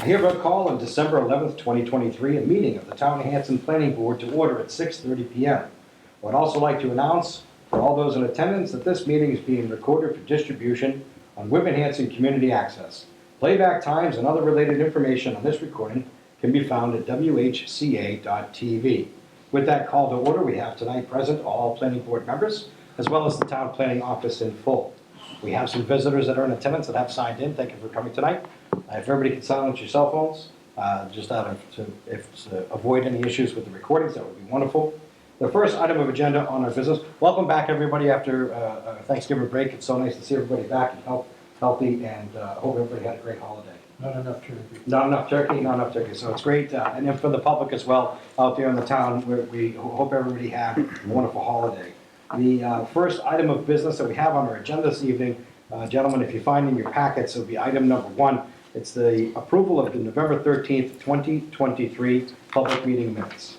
hereby call on December 11th, 2023, a meeting of the Town of Hanson Planning Board to order at 6:30 p.m. I would also like to announce for all those in attendance that this meeting is being recorded for distribution on Whitman Hanson Community Access. Playback times and other related information on this recording can be found at whca.tv. With that call to order, we have tonight present all planning board members, as well as the town planning office in full. We have some visitors that are in attendance that have signed in. Thank you for coming tonight. If everybody could silence your cell phones, just out of to avoid any issues with the recordings, that would be wonderful. The first item of agenda on our business. Welcome back, everybody, after Thanksgiving break. It's so nice to see everybody back and healthy, and hope everybody had a great holiday. Not enough turkey. Not enough turkey. So it's great, and then for the public as well out there in the town, we hope everybody had a wonderful holiday. The first item of business that we have on our agenda this evening, gentlemen, if you find in your packets, it'll be item number 1. It's the approval of the November 13th, 2023 public meeting minutes.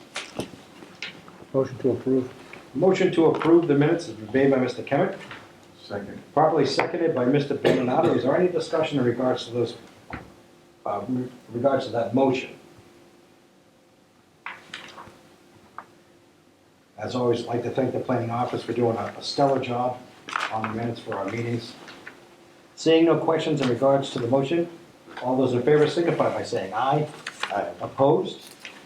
Motion to approve. Motion to approve the minutes is made by Mr. Kemet. Second. Properly seconded by Mr. Benonato. Is there any discussion in regards to those, regards to that motion? As always, I'd like to thank the planning office for doing a stellar job on the minutes for our meetings. Seeing no questions in regards to the motion, all those in favor signify by saying aye. Aye. Opposed?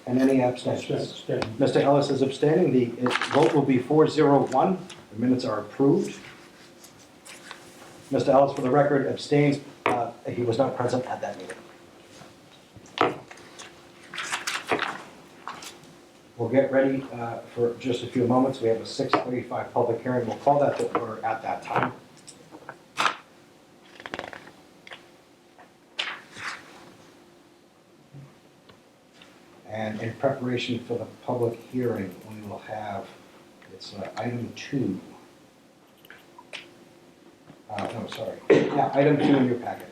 And any abstentions? Abstain. Mr. Ellis is abstaining. The vote will be 4-0-1. The minutes are approved. Mr. Ellis, for the record, abstains. He was not present at that meeting. We'll get ready for just a few moments. We have a 6:35 public hearing. We'll call that to order at that time. And in preparation for the public hearing, we will have, it's item 2. No, sorry. Yeah, item 2 in your packet.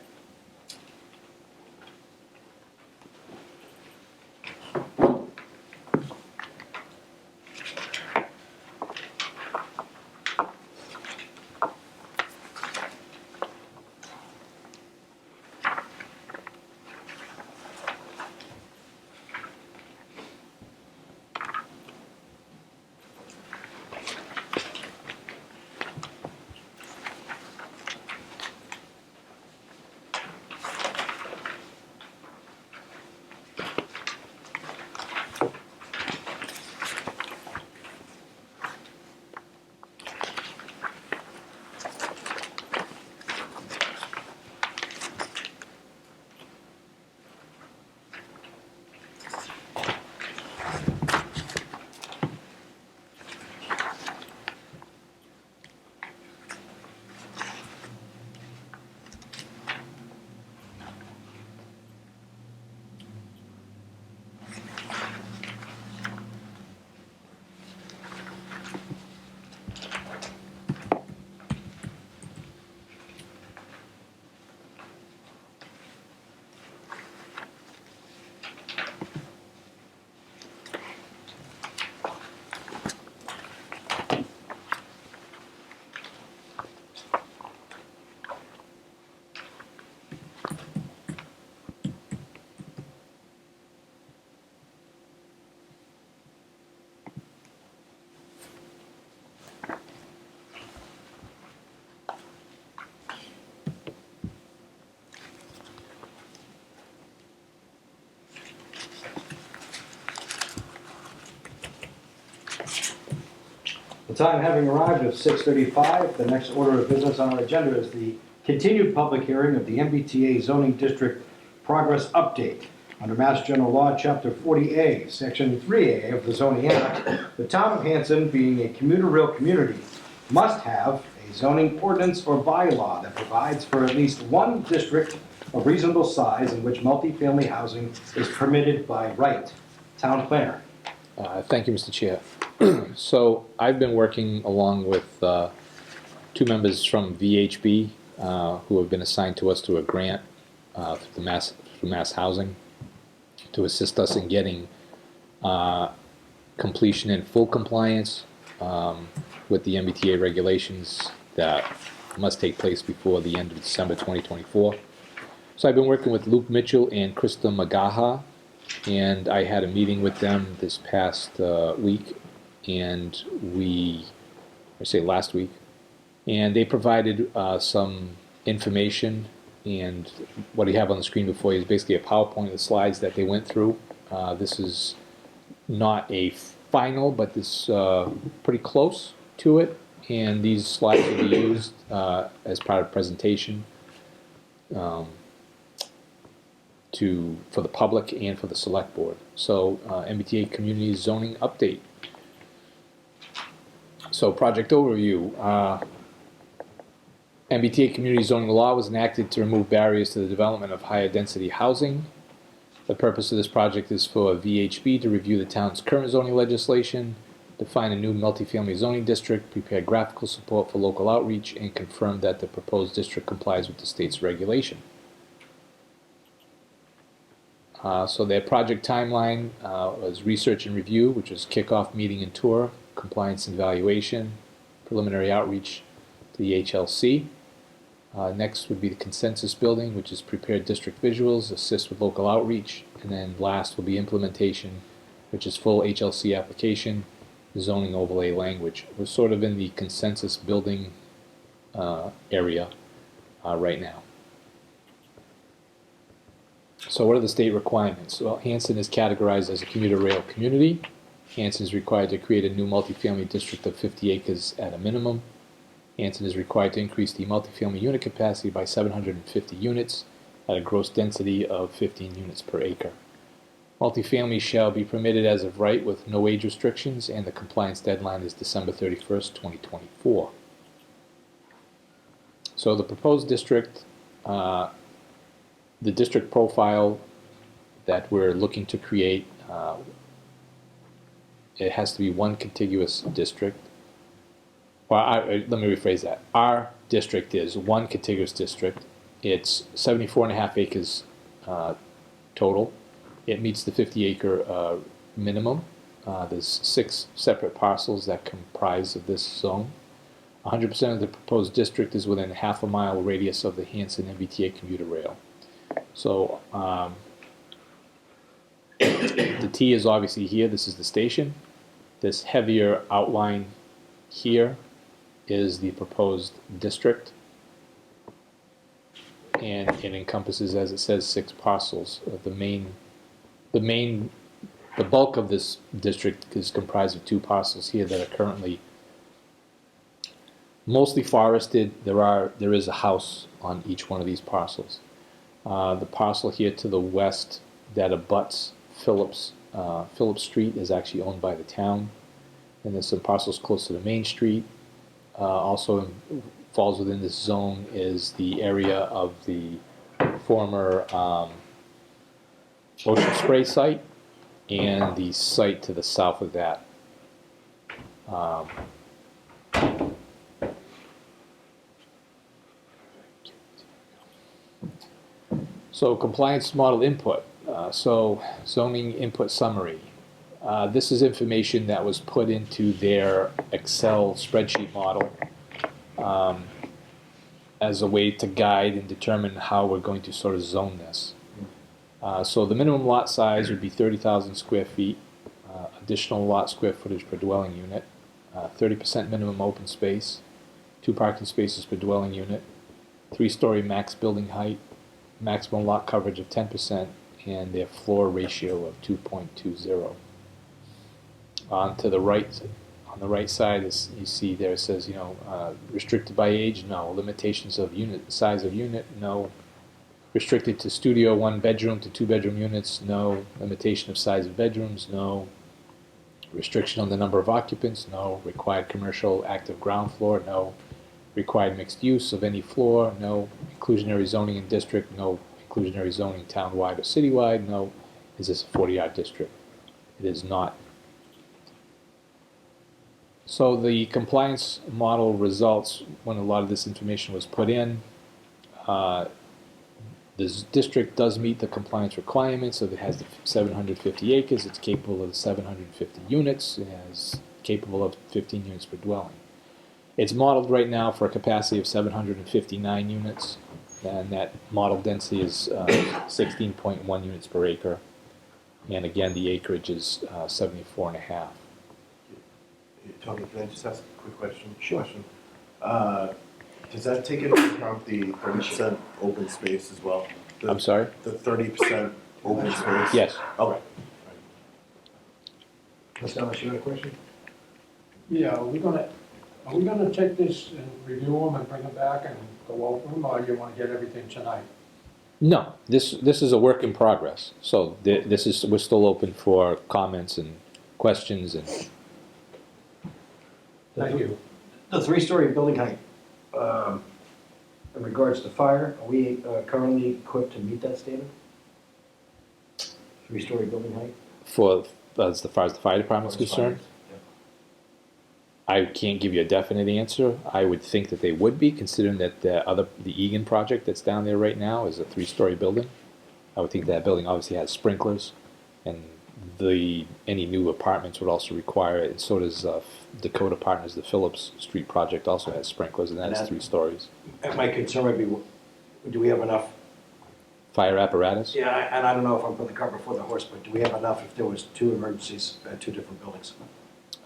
The time having arrived of 6:35, the next order of business on our agenda is the continued public hearing of the MBTA zoning district progress update. Under Mass General Law, Chapter 40A, Section 3A of the Zoning Act, the town of Hanson, being a commuter rail community, must have a zoning ordinance or bylaw that provides for at least one district of reasonable size in which multifamily housing is permitted by right. Town planner. Thank you, Mr. Chair. So I've been working along with 2 members from VHB who have been assigned to us through a grant through Mass Housing to assist us in getting completion in full compliance with the MBTA regulations that must take place before the end of December 2024. So I've been working with Luke Mitchell and Krista Magaha, and I had a meeting with them this past week, and last week, and they provided some information, and what you have on the screen before you is basically a PowerPoint of the slides that they went through. This is not a final, but this pretty close to it, and these slides will be used as part of the presentation for the public and for the select board. So MBTA Community Zoning Update. So project overview. MBTA Community Zoning Law was enacted to remove barriers to the development of higher density housing. The purpose of this project is for VHB to review the town's current zoning legislation, define a new multifamily zoning district, prepare graphical support for local outreach, and confirm that the proposed district complies with the state's regulation. So their project timeline was research and review, which was kickoff meeting and tour, compliance and evaluation, preliminary outreach to the HLC. Next would be the consensus building, which is prepare district visuals, assist with local outreach, and then last will be implementation, which is full HLC application, zoning overlay language. We're sort of in the consensus building area right now. So what are the state requirements? Well, Hanson is categorized as a commuter rail community. Hanson is required to create a new multifamily district of 50 acres at a minimum. Hanson is required to increase the multifamily unit capacity by 750 units at a gross density of 15 units per acre. Multifamily shall be permitted as of right with no age restrictions, and the compliance deadline is December 31st, 2024. So the proposed district, the district profile that we're looking to create, it has to be one contiguous district. Well, let me rephrase that. Our district is one contiguous district. It's 74.5 acres total. It meets the 50-acre minimum. There's 6 separate parcels that comprise of this zone. 100% of the proposed district is within a half-a-mile radius of the Hanson MBTA commuter rail. So the T is obviously here. This is the station. This heavier outline here is the proposed district, and it encompasses, as it says, 6 parcels. The bulk of this district is comprised of 2 parcels here that are currently mostly forested. There is a house on each one of these parcels. The parcel here to the west that abuts Phillips Street is actually owned by the town, and there's some parcels close to the main street. Also falls within this zone is the area of the former Ocean Spray site and the site to the south of that. So compliance model input. So zoning input summary. This is information that was put into their Excel spreadsheet model as a way to guide and determine how we're going to sort of zone this. So the minimum lot size would be 30,000 square feet, additional lot square footage per dwelling unit, 30% minimum open space, 2 parking spaces per dwelling unit, 3-story max building height, maximum lot coverage of 10%, and their floor ratio of 2.20. On the right side, you see there it says, restricted by age, no. Limitations of unit, size of unit, no. Restricted to studio 1 bedroom to 2 bedroom units, no. Limitation of size of bedrooms, no. Restriction on the number of occupants, no. Required commercial active ground floor, no. Required mixed use of any floor, no. Inclusionary zoning in district, no. Inclusionary zoning town-wide or citywide, no. Is this a 40-yard district? It is not. So the compliance model results, when a lot of this information was put in, this district does meet the compliance requirements. So it has the 750 acres, it's capable of 750 units, it is capable of 15 units per dwelling. It's modeled right now for a capacity of 759 units. and that model density is 16.1 units per acre. And again, the acreage is 74 and a half. Tony, can I just ask a quick question? Sure. Does that take into account the 30% open space as well? I'm sorry? The 30% open space? Yes. Okay. Mr. Ellis, you had a question? Yeah, are we gonna take this and review them and bring them back and go over them, or you wanna get everything tonight? No, this is a work in progress. So we're still open for comments and questions and Thank you. The three-story building height, in regards to fire, are we currently equipped to meet that standard? Three-story building height? as far as the fire department's concerned. I can't give you a definite answer. I would think that they would be, considering that the Egan project that's down there right now is a three-story building. I would think that building obviously has sprinklers, and any new apartments would also require it, and so does Dakota Partners, the Phillips Street project also has sprinklers, and that's 3 stories. And my concern would be, do we have enough? Fire apparatus? Yeah, and I don't know if I'm putting the cart before the horse, but do we have enough if there was 2 emergencies at 2 different buildings?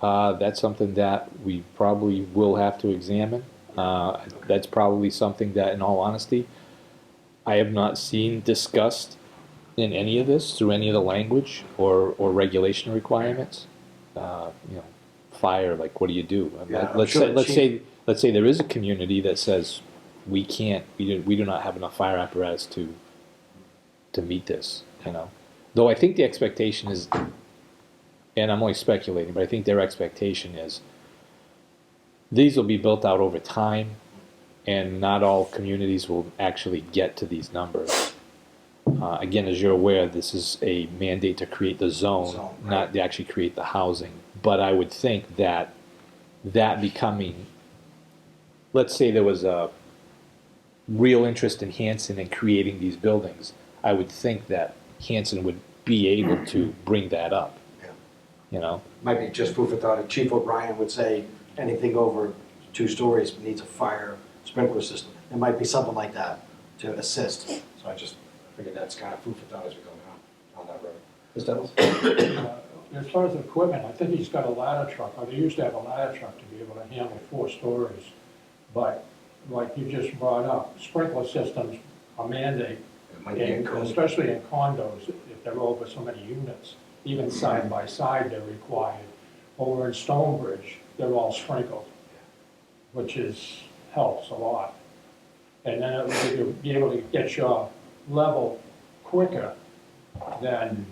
That's something that we probably will have to examine. That's probably something that, in all honesty, I have not seen discussed in any of this through any of the language or regulation requirements. Fire, like, what do you do? I mean, Yeah, I'm let's sure the let's say there is a community that says we do not have enough fire apparatus to meet this. Though I think the expectation is, and I'm only speculating, but I think their expectation is these will be built out over time, and not all communities will actually get to these numbers. Again, as you're aware, this is a mandate to create the zone, Right. not to actually create the housing. But I would think that becoming, let's say there was a real interest in Hanson in creating these buildings, I would think that Hanson would be able to bring that up. Yeah. Might be just food for thought. Chief O'Brien would say anything over 2 stories needs a fire sprinkler system. It might be something like that to assist. So I just figured that's kind of food for thought as we go on that road. Mr. Ellis? As far as the equipment, I think he's got a ladder truck, or they used to have a ladder truck to be able to handle 4 stories. But like you just brought up, sprinkler systems are mandate, It might be in code. especially in condos, if they're over so many units. Even side by side, they're required. Over in Stonebridge, they're all sprinkled, which helps a lot. And then you'll be able to get your level quicker than,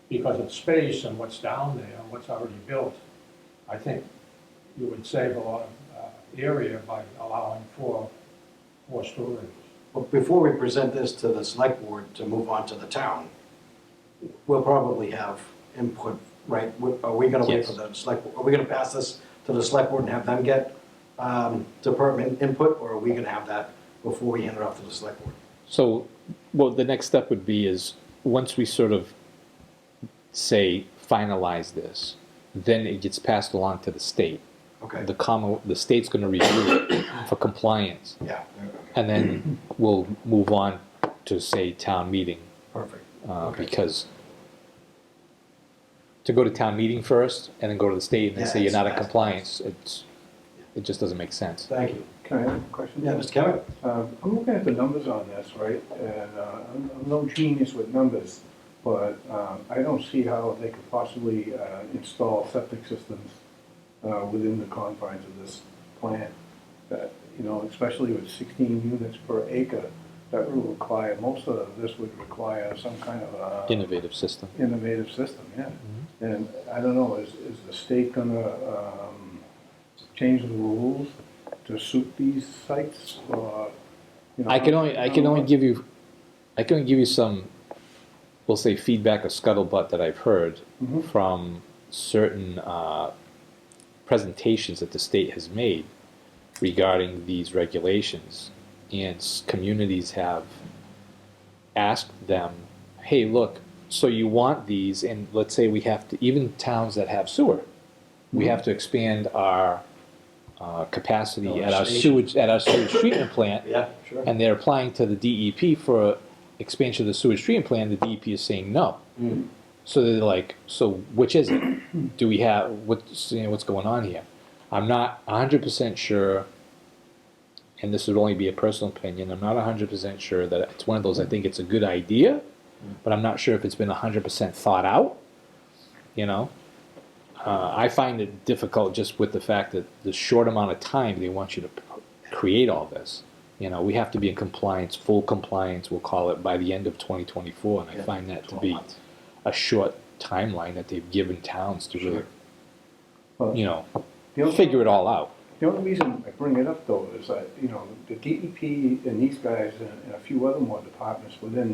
because of space and what's down there and what's already built. I think you would save a lot of area by allowing 4 stories. Well, before we present this to the select board to move on to the town, we'll probably have input, right? Are we gonna wait for the select, are we gonna pass this to the select board and have them get department input, or are we gonna have that before we hand it off to the select board? So, the next step would be is, once we sort of say finalize this, then it gets passed along to the state. Okay. The state's gonna review it for compliance, Yeah, and then we'll move on to, say, town meeting. perfect. Okay. Because to go to town meeting first and then go to the state and then Yeah, say you're not in it's- compliance, it just doesn't make sense. Thank you. Can I have a question? Yeah, Mr. Kevin? I'm looking at the numbers on this, right, and I'm no genius with numbers, but I don't see how they could possibly install septic systems within the confines of this plant. That, especially with 16 units per acre, that would require, most of this would require some kind of Innovative system. innovative system, yeah. And I don't know, is the state gonna change the rules to suit these sites, or, I can only give you some, we'll say, feedback or scuttlebutt that I've heard Mhm. from certain presentations that the state has made regarding these regulations, and communities have asked them, hey, look, so you want these, and let's say we have to, even towns that have sewer, we have to expand our capacity at our Station. sewage treatment plant, Yeah, sure. and they're applying to the DEP for expansion of the sewage treatment plant, the DEP is saying no. Mm. So they're like, so which is it? Do we have, what's going on here? I'm not 100% sure, and this would only be a personal opinion, I'm not 100% sure that it's one of those, I think it's a good idea, but I'm not sure if it's been 100% thought out, you know? I find it difficult just with the fact that the short amount of time they want you to create all this. You know, we have to be in compliance, full compliance, we'll call it, by the end of 2024, and I Yeah, find that to 12 be months. a short timeline that they've given towns to really, Well, you know, the only- figure it all out. The only reason I bring it up though is that, you know, the DEP and these guys and a few other more departments within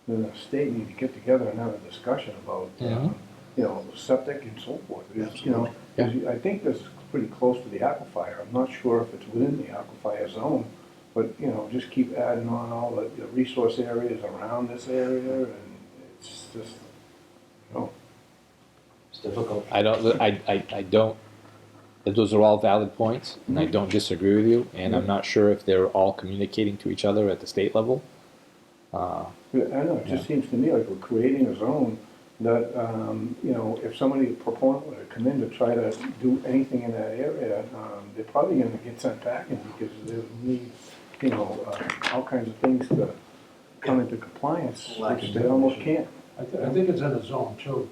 the state need to get together and have a discussion about, Mhm. you know, septic and so forth. It's, you know, Yeah. 'cause I think this is pretty close to the aquifer. I'm not sure if it's within the aquifer zone, but, you know, just keep adding on all the resource areas around this area, and it's just, you know. It's difficult. I don't, those are all valid points, and I don't disagree with you, and I'm not sure if they're all communicating to each other at the state level. I know, it just seems to me like we're creating a zone that, you know, if somebody proponent were to come in to try to do anything in that area, they're probably gonna get sent packing because they'll need, you know, all kinds of things to come into compliance, which they almost can't. I think it's in a zone too.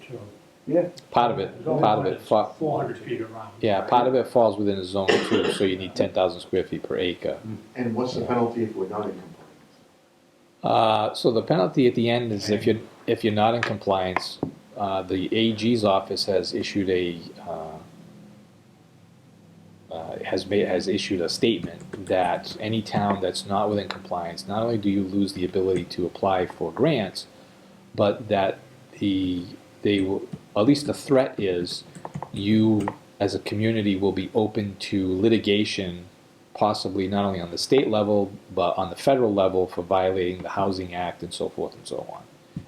Yeah, Part of it, fa- 400 feet around. yeah, part of it falls within a zone too, so you need 10,000 square feet per acre. And what's the penalty if we're not in compliance? So the penalty at the end is if you're not in compliance, the AG's office has issued has issued a statement that any town that's not within compliance, not only do you lose the ability to apply for grants, but that they will, at least the threat is, you as a community will be open to litigation, possibly not only on the state level, but on the federal level for violating the Housing Act and so forth and so on.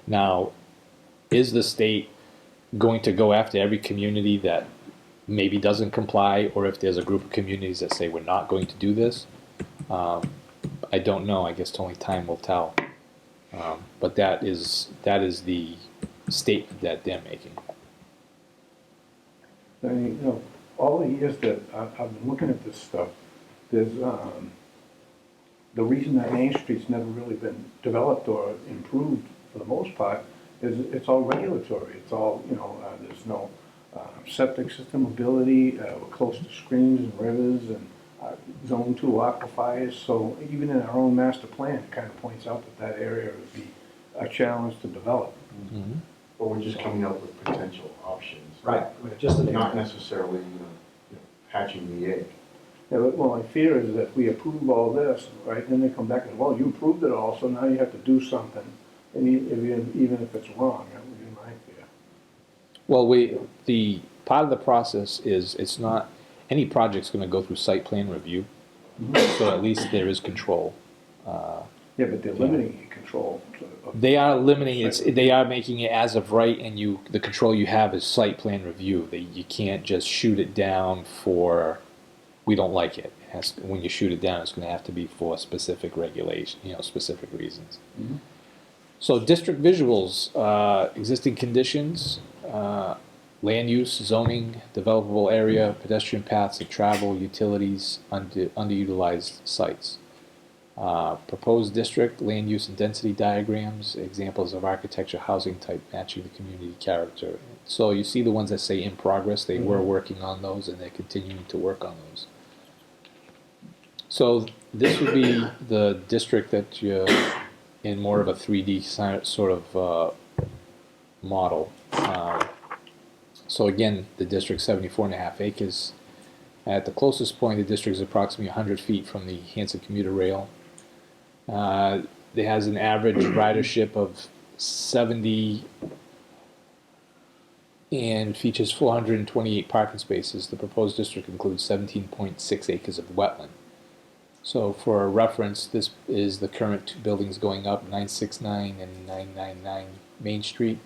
Now, is the state going to go after every community that maybe doesn't comply, or if there's a group of communities that say we're not going to do this? I don't know. I guess only time will tell. But that is the statement that they're making. I mean, you know, all the years that I've been looking at this stuff, there's, the reason that Main Street's never really been developed or improved for the most part is it's all regulatory. It's all, you know, there's no septic system ability, we're close to streams and rivers and zone 2 aquifers. So even in our own master plan, it kind of points out that area would be a challenge to develop. Mm-hmm. Or we're just coming up with potential options? Right, just an Not example. necessarily, hatching the egg. Yeah, but, well, my fear is that we approve all this, right, then they come back and, well, you approved it all, so now you have to do something, and even if it's wrong, that would be my fear. Well, the part of the process is it's not, any project's going to go through site plan review, so at least there is control. Yeah, but they're limiting your control. They are limiting it. They are making it as of right, and the control you have is site plan review. You can't just shoot it down for, we don't like it. When you shoot it down, it's going to have to be for specific regulation, specific reasons. Mhm. So district visuals, existing conditions, land use, zoning, developable area, pedestrian paths of travel, utilities, underutilized sites. Proposed district, land use and density diagrams, examples of architecture, housing type matching the community character. So you see the ones that say in progress, they were working on those and they're continuing to work on those. So this would be the district that you're in more of a 3D sort of model. So again, the district's 74.5 acres. At the closest point, the district is approximately 100 feet from the Hanson commuter rail. It has an average ridership of 70 and features 428 parking spaces. The proposed district includes 17.6 acres of wetland. So for a reference, this is the current two buildings going up, 969 and 999 Main Street.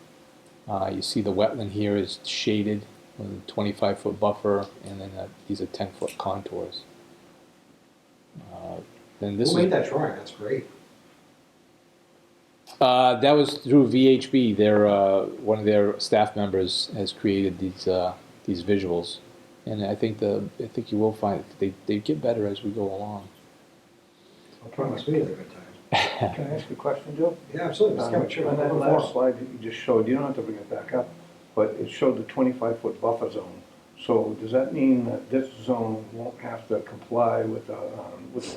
You see the wetland here is shaded. with a 25-foot buffer, and then these are 10-foot contours. Then this Who is made that drawing? That's great. that was through VHB. Their one of their staff members has created these visuals, and I think you will find they get better as we go along. I'll promise me they're good times. Can I ask a question, Joe? Yeah, absolutely. Mr. Kevin, sure. On that Number last four. slide that you just showed, you don't have to bring it back up, but it showed the 25-foot buffer zone. So does that mean that this zone won't have to comply with the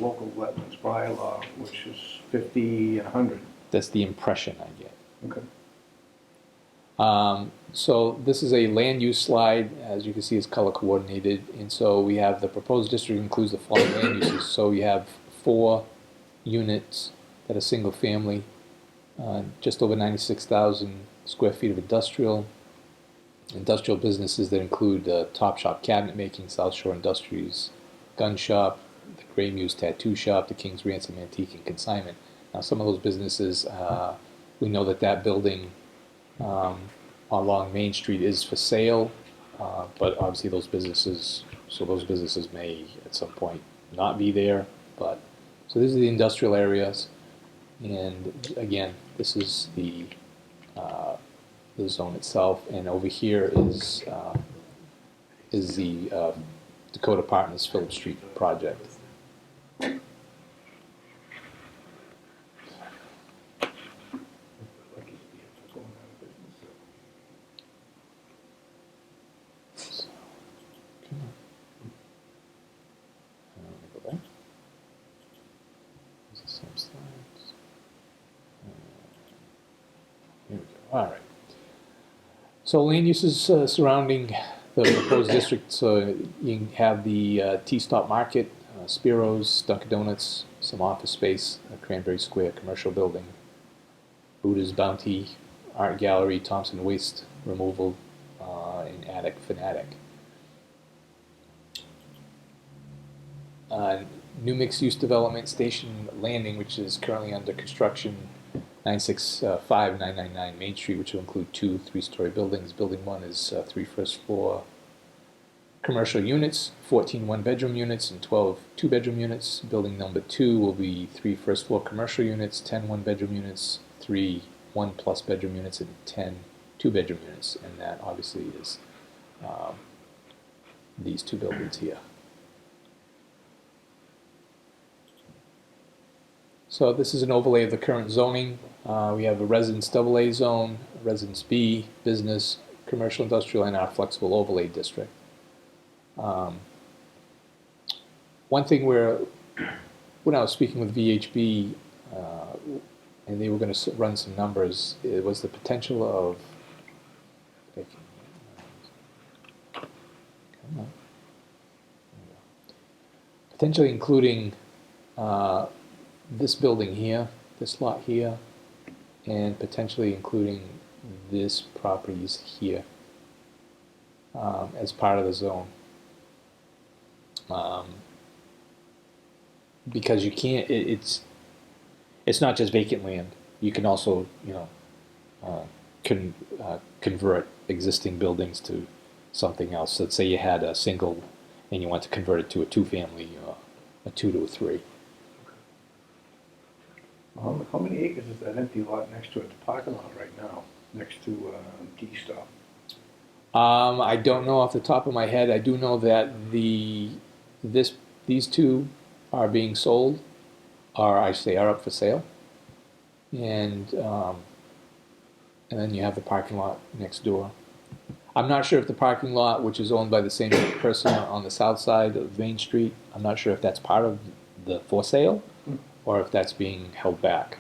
local wetlands bylaw, which is 50 and 100? That's the impression I get. Okay. So this is a land use slide. As you can see, it's color coordinated, and so we have the proposed district includes the following land uses. So you have 4 units that are single family, just over 96,000 square feet of industrial businesses that include Top Shop Cabinet Making, South Shore Industries, Gun Shop, the Gray Muse Tattoo Shop, the King's Ransom Antique and Consignment. Now, some of those businesses, we know that building along Main Street is for sale, but obviously those businesses may at some point not be there. But so these are the industrial areas, and again, this is the zone itself, and over here is the Dakota Partners Phillip Street project. So, come on. Let me go back. These are the same slides. Here we go. All right. So land uses surrounding the proposed district. So you can have the T-Stop Market, Spiro's, Dunkin' Donuts, some office space, Cranberry Square commercial building, Buddha's Bounty, Art Gallery, Thompson Waste Removal, and Attic Fanatic. New mixed-use development, Station Landing, which is currently under construction, 965-999 Main Street, which will include 2 3-story buildings. Building 1 is 3 first-floor commercial units, 14 one-bedroom units, and 12 two-bedroom units. Building number 2 will be 3 first-floor commercial units, 10 one-bedroom units, 3 one-plus bedroom units, and 10 two-bedroom units. And that obviously is these 2 buildings here. So this is an overlay of the current zoning. We have a residence AA zone, residence B, business, commercial, industrial, and our flexible overlay district. One thing when I was speaking with VHB, and they were going to run some numbers, it was the potential of, potentially including this building here, this lot here, and potentially including this properties here as part of the zone. Because you can't, it's not just vacant land. You can also, convert existing buildings to something else. Let's say you had a single and you want to convert it to a 2-family or a 2 to a 3. How many acres is that empty lot next to it, the parking lot right now, next to T-Stop? I don't know off the top of my head. I do know that these 2 are being sold, or I say are up for sale, and then you have the parking lot next door. I'm not sure if the parking lot, which is owned by the same person on the south side of Main Street, I'm not sure if that's part of the for sale, or if that's being held back.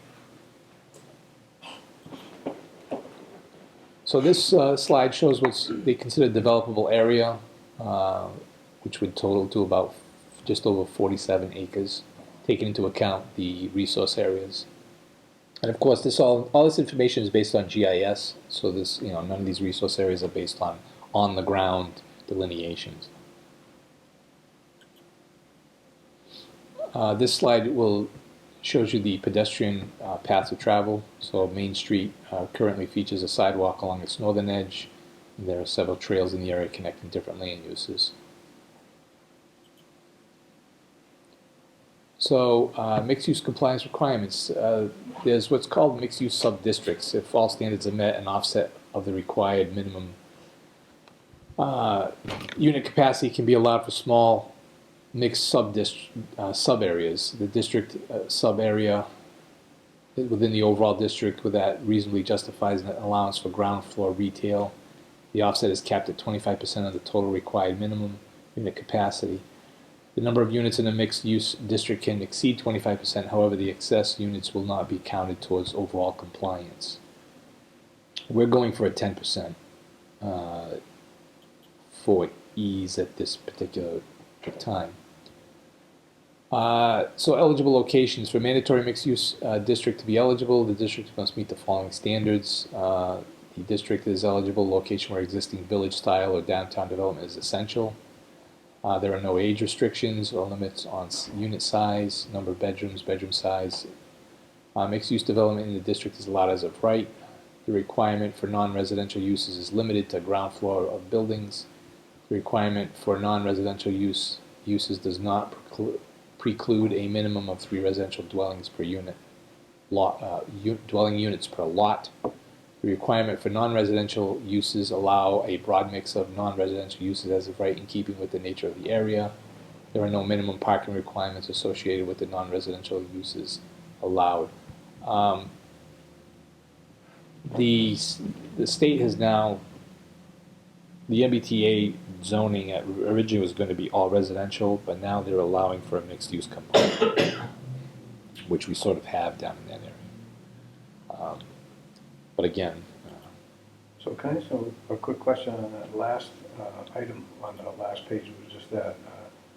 So this slide shows what they consider developable area, which would total to about just over 47 acres, taking into account the resource areas. And of course, all this information is based on GIS, so none of these resource areas are based on the ground delineations. This slide shows you the pedestrian paths of travel. So Main Street currently features a sidewalk along its northern edge, There are several trails in the area connecting different land uses. So, mixed-use compliance requirements. There's what's called mixed-use sub-districts. If all standards are met, an offset of the required minimum unit capacity can be allowed for small mixed sub-areas. The district sub-area within the overall district with that reasonably justifies an allowance for ground floor retail. The offset is capped at 25% of the total required minimum unit capacity. The number of units in a mixed-use district can exceed 25%. However, the excess units will not be counted towards overall compliance. We're going for a 10% for ease at this particular time. So eligible locations. For mandatory mixed-use district to be eligible, the district must meet the following standards. The district is eligible location where existing village style or downtown development is essential. There are no age restrictions or limits on unit size, number of bedrooms, bedroom size. Mixed-use development in the district is allowed as of right. The requirement for non-residential uses is limited to ground floor of buildings. The requirement for non-residential uses does not preclude a minimum of 3 residential dwellings per unit, dwelling units per lot. The requirement for non-residential uses allow a broad mix of non-residential uses as of right in keeping with the nature of the area. There are no minimum parking requirements associated with the non-residential uses allowed. The state has now, the MBTA zoning originally was going to be all residential, but now they're allowing for a mixed-use component, which we sort of have down in that area. But again, So can I ask a quick question on that last item on the last page? It was just that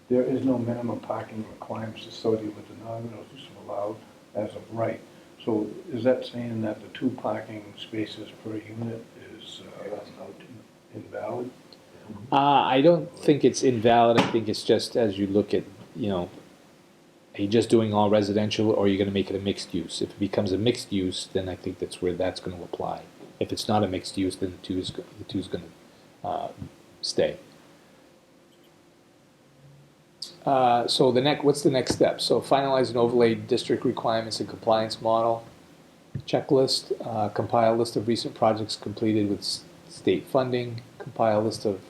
there is no minimum parking requirements associated with the non-residential allowed as of right. So is that saying that the 2 parking spaces per unit is invalid? I don't think it's invalid. I think it's just as you look at, are you just doing all residential or are you going to make it a mixed use? If it becomes a mixed use, then I think that's where that's going to apply. If it's not a mixed use, then the two is going to stay. So what's the next step? So finalize and overlay district requirements and compliance model, checklist, compile a list of recent projects completed with state funding, compile a list of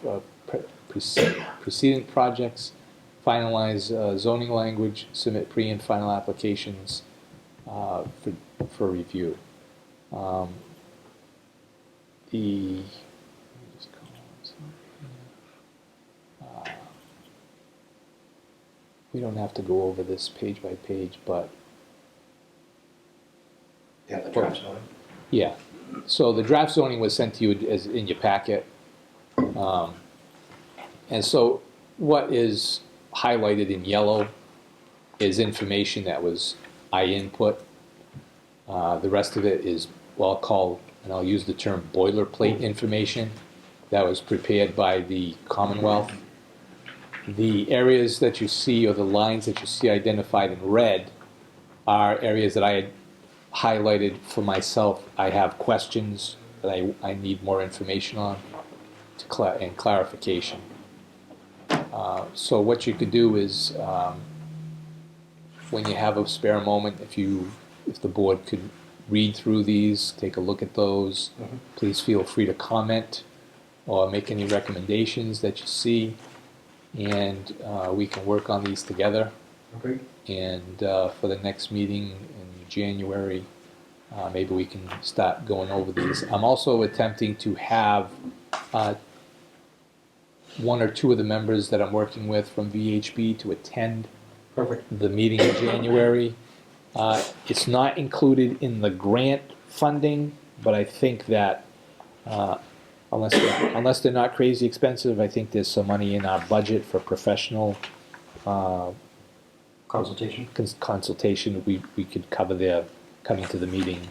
precedent projects, finalize zoning language, submit pre and final applications for review. We don't have to go over this page by page, but Yeah, the draft zoning. yeah. So the draft zoning was sent to you as in your packet. And so what is highlighted in yellow is information that was I input. The rest of it is what I'll call, and I'll use the term boilerplate information that was prepared by the Commonwealth. The areas that you see or the lines that you see identified in red are areas that I had highlighted for myself. I have questions that I need more information on and clarification. So what you could do is when you have a spare moment, if the board could read through these, take a look at those, please feel free to comment or make any recommendations that you see, and we can work on these together. Okay. And for the next meeting in January, maybe we can start going over these. I'm also attempting to have 1 or 2 of the members that I'm working with from VHB to attend Perfect. the meeting in January. It's not included in the grant funding, but I think that unless they're not crazy expensive, I think there's some money in our budget for professional Consultation. consultation. We could cover their coming to the meeting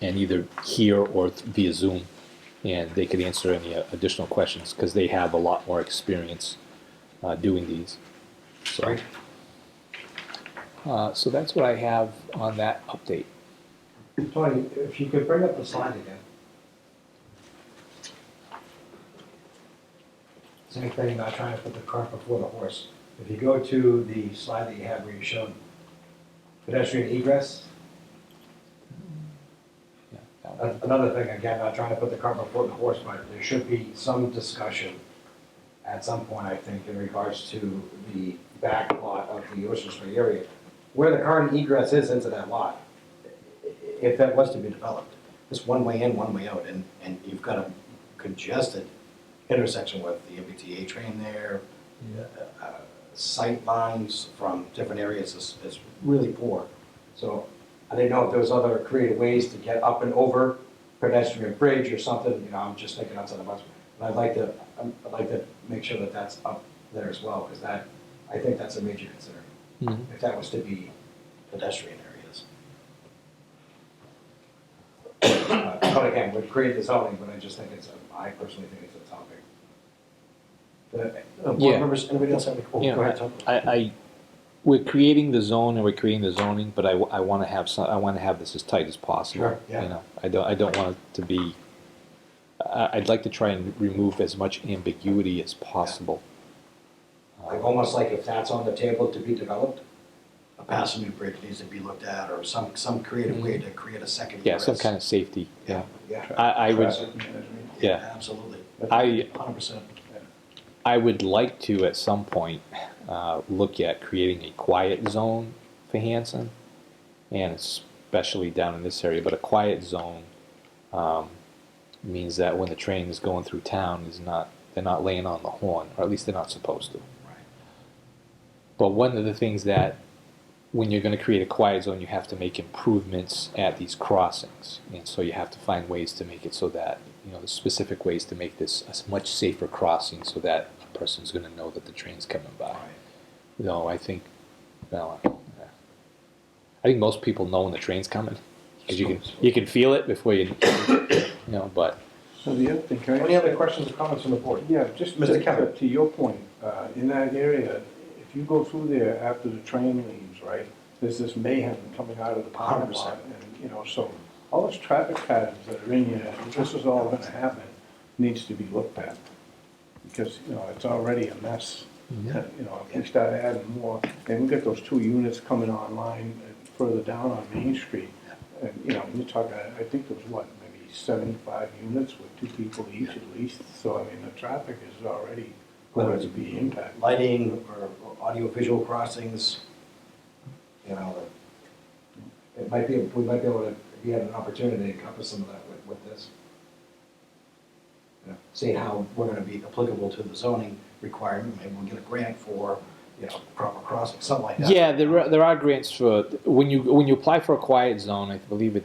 and either here or via Zoom, and they could answer any additional questions because they have a lot more experience doing these. So. Right. So that's what I have on that update. Tony, if you could bring up the slide again. Same thing, not trying to put the cart before the horse. If you go to the slide that you had where you showed pedestrian egress, another thing, again, not trying to put the cart before the horse, but there should be some discussion at some point, I think, in regards to the back lot of the Ocean Spray area, where the current egress is into that lot, if that was to be developed. It's one way in, one way out, and you've got a congested intersection with the MBTA train there. Sight lines from different areas is really poor. So I didn't know if there was other creative ways to get up and over pedestrian bridge or something, you know, I'm just thinking outside the box. But I'd like to make sure that that's up there as well, because that, I think that's a major concern, Mhm. if that was to be pedestrian areas. But again, we've created the zoning, but I just think I personally think it's a topic. Board Yeah. members, anybody else have any? Oh, You go know, ahead, Tom. we're creating the zone and we're creating the zoning, but I want to have this as tight as possible. Sure, yeah. You know, I don't want it to be. I'd like to try and remove as much ambiguity as possible. Like, almost like if that's on the table to be developed, a passenger bridge needs to be looked at, or some creative way to create a second Yeah, egress. some kind of safety. Yeah, yeah. I would. Traffic management. Yeah. Absolutely. I 100%. I would like to at some point look at creating a quiet zone for Hanson, and especially down in this area. But a quiet zone means that when the train is going through town, they're not laying on the horn, or at least they're not supposed to. Right. But one of the things that when you're going to create a quiet zone, you have to make improvements at these crossings, and so you have to find ways to make it so that the specific ways to make this a much safer crossing, so that a person's going to know that the train's coming by. Right. I think, I think most people know when the train's coming because you can feel it before But So the other thing, can I? Any other questions or comments from the board? Yeah, just Mr. Kevin. to your point, in that area, if you go through there after the train leaves, right, there's this mayhem coming out of the parking 100%. lot. And, so all those traffic patterns that are in here, if this is all gonna happen, needs to be looked at. Because, it's already a mess. If we start adding more, and we got those 2 units coming online further down on Main Street. And, you talk, I think there was maybe 75 units with 2 people each at least. So, I mean, the traffic is already going to be impacted. Lighting or audio-visual crossings, we might be able to, if you had an opportunity to cover some of that with this. Seeing how we're going to be applicable to the zoning requirement, maybe we'll get a grant for, proper crossing, something like that. yeah, there are grants for when you apply for a quiet zone. I believe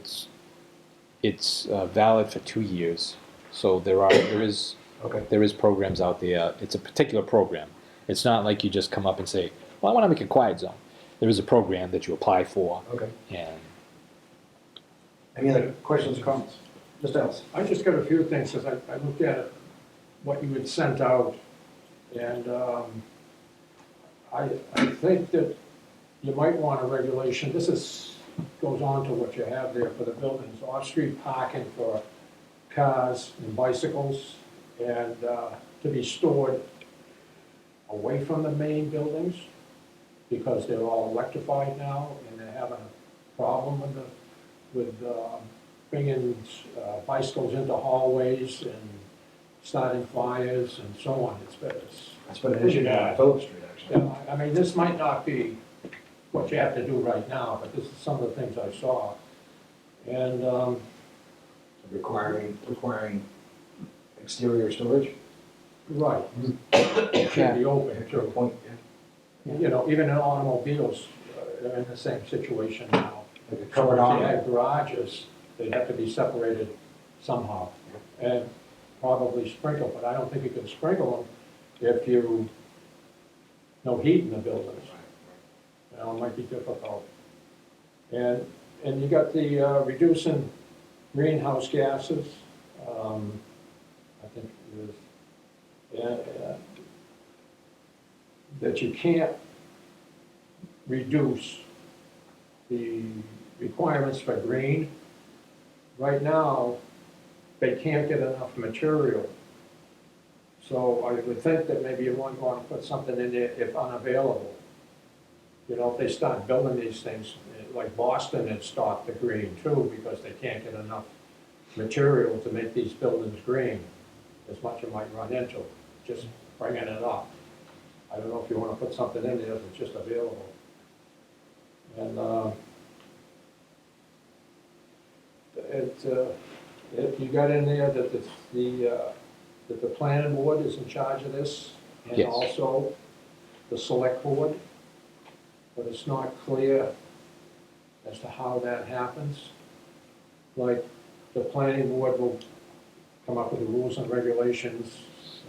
it's valid for 2 years. So there is Okay. programs out there. It's a particular program. It's not like you just come up and say, "Well, I want to make a quiet zone." There is a program that you apply for, Okay. and Any other questions or comments? Mr. Ellis? I just got a few things, because I looked at it, what you had sent out, and I think that you might want a regulation, goes on to what you have there for the buildings, off-street parking for cars and bicycles, and to be stored away from the main buildings, because they're all electrified now, and they're having a problem with bringing bicycles into hallways and starting fires and so on. That's been an issue down on Phillip Street, actually. Yeah, I mean, this might not be what you have to do right now, but this is some of the things I saw. And, Requiring exterior storage? right, it should be open Good too. point, yeah. Even in automobiles, they're in the same situation now. Like a So covered if on. they had garages, they'd have to be separated somehow. And probably sprinkle, but I don't think you can sprinkle them if no heat in the buildings. It might be difficult. And you got the reducing greenhouse gases, I think it is, that you can't reduce the requirements for green. Right now, they can't get enough material So I would think that maybe you might want to put something in there if unavailable. You know, if they start building these things, like Boston had stopped the green too, because they can't get enough material to make these buildings green, as much you might run into, just bringing it up. I don't know if you want to put something in there that's just available. And, if you got in there that that the planning board is in charge of this, and Yes. also the select board, but it's not clear as to how that happens. Like, the planning board will come up with the rules and regulations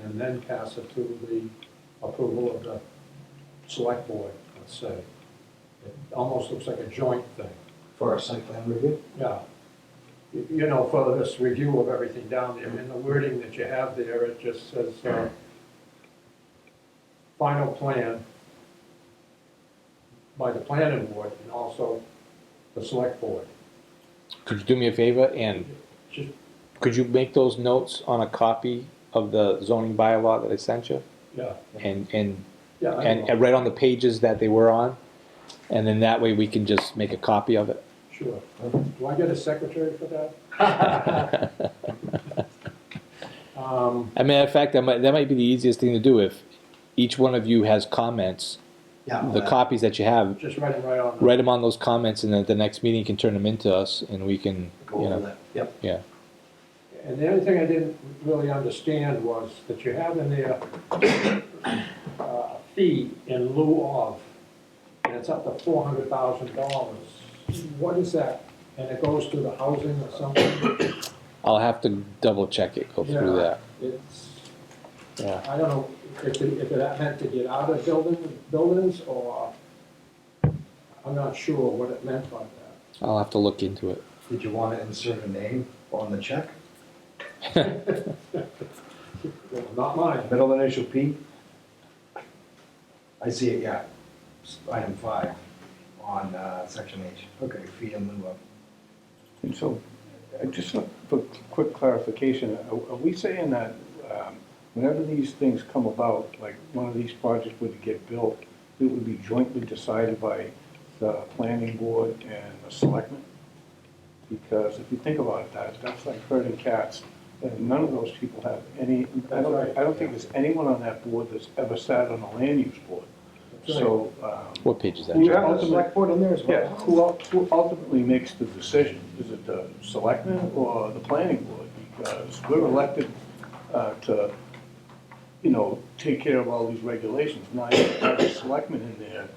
and then pass it to the approval of the select board, let's say. It almost looks like a joint thing. For a site plan review? Yeah. You know, for this review of everything down there, in the wording that you have there, it just says, final plan by the planning board and also the select board. Could you do me a favor, and Just, could you make those notes on a copy of the zoning bylaw that I sent you? yeah, And yeah. I know. right on the pages that they were on? And then that way we can just make a copy of it. Sure. Do I get a secretary for that? As a matter of fact, that might be the easiest thing to do. If each one of you has comments, Yeah. the copies that you have, Just write it right on. write them on those comments, and then at the next meeting you can turn them into us, and we can, Go you over know, that. Yep. yeah. And the only thing I didn't really understand was that you have in there fee in lieu of, and it's up to $400,000. What is that? And it goes to the housing or something? I'll have to double check it, go through Yeah, that. It's, Yeah. I don't know if it meant to get out of buildings, or, I'm not sure what it meant by that. I'll have to look into it. Did you want to insert a name on the check? Not mine. Middle initial P? I see it, yeah. Item 5 on section H. Okay, fee in lieu of. And so, just for quick clarification, are we saying that whenever these things come about, like one of these projects would get built, it would be jointly decided by the planning board and the selectmen? Because if you think about it, that's like herding cats, and none of those people have any, I don't think there's anyone on that board that's ever sat on a land use board. That's right. So, What page is that? Who- You have the select board in there as well? yeah, who ultimately makes the decision? Is it the selectmen or the planning board? Because we're elected to, you know, take care of all these regulations. Now you have the selectmen in there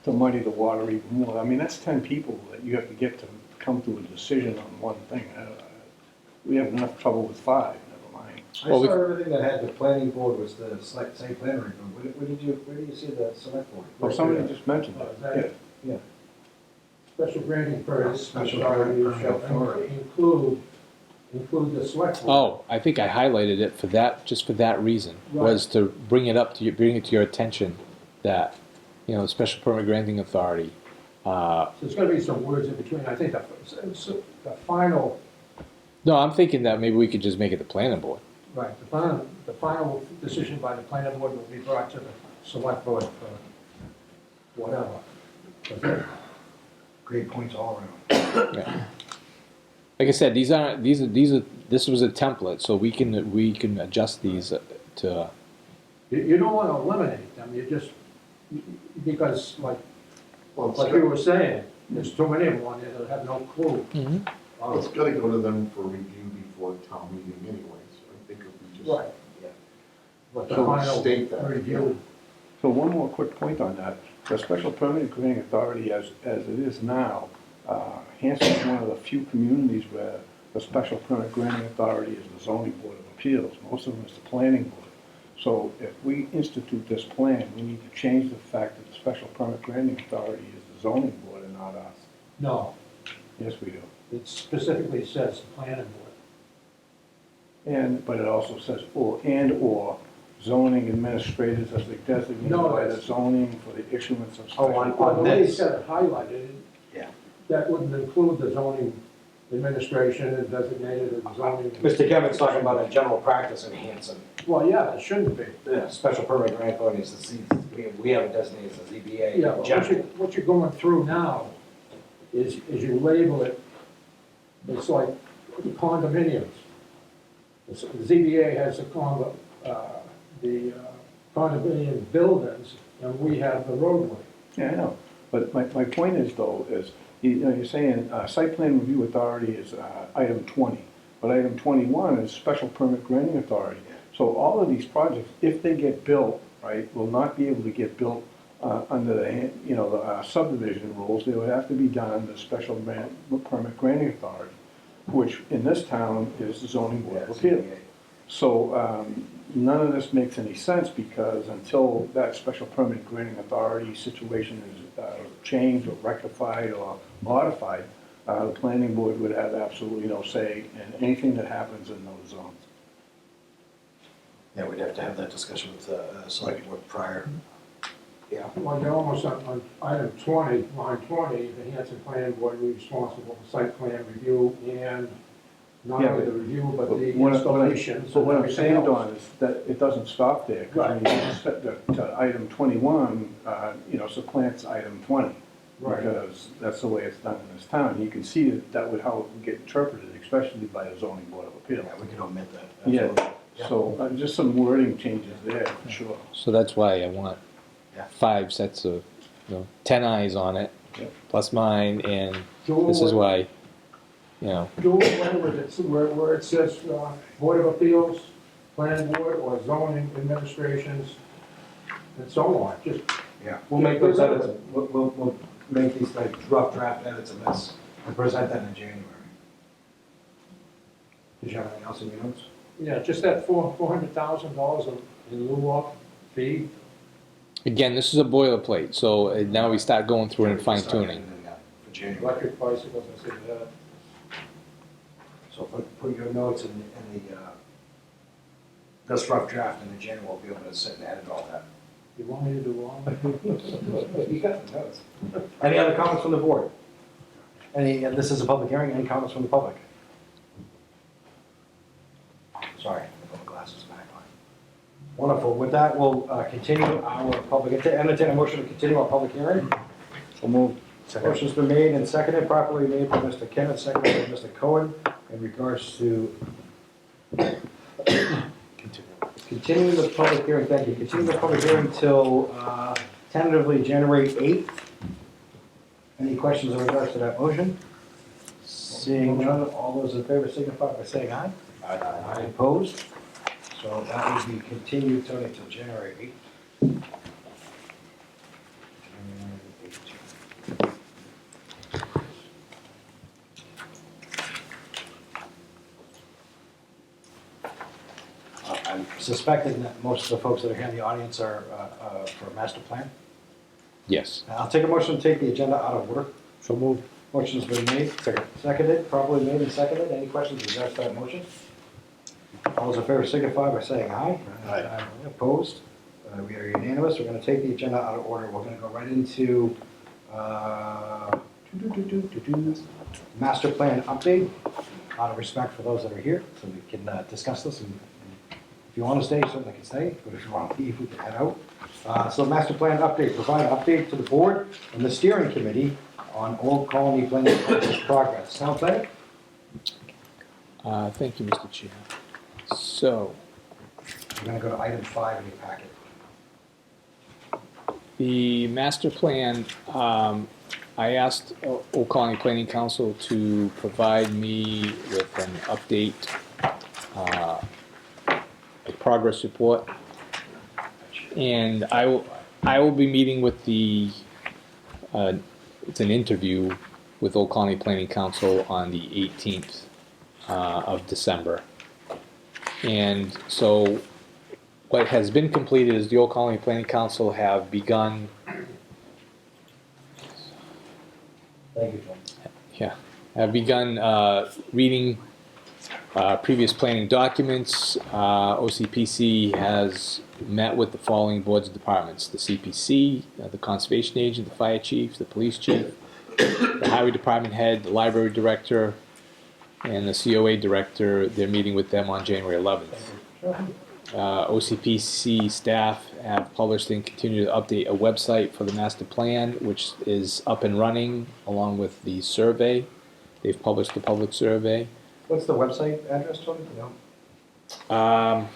to muddy the water even more. I mean, that's 10 people that you have to get to come to a decision on one thing. We have enough trouble with 5, never mind. I Well, saw everything that had the planning board was the site plan review. Where did you see the select board? Well, somebody just mentioned Oh, is that, that yeah. it? Yeah. Special granting permit. Special granting permit authority. Include the select board. Oh, I think I highlighted it for that, just for that reason, was to bring it to your attention that, you know, the special permit granting authority, So there's gonna be some words in between. I think the final, no, I'm thinking that maybe we could just make it the planning board. right, the final decision by the planning board will be brought to the select board for whatever. Great points all around. Yeah. Like I said, these are, this was a template, so we can adjust these to, You don't wanna eliminate them, you just, because like Well, it's you gotta, were saying, there's too many of them on there that have no clue. it's gotta go to them for review before town meeting anyway, so I think if we just. Right, yeah. But the So final state that, review, So one more quick point on that. The special permit granting authority as it is now, Hanson is one of the few communities where the special permit granting authority is the zoning board of appeals. Most of them is the planning board. So if we institute this plan, we need to change the fact that the special permit granting authority is the zoning board and not us. no, Yes, we do. it specifically says the planning board. But it also says or zoning administrators as they designated No, by the that's- zoning for the issuance of Oh, special. on Well, the way this. he's got it highlighted, Yeah. that wouldn't include the zoning administration and designated as zoning. Mr. Kevin's talking about a general practice in Hanson. Well, yeah, it shouldn't be. Yeah, special permit grant bodies, we have it designated as a ZBA. Yeah, but what you're going through now is you label it, it's like condominiums. The ZBA has the condominium buildings, and we have the roadway. Yeah, I know, but my point is though, is, you're saying, site plan review authority is, item 20, but item 21 is special permit granting authority. So all of these projects, if they get built, right, will not be able to get built, under the subdivision rules. They would have to be done under special permit granting authority, which in this town is the zoning board of appeals. So, none of this makes any sense because until that special permit granting authority situation is changed or rectified or modified, the planning board would have absolutely no say in anything that happens in those zones. Yeah, we'd have to have that discussion with the select board prior. Yeah. Well, you're almost on item 20, line 20, the Hanson Planning Board will be responsible for site plan review and not Yeah, only but- the review, but the What installations But and what I'm everything saying, else. Don, is that it doesn't stop there. 'Cause when Right. you set to item 21, supplants item 20. Right. Because that's the way it's done in this town. You can see that would how it would get interpreted, especially by the zoning board of appeals. Yeah, we could omit that. Yeah, Absolutely. Yeah. so just some wording changes there, for sure. So that's why I want Yeah. 5 sets of, 10 eyes on it, Yep. plus mine, and Do this is it why, do it where it says Board of Appeals, Planning Board, or zoning administrations, and so on, just, Yeah, we'll make those edits, we'll make these like rough draft edits of this and present that in January. Did you have anything else in your notes? yeah, just that $400,000 in lieu of fee. again, this is a boilerplate, so now we start going through it and fine tuning. For January. Electric bicycles, I said that. So put your notes in this rough draft in the January, we'll be able to sit and edit all that. You want me to do all? You got the notes. Any other comments from the board? This is a public hearing, any comments from the public? Sorry, I put my glasses back on. Wonderful, with that, we'll continue our entertain a motion to continue our public hearing. So moved. Motion's been made and seconded, properly made by Mr. Kenneth, seconded by Mr. Cohen, in regards to continuing the public hearing, thank you, continuing the public hearing till tentatively January 8th. Any questions in regards to that motion? Seeing none, all those in favor signify by saying aye. Aye. Opposed? So that will be continued, Tony, till January 8th. I'm suspecting that most of the folks that are here in the audience are for a master plan. Yes. I'll take a motion to take the agenda out of order. So moved. Motion's been made. Seconded, properly made and seconded. Any questions with regards to that motion? All those in favor signify by saying aye. Aye. Opposed? We are unanimous. We're going to take the agenda out of order. We're going to go right into master plan update, out of respect for those that are here, so we can discuss this. And if you want to stay, certainly can stay, but if you want to leave, we can head out. So master plan update, provide an update to the board and the steering committee on Old Colony Planning Project progress. Sound better? Thank you, Mr. Chair. So, I'm going to go to item 5 in your packet. the master plan, I asked Old Colony Planning Council to provide me with an update, a progress report. And I will be meeting with it's an interview with Old Colony Planning Council on the 18th of December. And so what has been completed is the Old Colony Planning Council have begun, Thank you, John. reading previous planning documents. OCPC has met with the following boards and departments: the CPC, the Conservation Agent, the Fire Chief, the Police Chief, the Highway Department Head, the Library Director, And the COA director, they're meeting with them on January 11th. OCPC staff have published and continue to update a website for the master plan, which is up and running along with the survey. They've published the public survey. What's the website address, Tony? No.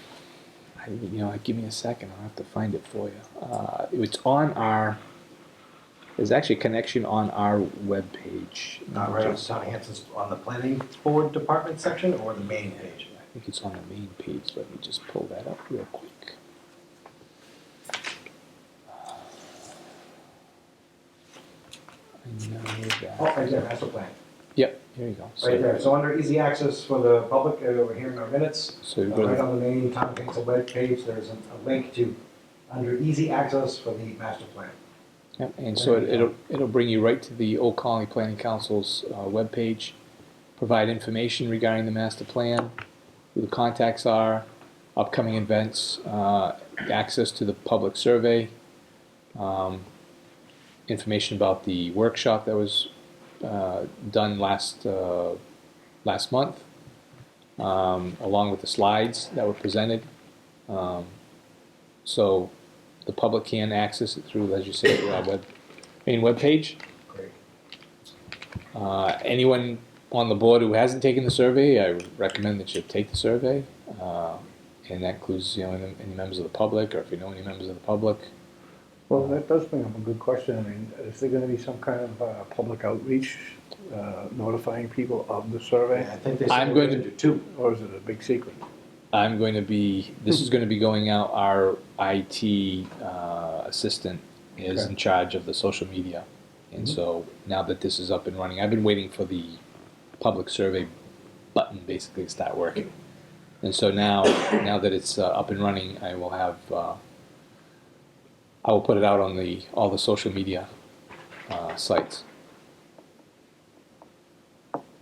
Give me a second. I'll have to find it for you. It's on our. There's actually a connection on our webpage. Right, on Town of Hanson's on the planning board department section or the main page? I think it's on the main page. Let me just pull that up real quick. I know that. Oh, right there, master plan. Yep, here you go. Right there. So under easy access for the public, over here in our minutes, So you go right to, on the main Town of Hanson web page, there's a link to, under easy access for the master plan. yep, and so it'll bring you right to the Old Colony Planning Council's webpage. Provide information regarding the master plan, who the contacts are, upcoming events, access to the public survey, information about the workshop that was done last month, along with the slides that were presented. So the public can access it through, as you say, our main webpage. Great. Anyone on the board who hasn't taken the survey, I recommend that you take the survey. And that includes, any members of the public, or if you know any members of the public. Well, that does bring up a good question. I mean, is there gonna be some kind of public outreach, notifying people of the survey? Yeah, I think they I'm said going we're to- do two. Or is it a big secret? This is going to be going out, our IT assistant is Okay. in charge of the social media. And so now that this is up and running, I've been waiting for the public survey button basically to start working. And so now that it's up and running, I will put it out on all the social media sites.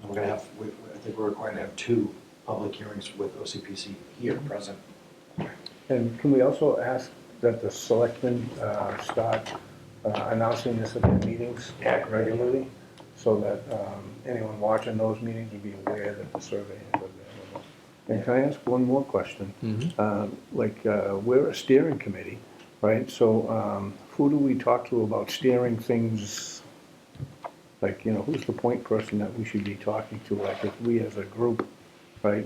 We're gonna have, I think we're required to have two public hearings with OCPC here present. And can we also ask that the selectmen start announcing this at their meetings regularly? So that anyone watching those meetings would be aware that the survey is available. And can I ask one more question? We're a steering committee, right? So who do we talk to about steering things? Like, who's the point person that we should be talking to? Like if we as a group, right?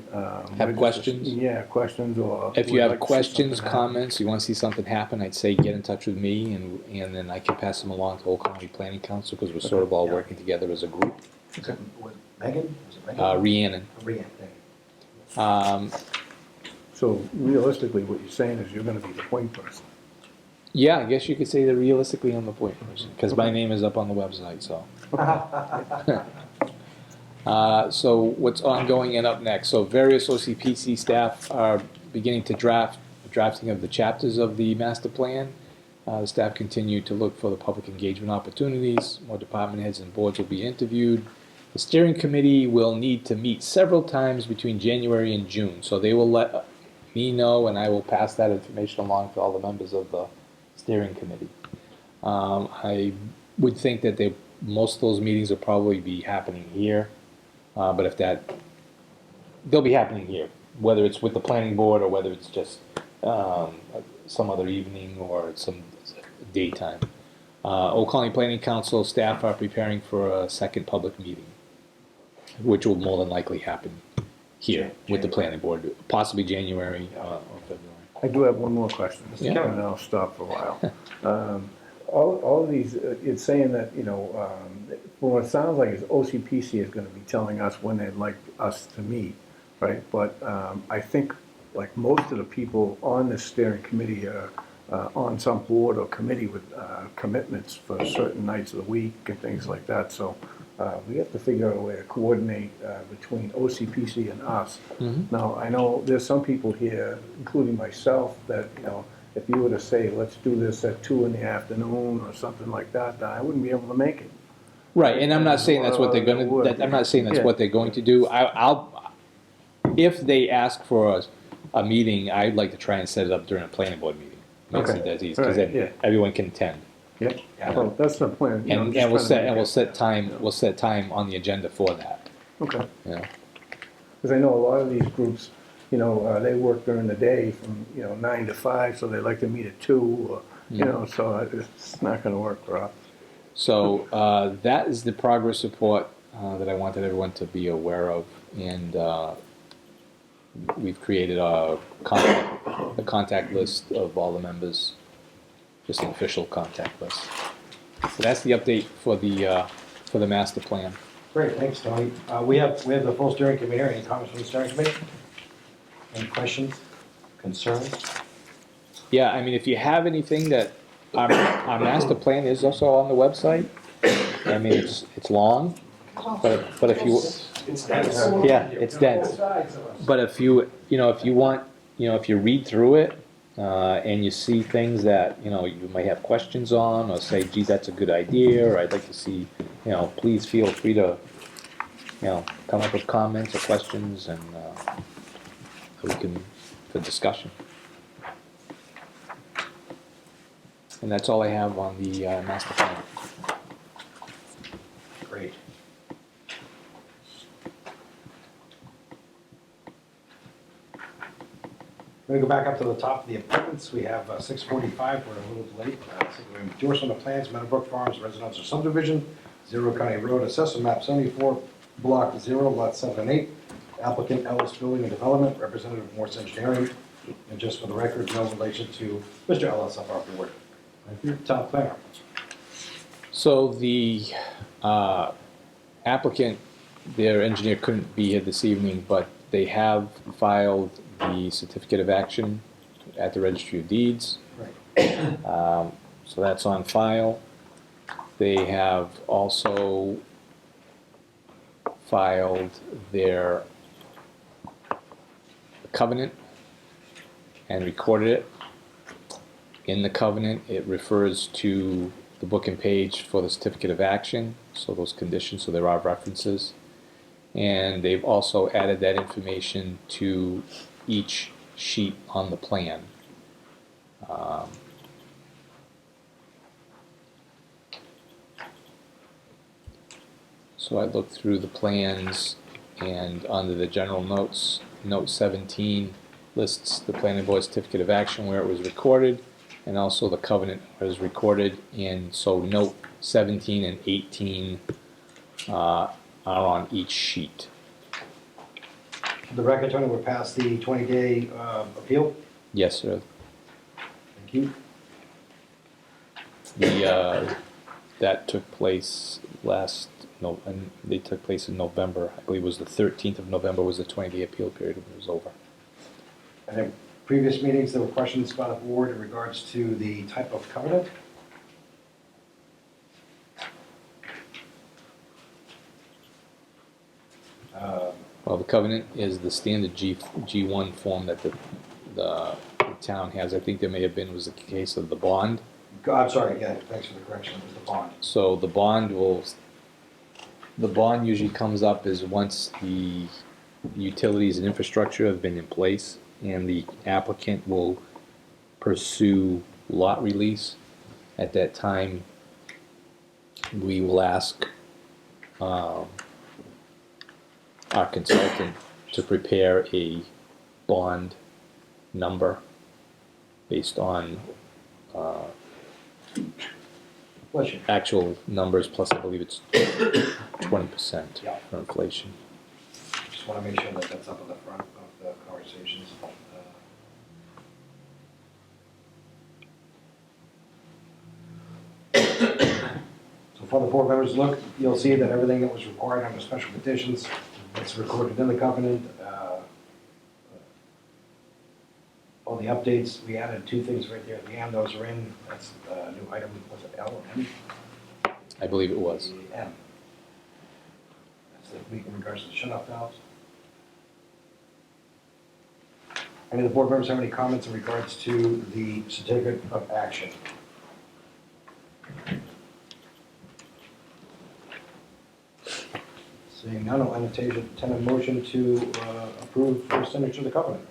Have questions? Yeah, questions or. If you would have like to see questions, something happen. comments, you want to see something happen, I'd say get in touch with me, and then I can pass them along to Old Colony Planning Council, because we're sort of all working together as a group. Is it with Megan? Was it Megan? Rhiannon. Rhiannon, thank you. So realistically, what you're saying is you're gonna be the point person. Yeah, I guess you could say that realistically I'm the point person, because my name is up on the website, so. So what's ongoing and up next? So various OCPC staff are beginning to drafting of the chapters of the master plan. The staff continue to look for the public engagement opportunities. More department heads and boards will be interviewed. The steering committee will need to meet several times between January and June. So they will let me know, and I will pass that information along to all the members of the steering committee. I would think that most of those meetings will probably be happening here. But they'll be happening here, whether it's with the planning board or whether it's just some other evening or some daytime. Old Colony Planning Council staff are preparing for a second public meeting, which will more than likely happen here with the planning board, possibly January or February. I do have one more question, Yeah. and then I'll stop for a while. All of these, it's saying that, from what it sounds like is OCPC is gonna be telling us when they'd like us to meet, right? But I think, like, most of the people on this steering committee are on some board or committee with commitments for certain nights of the week and things like that, so we have to figure out a way to coordinate between OCPC and us. Now, I know there's some people here, including myself, that, if you were to say, let's do this at 2 in the afternoon or something like that, I wouldn't be able to make it. Right, and I'm not saying that's what they're gonna, I'm not saying that's what they're going to do. If they ask for a meeting, I'd like to try and set it up during a planning board meeting. Makes Okay. it that easy, because All right, then everyone can attend. Yeah, well, that's the plan. And we'll set time on the agenda for that, Okay. you know. Because I know a lot of these groups, you know, they work during the day from, 9 to 5, so they like to meet at 2, or, so it's not gonna work for us. So that is the progress report that I wanted everyone to be aware of, and we've created a contact list of all the members, just an official contact list. So that's the update for the master plan. Great, thanks, Tony. We have the full steering committee here. Any comments from the steering committee? Any questions, concerns? Yeah, I mean, if you have anything that, our master plan is also on the website. I mean, it's long, but if you, It's dense. yeah, it's dense. But if you want, if you read through it, and you see things that, you might have questions on, or say, gee, that's a good idea, or I'd like to see, please feel free to, come up with comments or questions, and, we can, for discussion. And that's all I have on the, master plan. Great. We're gonna go back up to the top of the appointments. We have 6:45, we're a little late. Endorsement of plans, Meadowbrook Farms Residential Subdivision, Zero County Road, Assessor Map 74, Block 0, Lot 7 and 8. Applicant Ellis Building and Development, Representative Morse Engineering. And just for the record, no relation to Mr. Ellis of our board. Town planner. So the applicant, their engineer couldn't be here this evening, but they have filed the certificate of action at the Registry of Deeds. Right. So that's on file. They have also filed their covenant and recorded it. In the covenant, it refers to the book and page for the certificate of action, so those conditions, so there are references. And they've also added that information to each sheet on the plan. So I looked through the plans, and under the general notes, note 17 lists the planning board certificate of action where it was recorded, and also the covenant was recorded, and so note 17 and 18 are on each sheet. For the record, Tony, we're past the 20-day appeal. Yes, sir. Thank you. That took place they took place in November. I believe it was the 13th of November was the 20-day appeal period when it was over. And in previous meetings, there were questions by the board in regards to the type of covenant. Well, the covenant is the standard G1 form that the town has. I think there may have been, was the case of the bond. I'm sorry, yeah, thanks for the correction, it was the bond. So the bond usually comes up is once the utilities and infrastructure have been in place, and the applicant will pursue lot release. At that time, we will ask our consultant to prepare a bond number based on Bless you. actual numbers, plus I believe it's 20% Yeah. for inflation. Just want to make sure that that's up at the front of the conversations. So for the board members, look, you'll see that everything that was required under special conditions, it's recorded in the covenant. All the updates, we added two things right there at the end, those are in. That's a new item, was it L or M? I believe it was. The M. That's the week in regards to the shut-off valves. Any of the board members have any comments in regards to the certificate of action? Seeing none, I'll entertain a motion to approve first signature of the covenant.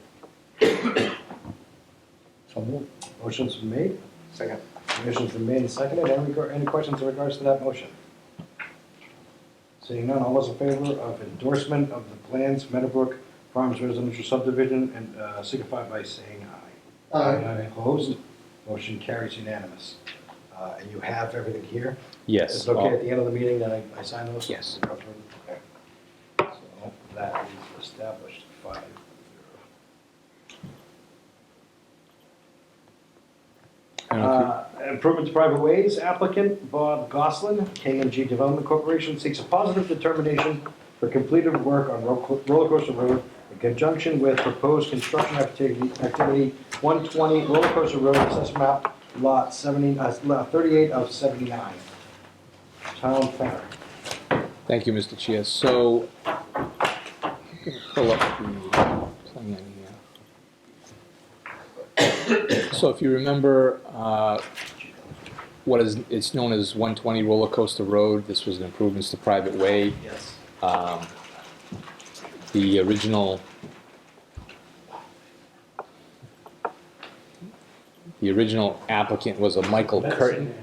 So moved. Motion's been made. Second. Motion's been made and seconded. Any questions in regards to that motion? Seeing none, all those in favor of endorsement of the plans, Meadowbrook Farms Residential Subdivision, and signify by saying aye. Aye. Opposed? Motion carries unanimous. And you have everything here? Yes. Is it okay at the end of the meeting that I sign those? Yes. Okay. So that is established, 5-0. Improvement to private ways, applicant Bob Goslin, KMG Development Corporation, seeks a positive determination for completed work on Roller Coaster Road in conjunction with proposed construction activity 120 Roller Coaster Road, assessment map, lot 38 of 79. Town Center. Thank you, Mr. Chair. So, I'm going to pull up the plan here. So if you remember, it's known as 120 Roller Coaster Road. This was an improvements to private way. Yes. The original applicant was a Michael Curtin.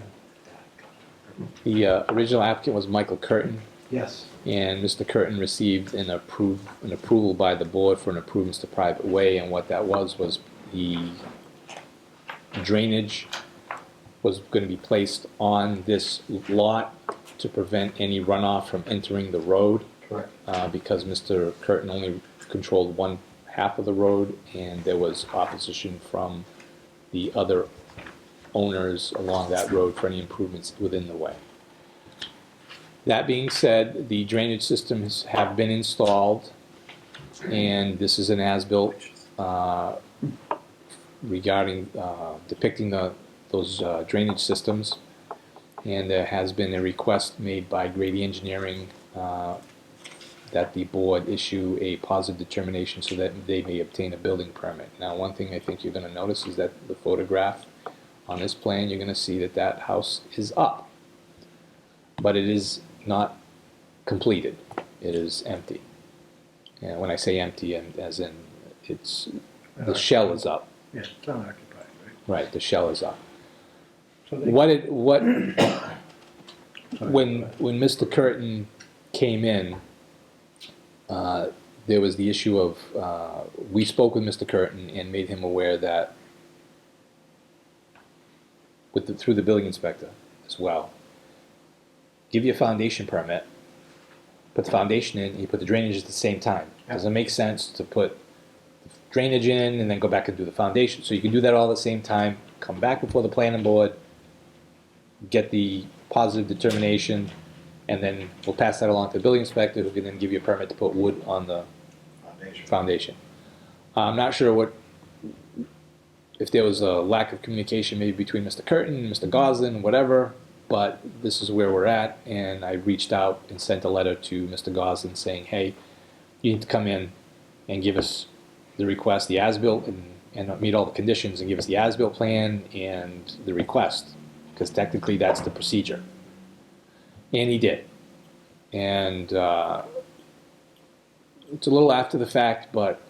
The original applicant was Michael Curtin, Yes. and Mr. Curtin received an approval by the board for an improvements to private way, and what that was the drainage was going to be placed on this lot to prevent any runoff from entering the road. Correct. Because Mr. Curtin only controlled one half of the road, and there was opposition from the other owners along that road for any improvements within the way. That being said, the drainage systems have been installed, and this is an as-built regarding depicting those drainage systems, and there has been a request made by Grady Engineering that the board issue a positive determination so that they may obtain a building permit. Now, one thing I think you're going to notice is that the photograph on this plan, you're going to see that that house is up, but it is not completed. It is empty. And when I say empty, as in the shell is up. Yeah, it's unoccupied, right? Right, the shell is up. So they- When Mr. Curtin came in, there was the issue of, we spoke with Mr. Curtin and made him aware that, through the building inspector as well, give you a foundation permit, put the foundation in, and you put the drainage at the same time. Doesn't make sense to put drainage in and then go back and do the foundation. So you can do that all at the same time, come back before the planning board, get the positive determination, and then we'll pass that along to the building inspector, who can then give you a permit to put wood on the foundation. I'm not sure if there was a lack of communication maybe between Mr. Curtin and Mr. Goslin, whatever, but this is where we're at, and I reached out and sent a letter to Mr. Goslin saying, hey, you need to come in and give us the request, the as-built, and meet all the conditions, and give us the as-built plan and the request, because technically that's the procedure. And he did. And it's a little after the fact, but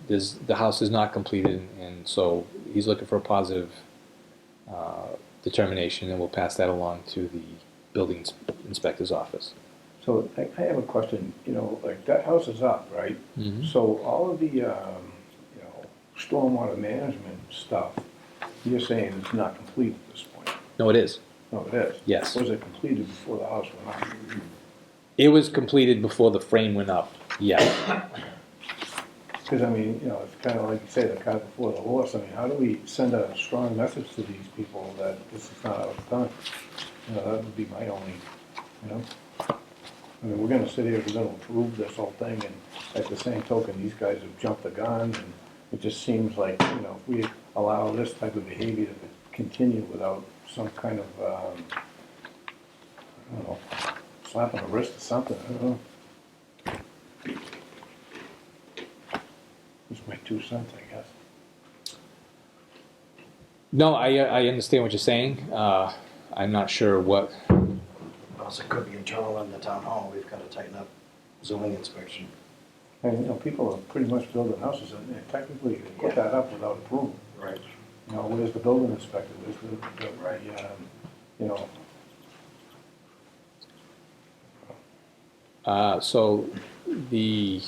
the house is not completed, and so he's looking for a positive determination, and we'll pass that along to the building inspector's office. So I have a question, like that house is up, right? Mhm. So all of the, stormwater management stuff, you're saying it's not complete at this point? No, it is. No, it is? Yes. Was it completed before the house went up? It was completed before the frame went up, yes. Because, it's kind of like you say, the cart before the horse. How do we send a strong message to these people that this is not how it's done? That would be my only, we're gonna sit here, we're gonna approve this whole thing, and at the same token, these guys have jumped the gun, and it just seems like, if we allow this type of behavior to continue without some kind of, I don't know, slap on the wrist or something, I don't know. Just my 2 cents, I guess. No, I understand what you're saying. I'm not sure what. Also, it could be internal in the town hall. We've got to tighten up zoning inspection. And, people are pretty much building houses, and technically, they put that up without approval. Right. Where's the building inspector, where's the Right. So the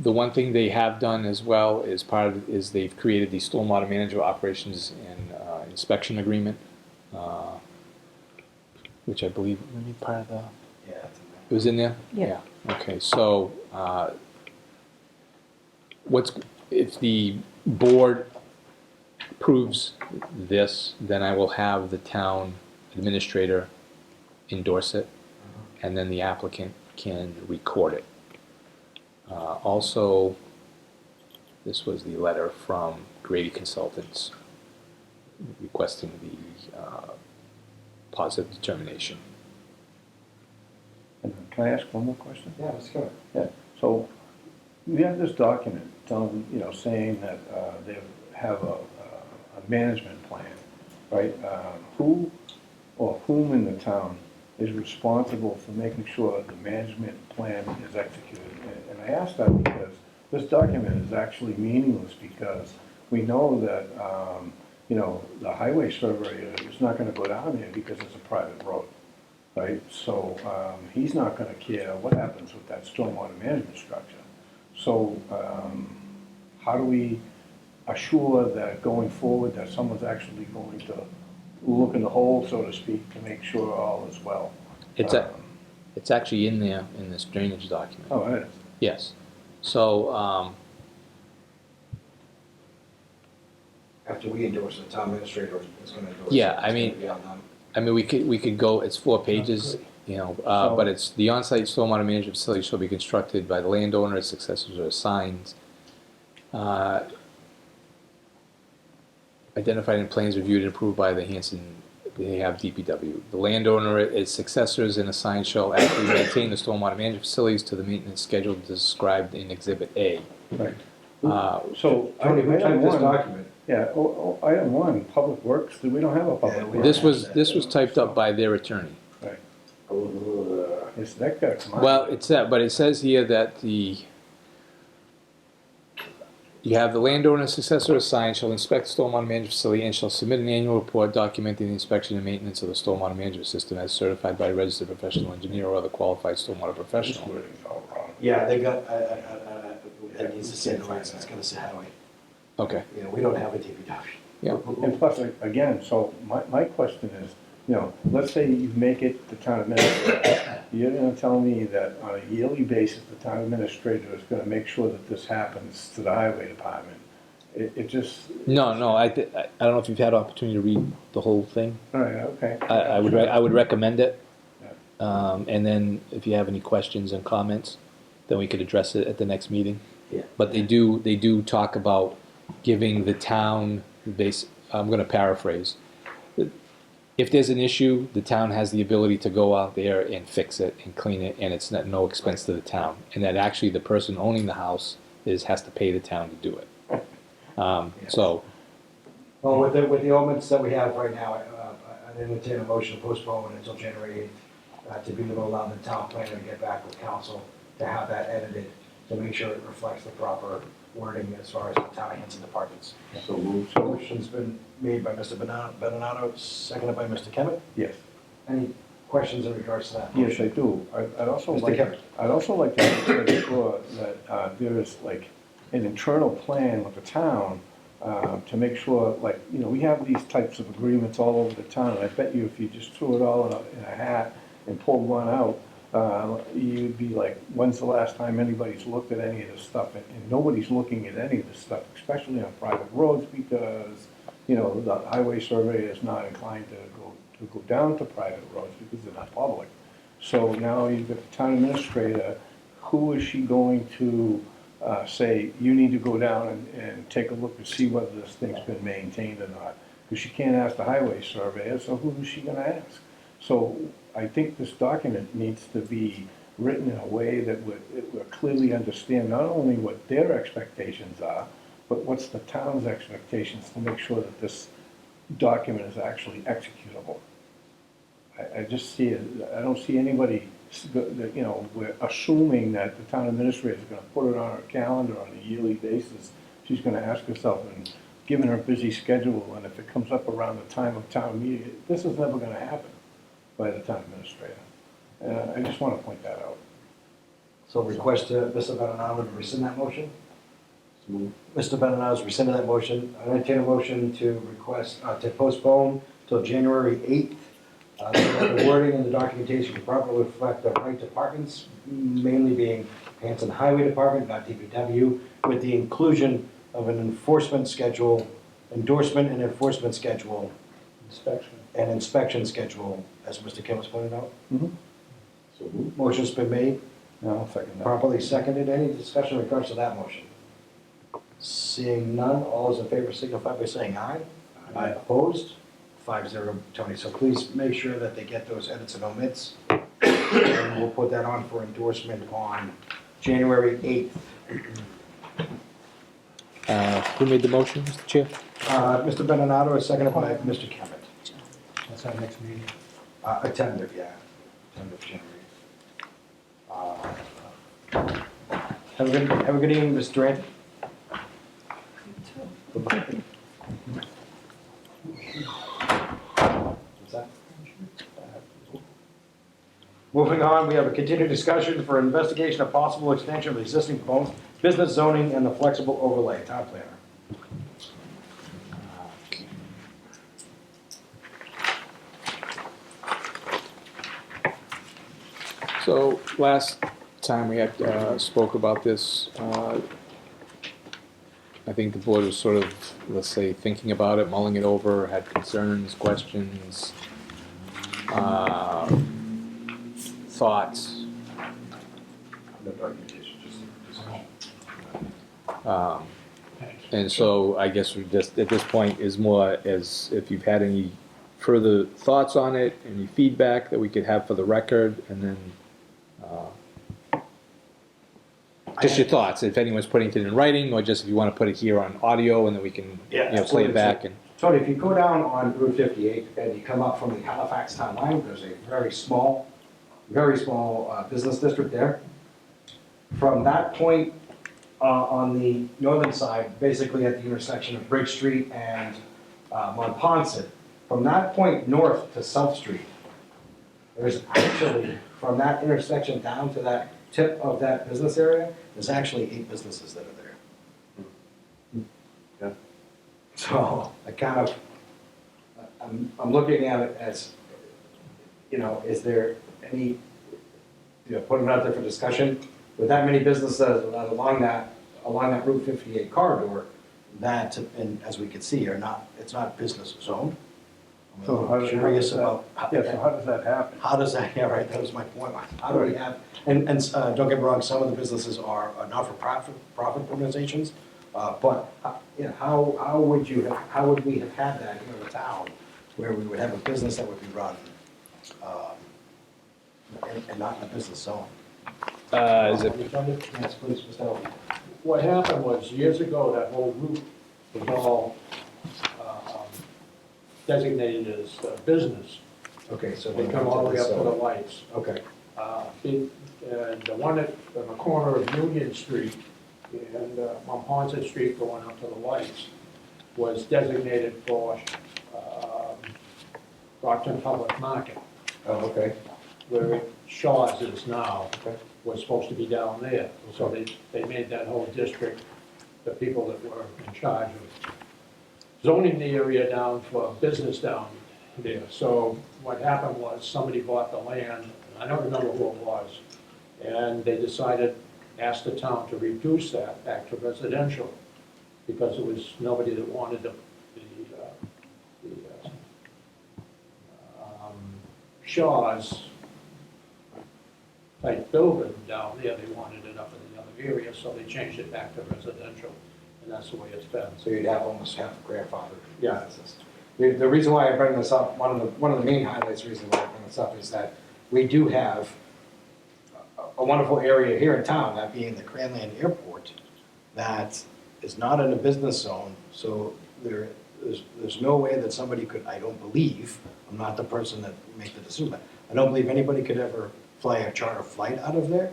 one thing they have done as well is they've created the stormwater management operations and inspection agreement, which I believe maybe part of the. Yeah. It was in there? Yeah. Okay, so, if the board approves this, then I will have the town administrator endorse it, and then the applicant can record it. Also, this was the letter from Grady Consultants requesting the, positive determination. And can I ask one more question? Yeah, let's go. Yeah, so we have this document telling, saying that they have a management plan, right? Who or whom in the town is responsible for making sure the management plan is executed? And I ask that because this document is actually meaningless because we know that, the highway surveyor is not gonna go down there because it's a private road, right? So, he's not gonna care what happens with that stormwater management structure. So, how do we assure that going forward that someone's actually going to look in the hole, so to speak, to make sure all is well? It's actually in there in this drainage document. Oh, it is. Yes. So, After we endorse it, the town administrator is gonna endorse it. Yeah, It's I mean- gonna be on them. we could go, it's 4 pages, but it's the on-site stormwater management facility shall be constructed by the landowner, its successors or assigns. Identified in plans reviewed and approved by the Hanson, they have DPW. The landowner, its successors and assigns shall actually maintain the stormwater management facilities to the maintenance schedule described in Exhibit A. Right. So, Tony, who typed this document? Yeah, item one, public works, we don't have a Yeah, public we- works. This was typed up by their attorney. Right. Is that gotta come out? Well, but it says here that you have the landowner successor assigned shall inspect the stormwater management facility and shall submit an annual report documenting the inspection and maintenance of the stormwater management system as certified by a registered professional engineer or other qualified stormwater This professional. wording's all wrong. Yeah, they got, it needs to say noise, it's gonna say highway. Okay, We don't have a DPW. yeah. And plus, again, so my question is, let's say you make it the town administrator. You're gonna tell me that on a yearly basis, the town administrator is gonna make sure that this happens to the highway department. It just. No, I don't know if you've had opportunity to read the whole thing. All right, okay. I would recommend it. And then if you have any questions and comments, then we could address it at the next meeting. Yeah. But they do talk about giving the town I'm gonna paraphrase. If there's an issue, the town has the ability to go out there and fix it and clean it, and it's no expense to the town. And that actually the person owning the house has to pay the town to do it. So, Well, with the omens that we have right now, I entertain a motion to postpone until January 8th, to be able to allow the town planner to get back with council to have that edited, to make sure it reflects the proper wording as far as the town Hanson departments. So moved. Motion's been made by Mr. Benonato, seconded by Mr. Kemet. Yes, Any questions in regards to that? yes, I do. I'd also Mr. like, Kevin. I'd also like to make sure that there is like an internal plan with the town to make sure, we have these types of agreements all over the town. And I bet you if you just threw it all in a hat and pulled one out, you'd be like, when's the last time anybody's looked at any of this stuff? And nobody's looking at any of this stuff, especially on private roads, because, the highway surveyor is not inclined to go down to private roads because they're not public. So now you've got the town administrator, who is she going to say, you need to go down and take a look and see whether this thing's been maintained or not? Because she can't ask the highway surveyor, so who is she gonna ask? So I think this document needs to be written in a way that would clearly understand not only what their expectations are, but what's the town's expectations to make sure that this document is actually executable. I just see it, I don't see anybody, we're assuming that the town administrator is gonna put it on her calendar on a yearly basis. She's gonna ask herself, and given her busy schedule, and if it comes up around the time of town meeting, this is never gonna happen. by the town administrator. I just want to point that out. So request Mr. Benonato to rescind that motion? Mr. Benonato's rescinded that motion. I entertain a motion to request, to postpone till January 8th. So that the wording and the documentation can properly reflect the right departments, mainly being Hanson Highway Department, not DPW, with the inclusion of an enforcement schedule, endorsement and enforcement schedule, Inspection. and inspection schedule, as Mr. Kim has pointed out. Mm-hmm. Motion's been made, I'll second that. properly seconded. Any discussion in regards to that motion? Seeing none, all those in favor signify by saying aye. Aye. Opposed? 5-0, Tony. So please make sure that they get those edits and omits. And we'll put that on for endorsement on January 8th. Who made the motion, Mr. Chair? Mr. Benonato is seconded by Mr. Kemet. That's our next meeting. Tentative, yeah. Tentative January. Have a good evening, Mr. Durant. Bye-bye. What's that? Moving on, we have a continued discussion for investigation of possible extension of existing business zoning and the flexible overlay. Town planner. So last time we had spoke about this, I think the board was sort of, let's say, thinking about it, mulling it over, had concerns, questions, thoughts. And so I guess we just, at this point, is more as if you've had any further thoughts on it, any feedback that we could have for the record, and then just your thoughts, if anyone's putting it in writing, or just if you want to put it here on audio, and then we can, play absolutely. it back. And Tony, if you go down on Route 58 and you come up from the Halifax town line, there's a very small business district there. From that point on the northern side, basically at the intersection of Bridge Street and Monpont, from that point north to South Street, there's actually, from that intersection down to that tip of that business area, there's actually 8 businesses that are there. Yeah. So I kind of, I'm looking at it as, is there any, putting it out there for discussion, with that many businesses along that Route 58 corridor, that, and as we can see, it's not business zone. So how does Curious that- about. Yeah, so how does that happen? How does that, yeah, right, that was my point. How do we have, and don't get me wrong, some of the businesses are not-for-profit organizations, but, how would we have had that here in the town, where we would have a business that would be run, and not in a business zone? is it, Yes, please, Mr. Elton. What happened was, years ago, that whole route was all designated as business. Okay, so. They come all the way up to the lights. Okay, And the one on the corner of Union Street and Monpont Street going up to the lights was designated for Brockton Public Market, oh, okay, where Shaw's is now, okay. was supposed to be down there. So they made that whole district, the people that were in charge of zoning the area down for business down there. So what happened was, somebody bought the land, I don't remember who it was, and they decided, asked the town to reduce that back to residential, because it was nobody that wanted the Shaw's type building down there. They wanted it up in the other area, so they changed it back to residential, and that's the way it's been. So you'd have almost half the grandfather. Yeah. The reason why I bring this up, one of the main highlights, reason why I bring this up, is that we do have a wonderful area here in town, that being the Cranland Airport, that is not in a business zone, so there's no way that somebody could, I don't believe, I'm not the person that make the decision, but I don't believe anybody could ever fly a charter flight out of there.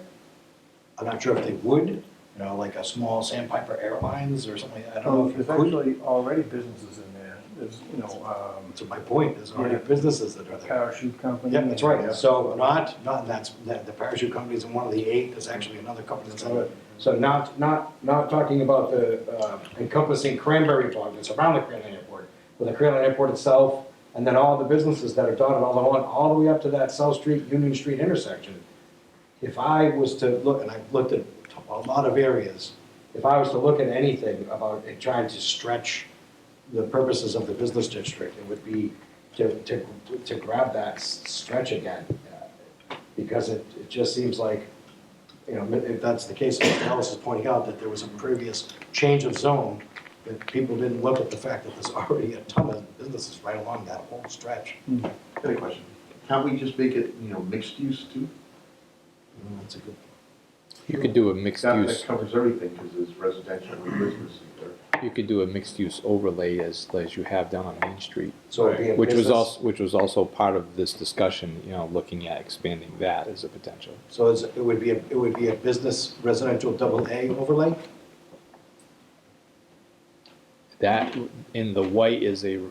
I'm not sure if they would, like a small Sandpiper Airlines or something, I don't know if There's it could. actually already businesses in there there's, So my point, there's already Yeah. businesses that are a there. parachute company. Yeah, that's right. So not, that's, the parachute company is one of the 8, there's actually another company that's in it. So not talking about the encompassing Cranberry Bog that's around the Cranberry Airport, but the Cranberry Airport itself, and then all the businesses that are dotted all the way up to that South Street, Union Street intersection. If I was to look, and I've looked at a lot of areas, if I was to look at anything about it trying to stretch the purposes of the business district, it would be to grab that stretch again. Because it just seems like, if that's the case, Mr. Ellis is pointing out that there was a previous change of zone, that people didn't look at the fact that there's already a ton of businesses right along that whole stretch. Got a question. Can't we just make it, mixed use too? That's a good. You could do a mixed That use, covers everything, because there's residential and business there. you could do a mixed use overlay as you have down on Main Street. So it'd be a Which was business- also part of this discussion, looking at expanding that as a potential. So it would be a business residential AA overlay? That, in the white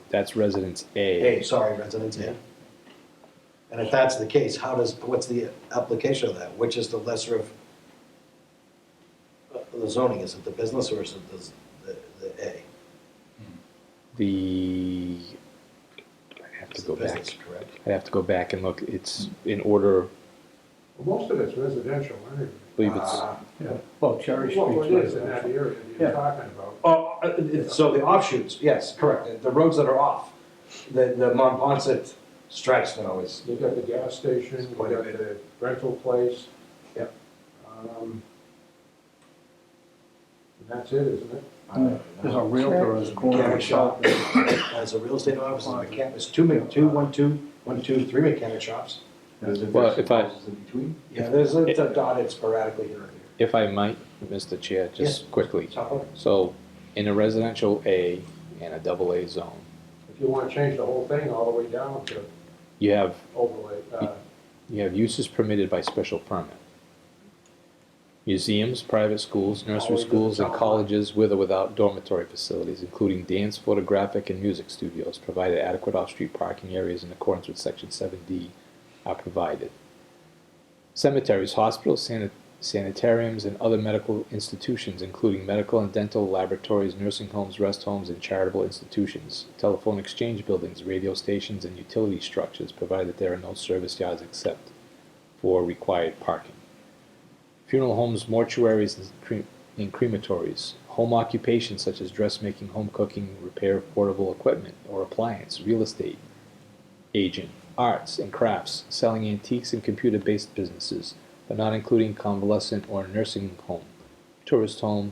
that's residence A, A. sorry, residence A. And if that's the case, what's the application of that? Which is the lesser of the zoning? Is it the business or is it the A? I'd have to It's go the back. business, correct? I'd have to go back and look, it's in order, Most of it's residential, anyway. I believe it's, Yeah, well, Cherry Well, Street's it is in that residential. area that Yeah. you're talking about. Oh, so the offshoots, yes, correct. The roads that are off, the Monpont stretch though is, You got the gas station, you Quite a got bit. the rental place. Yep. And that's it, isn't it? There's a realtor in the corner. mechanic shop, has a real estate office, and a mechanic, there's three mechanic shops. Well, if I- Houses in between? Yeah, there's a dotted sporadically here and if I might, Mr. Chair, just Yes. quickly. there. So, in a residential A and a double A zone, If you want to change the whole thing all the way down to you have overlay, uses permitted by special permit. Museums, private schools, nursery schools, and colleges with or without dormitory facilities, including dance, photographic, and music studios, provided adequate off-street parking areas in accordance with Section 7D are provided. Cemeteries, hospitals, sanitariums, and other medical institutions, including medical and dental laboratories, nursing homes, rest homes, and charitable institutions, telephone exchange buildings, radio stations, and utility structures, provided that there are no service yards except for required parking. Funeral homes, mortuaries, and crematories. Home occupations such as dressmaking, home cooking, repair of portable equipment or appliance, real estate agent, arts and crafts, selling antiques and computer-based businesses, but not including convalescent or nursing home, tourist home,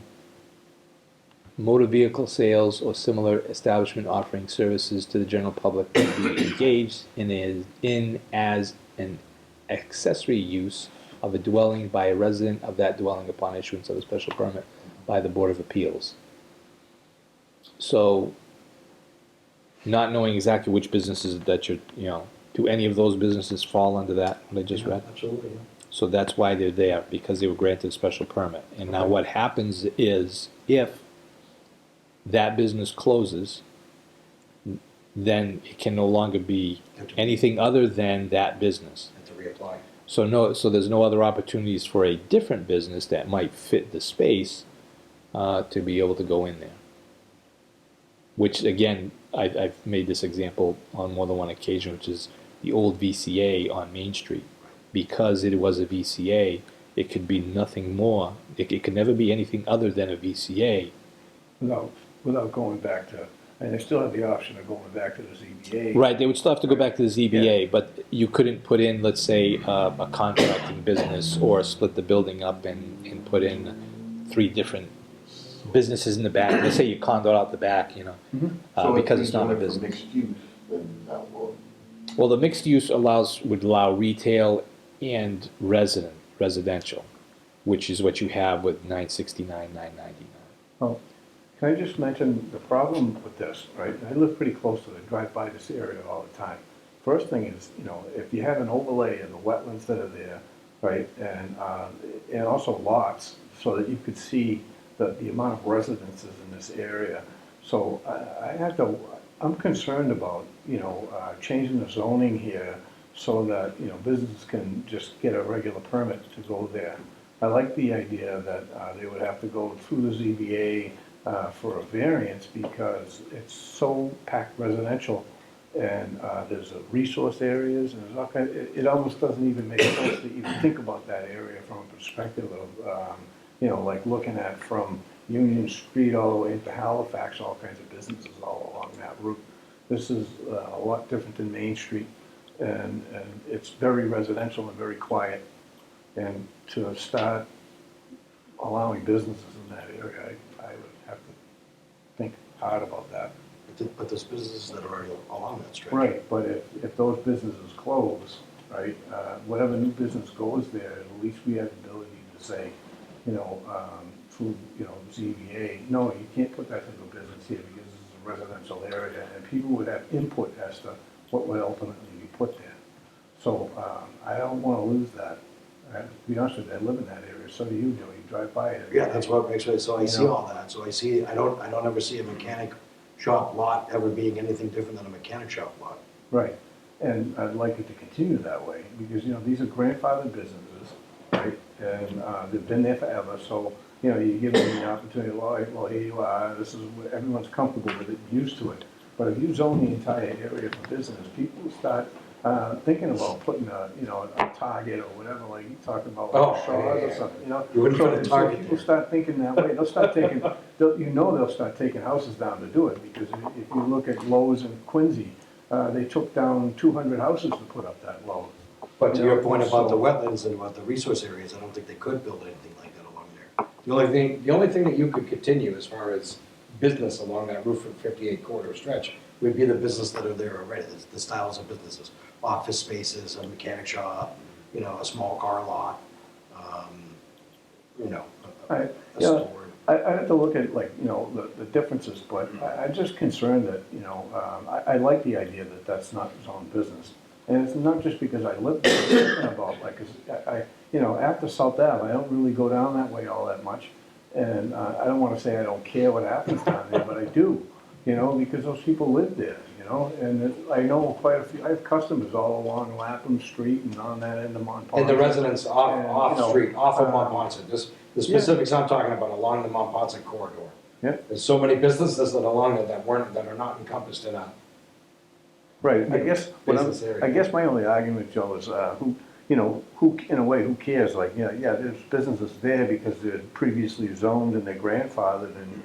motor vehicle sales, or similar establishment offering services to the general public that be engaged in as an accessory use of a dwelling by a resident of that dwelling upon issuance of a special permit by the Board of Appeals. So, not knowing exactly which businesses that you're, do any of those businesses fall under that, what I just read? Absolutely, yeah. So that's why they're there, because they were granted a special permit. And now what happens is, if that business closes, then it can no longer be anything other than that business. And to reapply. So there's no other opportunities for a different business that might fit the space to be able to go in there. Which again, I've made this example on more than one occasion, which is the old VCA on Main Street. Because it was a VCA, it could be nothing more. It could never be anything other than a VCA. Without going back to, and they still have the option of going back to the ZBA. Right, they would still have to go back to the ZBA, but you couldn't put in, let's say, a contracting business or split the building up and put in 3 different businesses in the back. Let's say you condoed out the back, because it's not a business. Mixed use, then that will. Well, the mixed use would allow retail and residential, which is what you have with 969, 999. Oh, can I just mention the problem with this, right? I live pretty close to it, drive by this area all the time. First thing is, if you have an overlay of the wetlands that are there, right, and also lots, so that you could see the amount of residences in this area. So I'm concerned about, changing the zoning here so that, businesses can just get a regular permit to go there. I like the idea that they would have to go through the ZBA for a variance because it's so packed residential and there's resource areas and there's all kind, it almost doesn't even make sense to even think about that area from a perspective of, like looking at from Union Street all the way into Halifax, all kinds of businesses all along that route. This is a lot different than Main Street, and it's very residential and very quiet. And to start allowing businesses in that area, I would have to think hard about that. But there's businesses that are already along that stretch. Right, but if those businesses close, right, whatever new business goes there, at least we have the ability to say, through, ZBA, no, you can't put that into a business here because this is a residential area, and people would have input as to what would ultimately be put there. So, I don't wanna lose that. To be honest with you, I live in that area, so do you, you drive by it. Yeah, that's what makes me, so I see all that, so I don't ever see a mechanic shop lot ever being anything different than a mechanic shop lot. Right, and I'd like it to continue that way, because, these are grandfathered businesses, right? And they've been there forever, so, you give them the opportunity, well, here you are, this is, everyone's comfortable with it, used to it. But if you zone the entire area for business, people start thinking about putting a Target or whatever, like you talked about, like Shaw's or something, You wouldn't put a So Target people there. start thinking that way, they'll start taking, they'll start taking houses down to do it, because if you look at Lowe's and Quincy, they took down 200 houses to put up that Lowe's. But to your point about the wetlands and about the resource areas, I don't think they could build anything like that along there. The only thing that you could continue as far as business along that Route 58 corridor stretch would be the business that are there already, the styles of businesses, office spaces, a mechanic shop, a small car lot, a store. I have to look at the differences, but I'm just concerned that, I like the idea that that's not zone business. And it's not just because I live there, I'm thinking about, after South Ave, I don't really go down that way all that much. And I don't wanna say I don't care what happens down there, but I do, because those people live there, and I know quite a few, I have customers all along Lapham Street and on that end of Montpont. And the residents off street, off of uh, Montpont, just the specifics I'm talking about along the Montpont corridor. Yeah. There's so many businesses that along it that are not encompassed in a. Right, I guess, Business area. I guess my only argument, Joe, is who, in a way, who cares? Like, there's businesses there because they're previously zoned and they're grandfathered, and,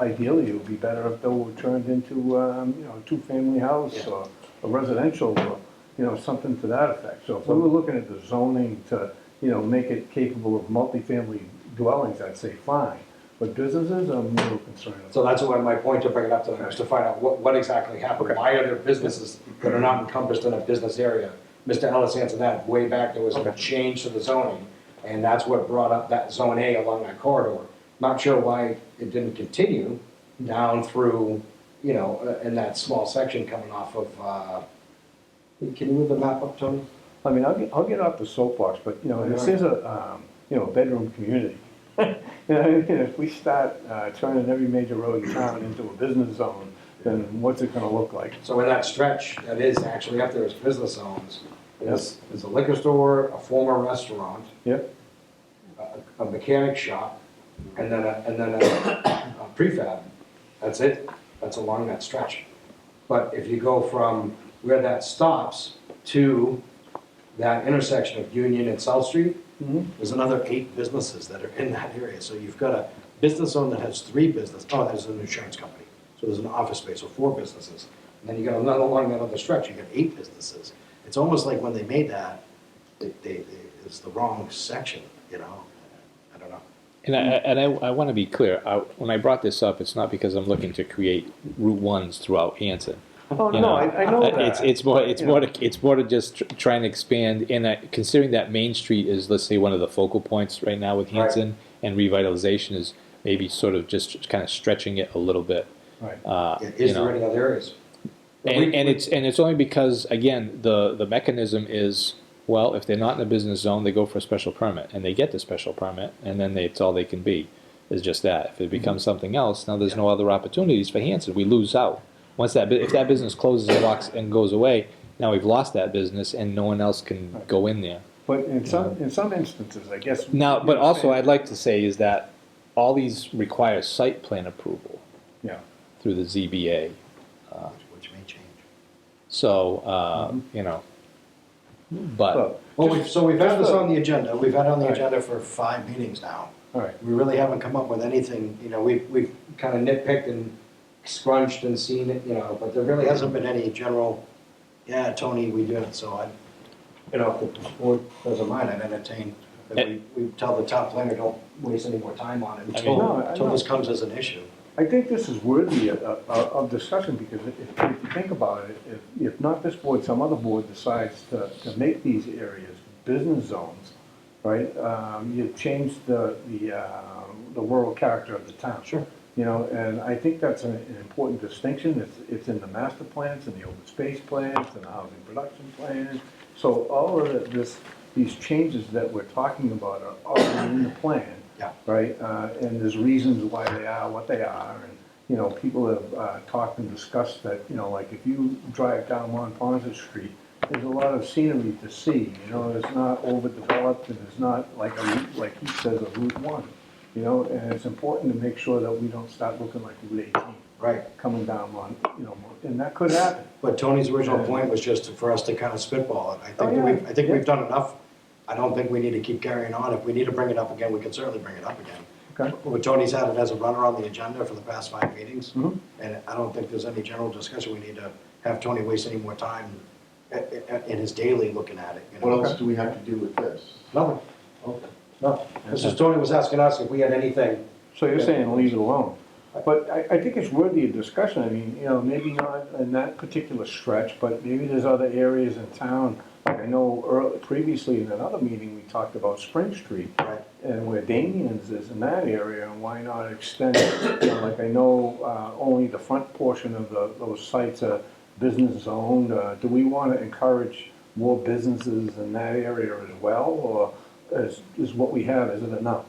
ideally, it would be better if they were turned into, a two-family house or a residential, or, something to that effect. So if we were looking at the zoning to, make it capable of multifamily dwellings, I'd say fine. But businesses, I'm a little concerned about. So that's why my point to bring it up to them was to find out what exactly happened. Why are there businesses that are not encompassed in a business area? Mr. Ellis answered that way back, there was a change to the zoning, and that's what brought up that Zone A along that corridor. Not sure why it didn't continue down through, in that small section coming off of, can you move the map up, Tony? I mean, I'll get off the soapbox, but, this is a bedroom community. If we start turning every major road in town into a business zone, then what's it gonna look like? So in that stretch, that is actually up there is business zones. There's a liquor store, a former restaurant, Yep, a mechanic shop, and then a prefab. That's it. That's along that stretch. But if you go from where that stops to that intersection of Union and South Street, there's another 8 businesses that are in that area. So you've got a business zone that has 3 businesses. Oh, there's an insurance company. So there's an office space, so 4 businesses. And then you got another along that other stretch, you got 8 businesses. It's almost like when they made that, it's the wrong section, I don't know. And I want to be clear. When I brought this up, it's not because I'm looking to create Route 1s throughout Hanson. oh, You no, I know that. It's more to just try and expand. And considering that Main Street is, let's say, one of the focal points right now with Hanson, and revitalization is maybe sort of just kind of stretching it a little bit. Right. Is there any other areas? And it's only because, again, the mechanism is, well, if they're not in a business zone, they go for a special permit, and they get the special permit, and then it's all they can be. is just that. If it becomes something else, now there's no other opportunities for Hanson. We lose out. Once if that business closes and walks and goes away, now we've lost that business and no one else can go in there. But in some instances, I guess. Now, but also I'd like to say is that all these require site plan approval Yeah, through the ZBA. Which may change. So, you know, but, well, Well, we've had this on the agenda, we've had it on the agenda for 5 meetings now. all right, We really haven't come up with anything, you know, we've kind of nitpicked and scrunched and seen it, you know, but there really hasn't been any general, yeah, Tony, we did it, so I, you know, if the board doesn't mind, I'd entertain that we tell the town planner, don't waste any more time on it until this comes as an issue. I think this is worthy of discussion, because if you think about it, if not this board, some other board decides to make these areas business zones, right? You've changed the rural character of the town. Sure. You know, and I think that's an important distinction. It's in the master plans, in the open space plans, in the housing production plans. So all of these changes that we're talking about are already in the plan. Yeah. Right? And there's reasons why they are what they are. And, you know, people have talked and discussed that, you know, like if you drive down Monpont Street, there's a lot of scenery to see. You know, it's not overdeveloped, and it's not like he says, a Route 1. You know, and it's important to make sure that we don't start looking like Route 18. Right. Coming down and that could happen. But Tony's original point was just for us to kind of spitball it. I think we've done enough. I don't think we need to keep carrying on. If we need to bring it up again, we can certainly bring it up again. Okay. But Tony's had it as a runner on the agenda for the past 5 meetings, Mhm. and I don't think there's any general discussion. We need to have Tony waste any more time in his daily looking at it. You know? What else do we have to do with this? Nothing. No. This is Tony was asking us if we had anything. So you're saying leave it alone? But I think it's worthy of discussion. I mean, you know, maybe not in that particular stretch, but maybe there's other areas in town. Like I know previously in another meeting, we talked about Spring Street. Right. And where Damien's is in that area, and why not extend it? You know, like I know only the front portion of those sites are business zoned. Do we want to encourage more businesses in that area as well? Or is what we have, is it enough?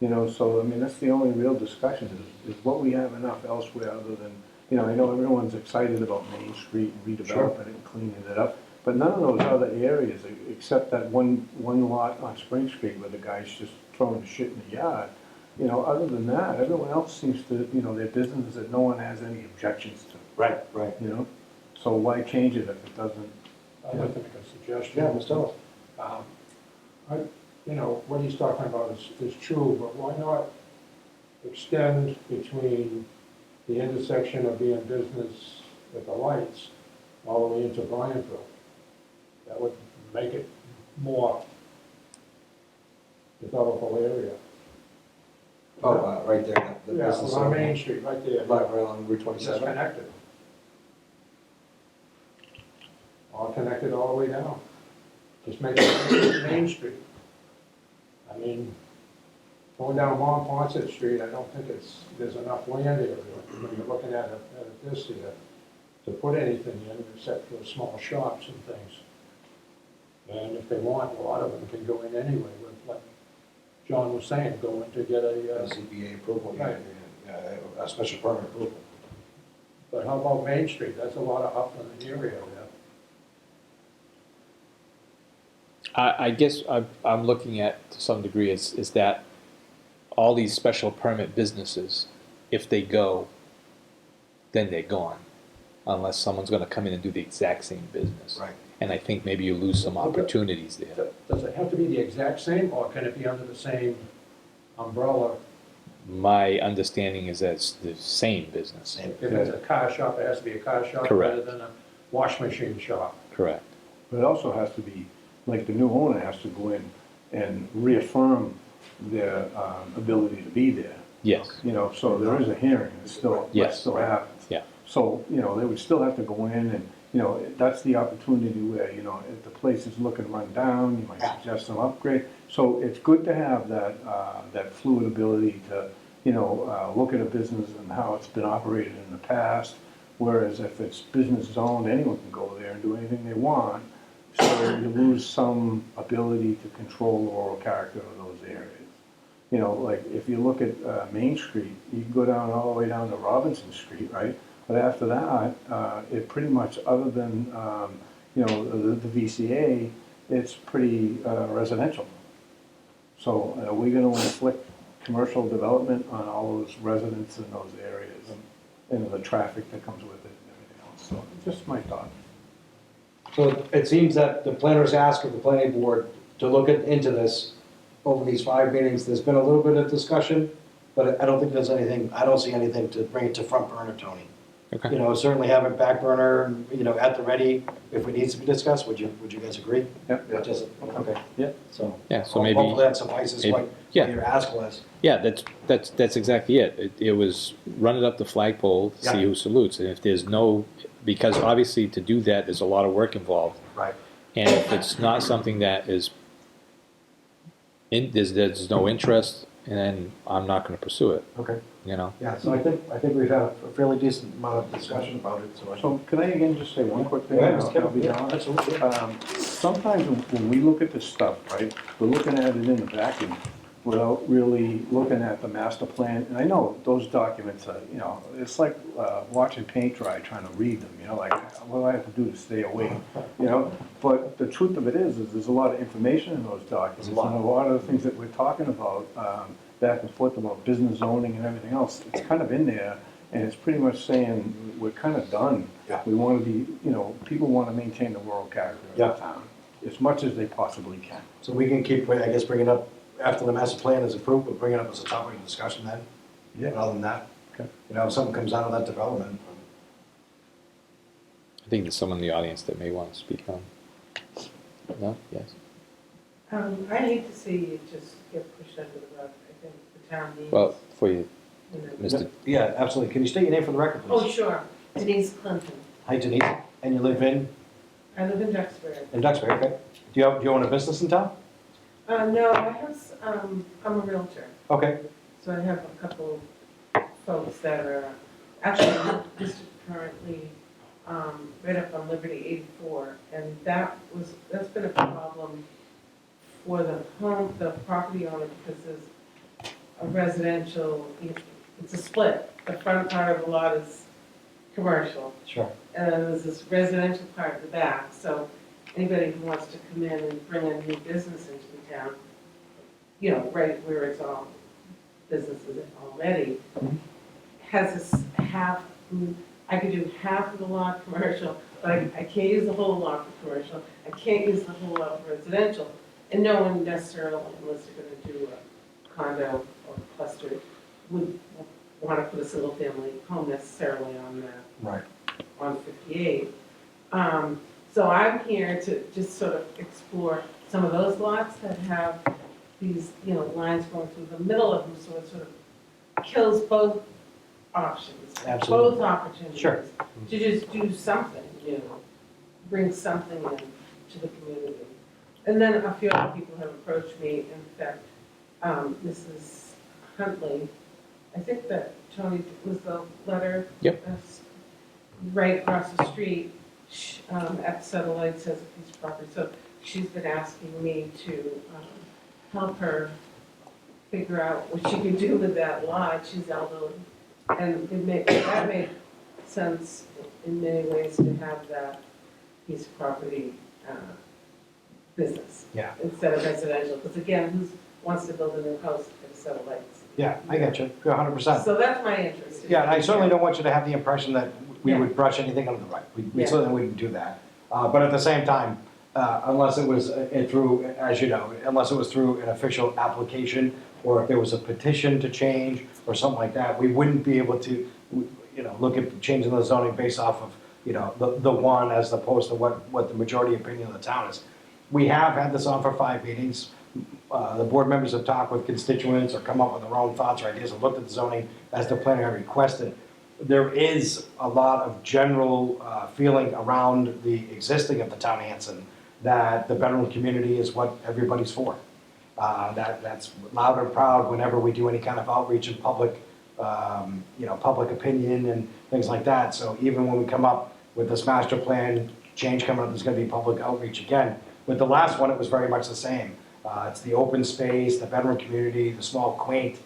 You know, so I mean, that's the only real discussion is what we have enough elsewhere other than, you know, I know everyone's excited about Main Street and redeveloping it and cleaning it up, but none of those other areas, except that one lot on Spring Street where the guy's just throwing shit in the yard, you know, other than that, everyone else seems to, you know, they're businesses that no one has any objections to, Right. you know? So why change it if it doesn't? I'd like to make a suggestion. Yeah, Mr. Ellis. You know, what he's talking about is true, but why not extend between the intersection of being business with the lights all the way into Bryanville? That would make it more developable area. Oh, right there. The Yeah, business on zone. Main Street, right there. Right on Route Just 27. connected. All connected all the way down. Just make it Main Street. I mean, going down Monpont Street, I don't think there's enough land area when you're looking at this here to put anything in except for small shops and things. And if they want, a lot of them can go in anyway with, like John was saying, go in to get a, CPA approval, Right. a special permit approval. but how about Main Street? That's a lot of upland area there. I guess I'm looking at, to some degree, is that all these special permit businesses, if they go, then they're gone, unless someone's gonna come in and do the exact same business. Right. And I think maybe you lose some opportunities there. Does it have to be the exact same, or can it be under the same umbrella? My understanding is that it's the same business. Same. If it's a car shop, it has to be a car shop Correct. rather than a wash machine shop. Correct. But it also has to be, like the new owner has to go in and reaffirm their ability to be there. Yes. You know, so there is a hearing, it's still, that Yes. still happens. Yeah. So, you know, they would still have to go in and, you know, that's the opportunity where, you know, if the place is looking run down, you might suggest some upgrade. So it's good to have that, that fluid ability to, you know, look at a business and how it's been operated in the past. Whereas if it's business zoned, anyone can go there and do anything they want. So you lose some ability to control the oral character of those areas. You know, like, if you look at Main Street, you can go down all the way down to Robinson Street, right? But after that, it pretty much, other than, you know, the VCA, it's pretty residential. So are we gonna inflict commercial development on all those residents in those areas and the traffic that comes with it and everything else? So just my thought. So it seems that the planners asked of the planning board to look into this over these 5 meetings. There's been a little bit of discussion, but I don't think there's anything, I don't see anything to bring it to front burner, Tony. You Okay. know, certainly have it back burner, you know, at the ready if it needs to be discussed. Would you guys agree? Yep. Just, okay. Yeah. So. Yeah, so maybe. Hopefully that suffices maybe- what yeah. your ask was. Yeah, that's exactly it. It was run it up the flagpole, see Yeah. who salutes. And if there's no, because obviously to do that, there's a lot of work involved. Right. And if it's not something that is, there's no interest, then I'm not gonna pursue it, Okay. you know? Yeah, so I think we've had a fairly decent amount of discussion about it, so. So can I again just say one quick thing? Yeah, and I'll be yeah, done? absolutely. Sometimes when we look at this stuff, right, we're looking at it in the vacuum without really looking at the master plan. And I know those documents are, you know, it's like watching paint dry, trying to read them, you know, like, what do I have to do to stay awake, you know? But the truth of it is there's a lot of information in those documents. And a lot of the things that we're talking about, back and forth about business zoning and everything else, it's kind of in there. And it's pretty much saying, we're kind of done. Yeah. We want to be, you know, people want to maintain the rural character of Yeah. the town as much as they possibly can. So we can keep, I guess, bringing up, after the master plan is approved, we'll bring it up as a topic of discussion then. But other than that, Okay. you know, if something comes out of that development. I think there's someone in the audience that may want to speak on. No? Yes? I hate to see it just get pushed under the rug. I think the town needs, Well, for you, you know. Mr. Yeah, absolutely. Can you state your name for the record, Oh, please? sure, Denise Clinton. Hi Denise, and you live in I live in Duxbury. Duxbury, okay. Do you own a business in town? No, I have, I'm a realtor, Okay, so I have a couple folks that are, actually, this is currently, right up on Liberty 84, and that's been a problem for the property owner, because there's a residential, it's a split. The front part of the lot is commercial, sure. and then there's this residential part at the back, so anybody who wants to come in and bring a new business into the town, you know, right where it's all businesses already, has this half, I could do half of the lot commercial, but I can't use the whole lot for commercial, I can't use the whole lot for residential, and no one necessarily, unless they're gonna do a condo or cluster, would want to put a single family home necessarily on that, Right. on 58. So I'm here to just sort of explore some of those lots that have these, you know, lines going through the middle of them, so it sort of kills both options. Absolutely. Both opportunities. Sure. To just do something, you know, bring something in to the community. And then a few other people have approached me, in fact, Mrs. Huntley, I think that Tony was the letter. Yep. Right across the street, at Satellites has a piece of property, so she's been asking me to help her figure out what she can do with that lot. She's elderly, and that made sense in many ways to have that piece of property business. Yeah. Instead of residential, because again, who wants to build a new house at Satellites? Yeah, I get you, 100%. So that's my interest. Yeah, and I certainly don't want you to have the impression that we Yeah. would brush anything under the rug. We Yeah. certainly wouldn't do that. But at the same time, unless it was through, as you know, unless it was through an official application, or if there was a petition to change or something like that, we wouldn't be able to, you know, look at changing the zoning based off of, you know, the one as opposed to what the majority opinion of the town is. We have had this on for 5 meetings. The board members have talked with constituents or come up with their own thoughts or ideas and looked at the zoning as the planner had requested. There is a lot of general feeling around the existing of the town of Hanson that the bedroom community is what everybody's for. That's loud and proud whenever we do any kind of outreach in public, you know, public opinion and things like that. So even when we come up with this master plan change coming up, there's going to be public outreach again. With the last one, it was very much the same. It's the open space, the veteran community, the small quaint,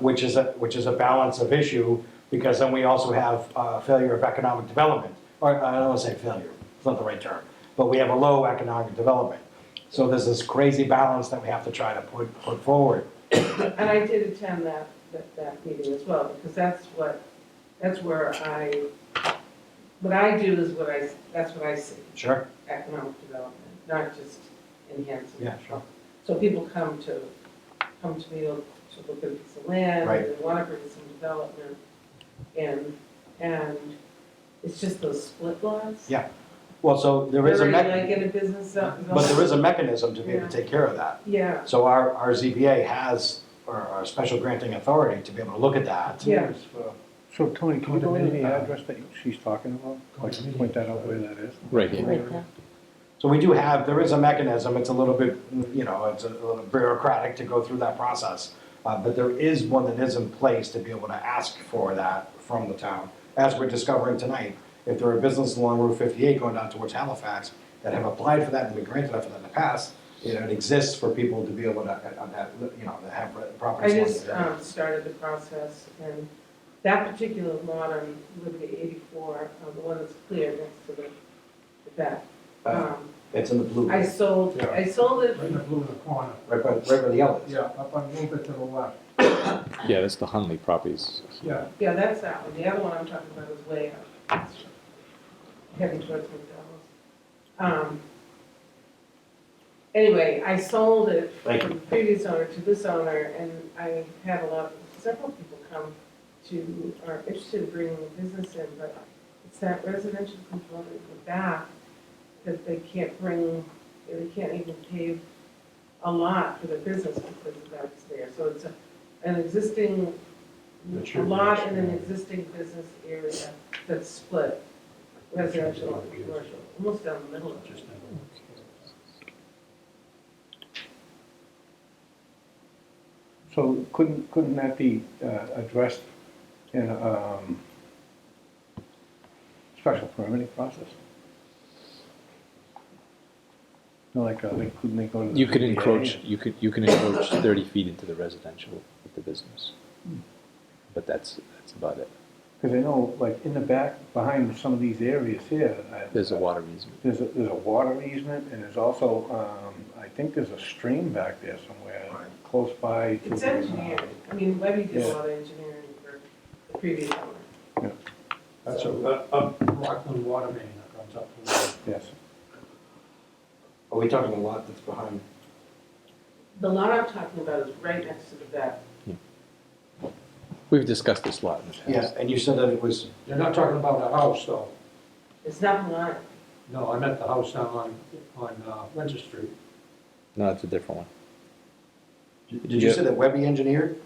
which is a balance of issue, because then we also have failure of economic development. Or I don't want to say failure, it's not the right term, but we have a low economic development. So there's this crazy balance that we have to try to put forward. And I did attend that meeting as well, because that's where what I do is that's what I see, Sure? economic development, not just enhancing. Yeah, sure. So people come to me to look at a piece of land, Right. and they want to bring some development, and it's just those split lots. Yeah. Well, so there is a They're already, mech, like in a business zone. but there is a mechanism to be able to take care of that. Yeah, So our ZBA has, or our special granting authority to be able to look at that. yeah. So Tony, can you go into the address that she's talking about? Like, point that out where that is? Right here. Right there. So we do have, there is a mechanism, it's a little bit, it's a little bureaucratic to go through that process. But there is one that is in place to be able to ask for that from the town. As we're discovering tonight, if there are businesses along Route 58 going down towards Halifax that have applied for that and been granted for that in the past, it exists for people to be able to, to have I properties. just started the process, and that particular lot on Liberty 84, the one that's clear next to the back. It's in the blue, I right sold it, Right in the blue in the corner. where the yellow is. Yeah, up on a little bit to the left. Yeah, that's the Hunley properties. Yeah, yeah, that's that one, the other one I'm talking about is way up, heading towards McDonald's. Anyway, I sold it Thank from you. the previous owner to this owner, and I had several people come are interested in bringing a business in, but it's that residential component in the back that they can't even pave a lot for their business because that's there. So it's an existing, a lot in an existing business area that's split, residential and commercial, almost down the middle of it. So couldn't that be addressed in a special permitting process? No, like, couldn't they go to the You could ZBA? encroach, you can encroach 30 feet into the residential of the business. But that's about it. Because I know, like, in the back, behind some of these areas here. There's a water easement. There's a water easement, and there's also, I think there's a stream back there somewhere, close by. to It's the, engineering. I mean, Webby did a Yeah. lot of engineering for the previous owner. that's a Rockland water main that runs up to the. Yes. Are we talking a lot that's behind? The lot I'm talking about is right next to the vet. We've discussed this lot in the past. Yeah, and you said that it was, You're not talking about a house, though. It's not the line. No, I meant the house down on Winter Street. No, that's a different one. did you say that Webby engineered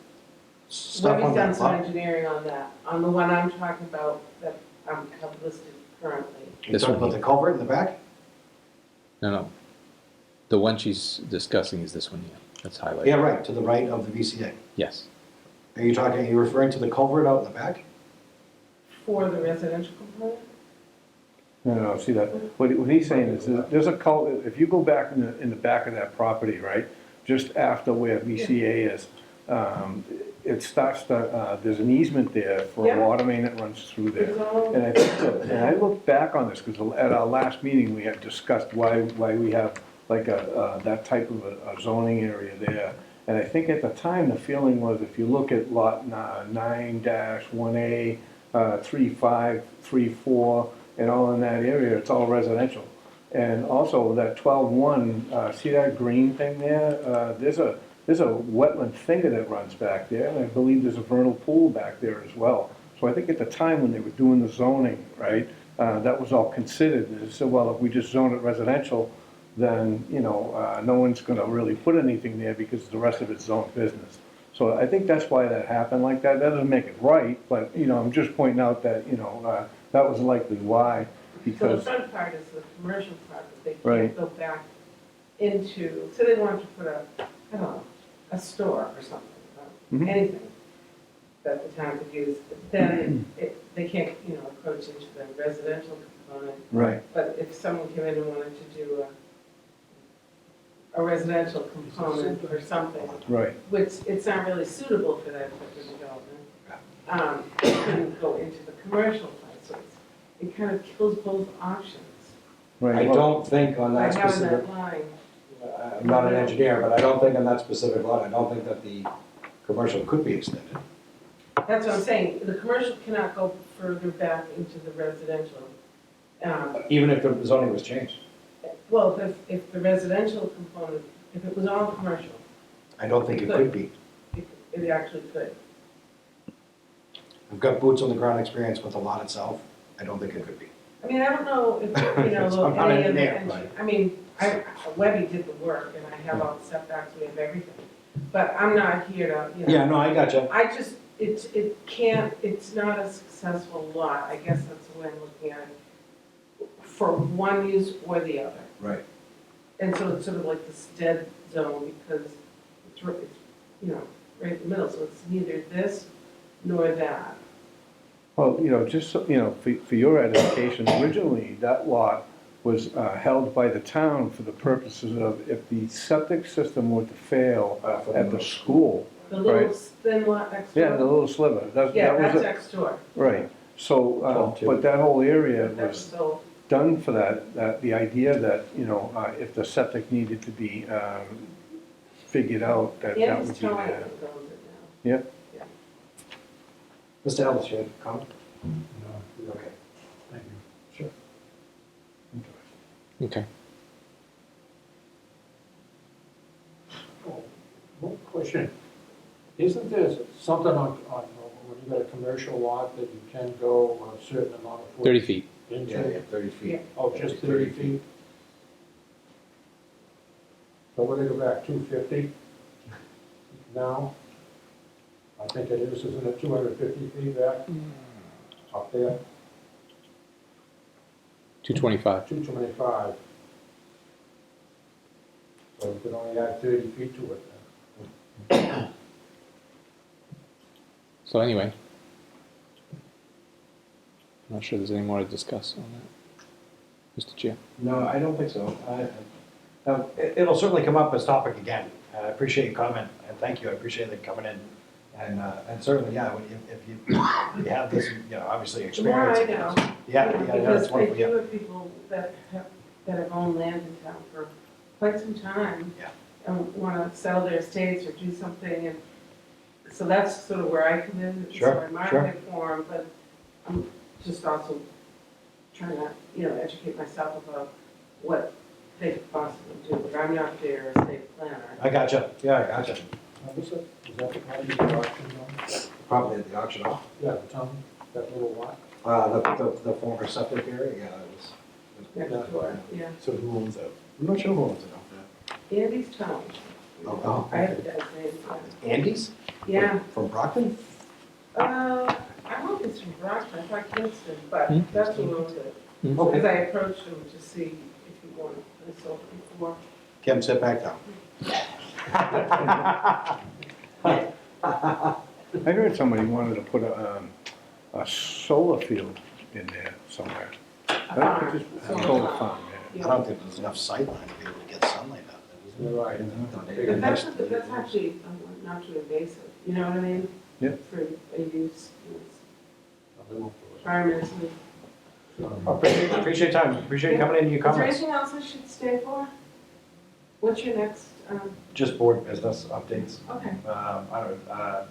stuff Webby's on done that some lot? engineering on that, on the one I'm talking about that I have listed currently. You This talking one about the here. culvert in the back? No. The one she's discussing is this one here. That's highlighted. Yeah, right, to the right of the VCA. Yes. Are you referring to the culvert out in the back? For the residential component? No, see that, what he's saying is, there's a if you go back in the back of that property, right, just after where VCA is, it starts to, there's an easement there for a Yeah. water main that runs through there. It's all, And I think and I looked back on this, because at our last meeting, we had discussed why we have like that type of a zoning area there. And I think at the time, the feeling was, if you look at lot 9-1A, 3.5, 3.4, and all in that area, it's all residential. And also that 12.1, see that green thing there? There's a wetland finger that runs back there, and I believe there's a vernal pool back there as well. So I think at the time when they were doing the zoning, right, that was all considered. They said, well, if we just zone it residential, then, no one's gonna really put anything there because the rest of it's zoned business. So I think that's why that happened like that. That doesn't make it right, but, I'm just pointing out that, that was likely why, so the because, front part is the commercial part that they Right. can't go back into, so they wanted to put I don't know, a store or something, Mhm. anything that the town could use. But then they can't, approach into the residential component. right, But if someone came in and wanted to do a a residential component or something, Right. which it's not really suitable for that type of development. It couldn't go into the commercial place, so it kind of kills both options. Right. I well, don't think on By that having specific, that line. I'm not an engineer, but I don't think on that specific lot, I don't think that the commercial could be extended. That's what I'm saying, the commercial cannot go further back into the residential. Even if the zoning was changed. Well, if the residential component, if it was all commercial, I don't think it could be. it actually could. I've got boots on the ground experience with the lot itself. I don't think it could be. I mean, I don't know if, I'm not any of an the, engineer, I mean, Webby did the work, and I have all the setbacks, we have everything. But I'm not here to, you know. Yeah, no, I gotcha. I just, it can't, it's not a successful lot, I guess that's the way I'm looking at it, for one use or the other. Right. And so it's sort of like this dead zone, because it's, you know, right in the middle, so it's neither this nor that. Well, just, so for your edification, originally, that lot was held by the town for the purposes of if the septic system were to fail at the school. The little Right. thin lot next door? Yeah, the little sliver. Yeah, that was that's it. next door. Right. So, 12-2. but that whole area That was was sold. done for that, the idea that, if the septic needed to be figured out, that Andy's would be telling there. it owns it now. Yeah. Mr. Ellis, you had a comment? No, Okay. thank you. Sure. Okay. Oh, one question. Isn't there something on, when you got a commercial lot that you can go a certain amount of? 30 feet. Into? Yeah, 30 feet. Oh, just 30 feet? So when they go back 250 now? I think it is, isn't it 250 feet back? Up there, 225. 225. So you could only add 30 feet to it then. So anyway, I'm not sure there's any more to discuss on that. Mr. Chair. No, I don't think so. It'll certainly come up as topic again. I appreciate your comment, and thank you. I appreciate it coming in. And certainly, yeah, if you have this, obviously The more experience. I know. Yeah, you know, yeah, that's Because I wonderful, do yeah. have people that have owned land in town for quite some time. Yeah. And want to sell their estates or do something, and so that's sort of where I come in. Sure, So I market it for them, but I'm just also trying to, educate myself about what they could possibly do, but I'm not their estate planner. I gotcha. Yeah, I gotcha. Is that the kind of auction one? Probably at the auction off. Yeah, the town, that little lot. The former septic area, yeah, it was. Next door, yeah. So who owns that? I'm not sure who owns it. Andy's town. Oh, I have the guy's name. Andy's? Yeah. From Brockton? I don't know if it's from Brockton, I thought Kingston, but that's who owns it. Hmm. Because I approached him to see if he wanted, I sold it before. Kim, sit back down. I heard somebody wanted to put a solar field in there somewhere. Farm. Solar farm, I don't think there's enough sightline to be able to get sunlight out there. You're right. But that's actually not too invasive, you know what I mean? Yeah. For a use, environmentally. Appreciate your time, appreciate you coming in and your Is there comments. anything else I should stay for? What's your next, Just board business updates. okay. I don't,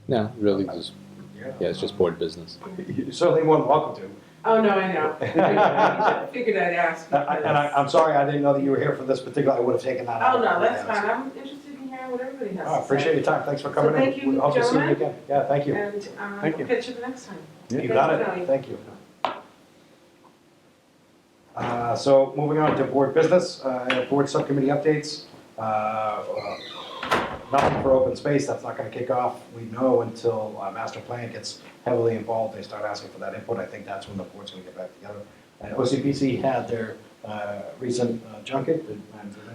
No, really, just, yeah, it's just board business. You're certainly more than welcome to. Oh, no, I know. I figured I'd ask. And I'm sorry, I didn't know that you were here for this particular, I would have taken that out. Oh, no, that's fine, I'm interested in hearing what everybody has to say. Appreciate your time, thanks for coming in. So thank you, We hope to see you gentlemen. again. Yeah, thank you. And Thank I'll you. catch you the next time. Yeah. You got Thank you. it, thank you. So moving on to board business, board subcommittee updates. Nothing for open space, that's not gonna kick off, we know, until master plan gets heavily involved, they start asking for that input, I think that's when the board's gonna get back together. And OCPC had their recent junket, did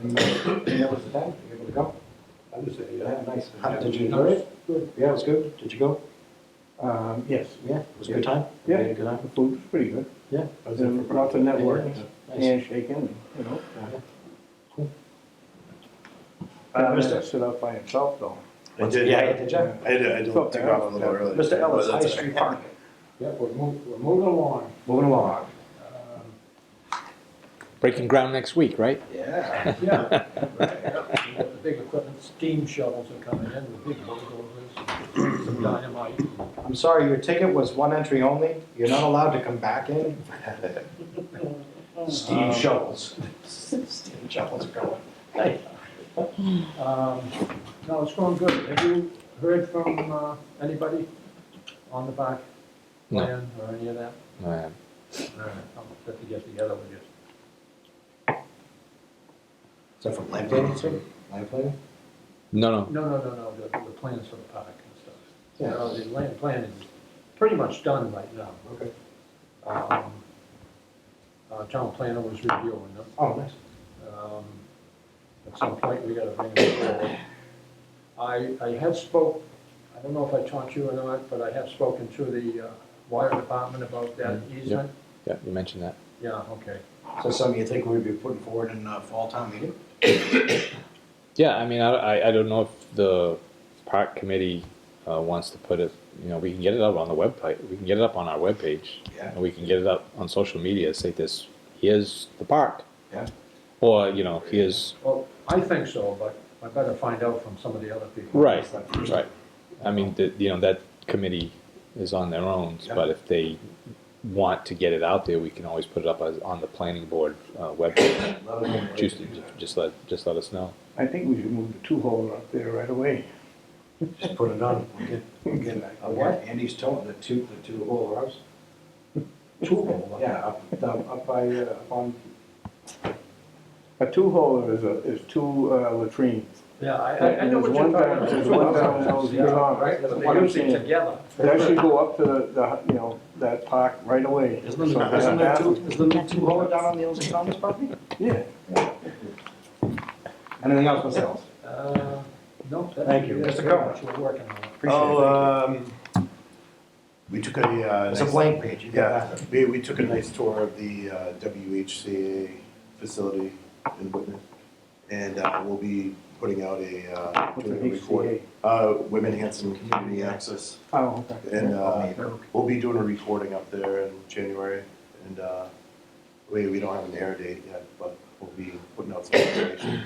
anybody be able to attend, were you able to go? I would say, Yeah, yeah. nice. Did you enjoy it? Good. Yeah, it was good, did you go? Yes, Yeah, it was a good time? Yeah. You had a good time? the food was pretty good. Yeah. And lots of networking, Nice. handshaking, Cool. Mr. Sit up by himself though. I did, Yeah, yeah. did you? I had to take off a little early. Mr. Ellis, But High that's Street all right. Park. Yep, we're moving along. Moving along. Breaking ground next week, right? Yeah. Yeah, right, yeah. We got the big equipment, steam shovels are coming in, the big bulldozers, some dynamite. I'm sorry, your ticket was one entry only. You're not allowed to come back in. Steam shovels. Steam shovels are going. Hey. No, it's going good. Have you heard from anybody on the back No. plan or any of that? Oh, yeah. All right, I'll have to get together with you. Is that from land planning, sir? Land planning? No, No, the plans for the park and stuff. Yeah. The land plan is pretty much done right now. Okay. Town planner was reviewing them. Oh, nice. At some point, we gotta bring them forward. I have spoke, I don't know if I talked to you or not, but I have spoken to the wire department about that easement. yeah, you mentioned that. Yeah, okay. So something you think we'd be putting forward in fall town meeting? Yeah, I mean, I don't know if the park committee wants to put it, you know, we can get it up on the website, we can get it up on our webpage. Yeah. And we can get it up on social media, say this, here's the park. Yeah. Or, you know, here's, Well, I think so, but I better find out from some of the other people. right, right. I mean, you know, that committee is on their own, Yeah. but if they want to get it out there, we can always put it up on the planning board webpage. Let us know. Just let us know. I think we should move the two-holer up there right away. Just put it on. We'll get what? Andy's towing the two hole house. Two hole? Yeah, up by, up on, A two-holer is two latrines. Yeah, I know what There's you're one talking down- about. there's one down in those Yeah, John. right, That's but what they I'm use it saying. together. That should go up to that park right away. isn't So there, isn't there two hole down on the Elsie Thomas property? Yeah. Anything else, Mr. Ellis? No, that's. Thank you. that's Mr. very Cohen. much We're working on it. Appreciate it. We took a, It's a blank page. You got yeah, that. we took a nice tour of the WHCA facility in Whitman. And we'll be putting out What's doing an a report. Women Hanson Community Access. Oh, okay. And we'll be doing a recording up there in January. And we don't have an air date yet, but we'll be putting out some information.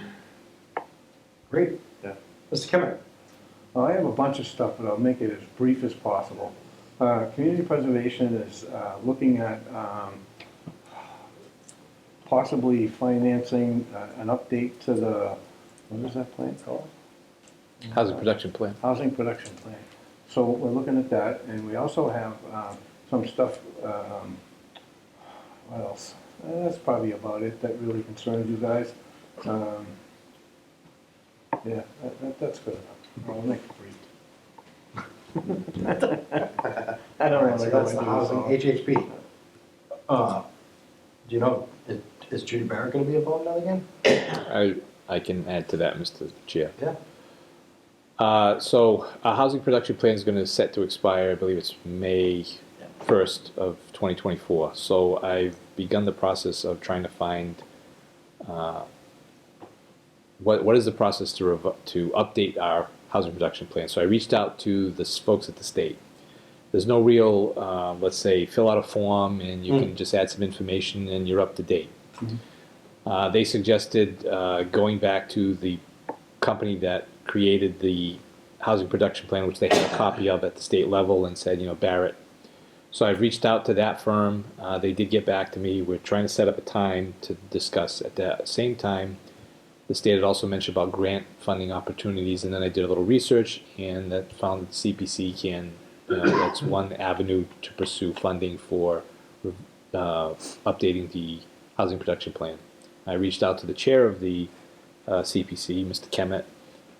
Great. Yeah. Mr. Kimmett? Well, I have a bunch of stuff, but I'll make it as brief as possible. Community preservation is looking at possibly financing an update to the, what is that plan called? How's the production plan? Housing production plan. So we're looking at that, and we also have some stuff, what else? That's probably about it that really concerns you guys. Yeah, that's good enough. I'll make it brief. I don't want So to go that's into the housing, this. HHP. Do you know, is Judy Barrett gonna be involved now again? I can add to that, Mr. Chair. Yeah. So our housing production plan is going to set to expire, I believe it's May 1st of 2024. So I've begun the process of trying to find what is the process to update our housing production plan. So I reached out to the folks at the state. There's no real, let's say, fill out a form and you can just add some information and you're up to date. They suggested going back to the company that created the housing production plan, which they had a copy of at the state level, and said, you know, Barrett. So I've reached out to that firm. They did get back to me. We're trying to set up a time to discuss. At the same time, the state had also mentioned about grant funding opportunities, and then I did a little research and that found that CPC can, that's one avenue to pursue funding for updating the housing production plan. I reached out to the chair of the CPC, Mr. Kemet,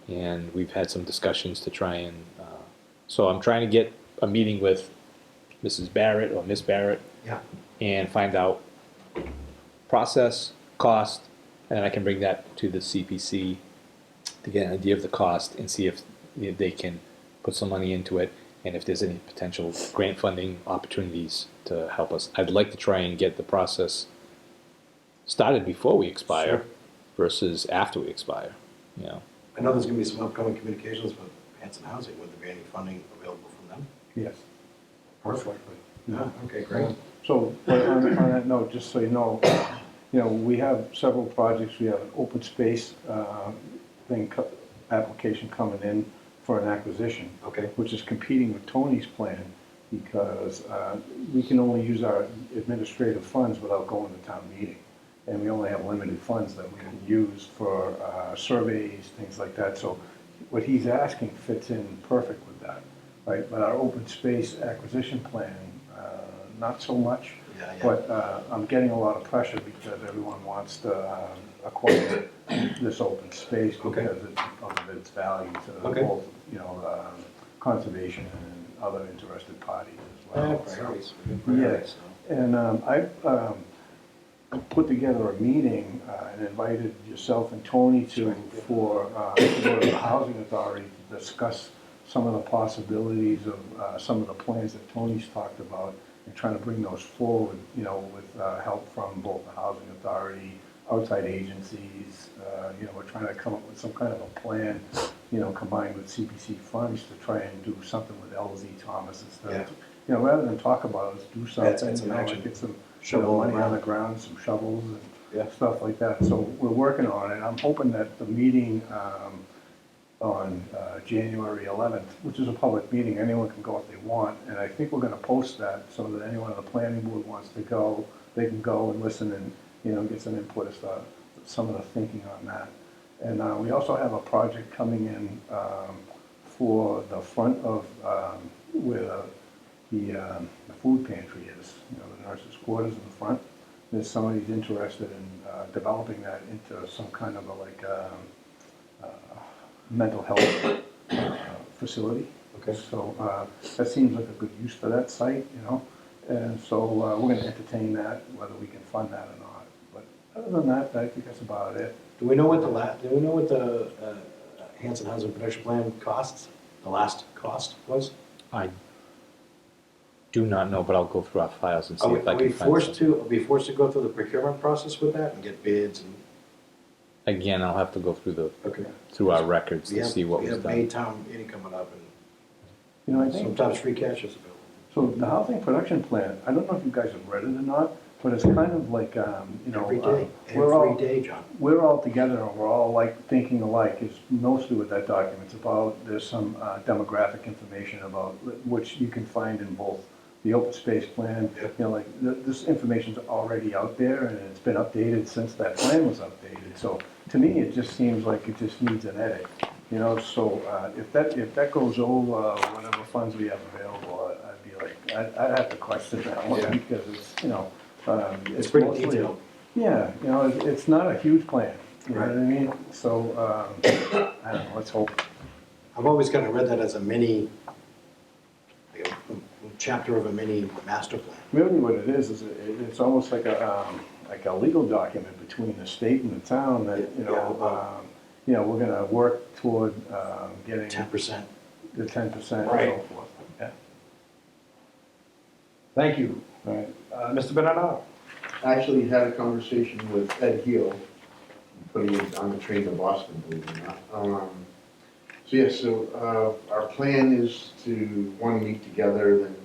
and we've had some discussions to try and, so I'm trying to get a meeting with Mrs. Barrett or Miss Barrett Yeah. and find out process, cost, and then I can bring that to the CPC to get an idea of the cost and see if they can put some money into it and if there's any potential grant funding opportunities to help us. I'd like to try and get the process started before we expire versus after we expire, you know. I know there's gonna be some upcoming communications with Hanson Housing. Would there be any funding available from them? Yes. Perfect. No, okay, great. So, but on that note, just so you know, we have several projects. We have an open space application coming in for an acquisition, Okay, which is competing with Tony's plan because we can only use our administrative funds without going to town meeting. And we only have limited funds that we can use for surveys, things like that. So what he's asking fits in perfect with that, right? But our open space acquisition plan, not so much. yeah. But I'm getting a lot of pressure because everyone wants to acquire this open space Okay. because of its value to Okay. both, conservation and other interested parties as well. Priorities. Yes. And I've put together a meeting and invited yourself and Tony to go to the Housing Authority to discuss some of the possibilities of some of the plans that Tony's talked about and trying to bring those forward, with help from both the Housing Authority, outside agencies. We're trying to come up with some kind of a plan, combined with CPC funds to try and do something with LZ Thomas instead of, rather than talk about it, do something, it's some action. get some Shovel money on around. the ground, some shovels Yeah. and stuff like that. So we're working on it. I'm hoping that the meeting on January 11th, which is a public meeting, anyone can go if they want, and I think we're gonna post that so that anyone on the planning board wants to go, they can go and listen and, get some input as to some of the thinking on that. And we also have a project coming in for the front of where the food pantry is, the nurses' quarters in the front. There's somebody's interested in developing that into some kind of mental health facility. Okay. So that seems like a good use for that site, and so we're gonna entertain that, whether we can fund that or not. But other than that, I think that's about it. Do we know what the Hanson Housing Production Plan costs? The last cost was? I do not know, but I'll go through our files and see Are if I we can find forced something. to, are we forced to go through the procurement process with that and get bids and? Again, I'll have to go Okay. through our records We to have, see what we was have done. May town meeting coming up I and think, sometimes free cash is available. so the housing production plan, I don't know if you guys have read it or not, but it's kind of like, Every day, we're all, every day, John. we're all together and we're all like thinking alike is mostly what that document's about. There's some demographic information about, which you can find in both the open space plan, this information's already out there and it's been updated since that plan was updated. So to me, it just seems like it just needs an edit, so if that goes over whatever funds we have available, I'd be like, I'd have to question that one Yeah. because it's, It's pretty mostly- detailed. Yeah, it's not a huge plan, you know Right. what I mean? So, I don't know, let's hope. I've always kind of read that as a mini, like a chapter of a mini master plan. Really what it is it's almost like a legal document between the state and the town that, we're gonna work toward, getting 10%. the 10% and Right. so forth. Yeah, Thank you. all right. Mr. Bernardo? Actually had a conversation with Ed Heel, putting it on the train to Boston, believe it or not. Our plan is to, one, meet together, then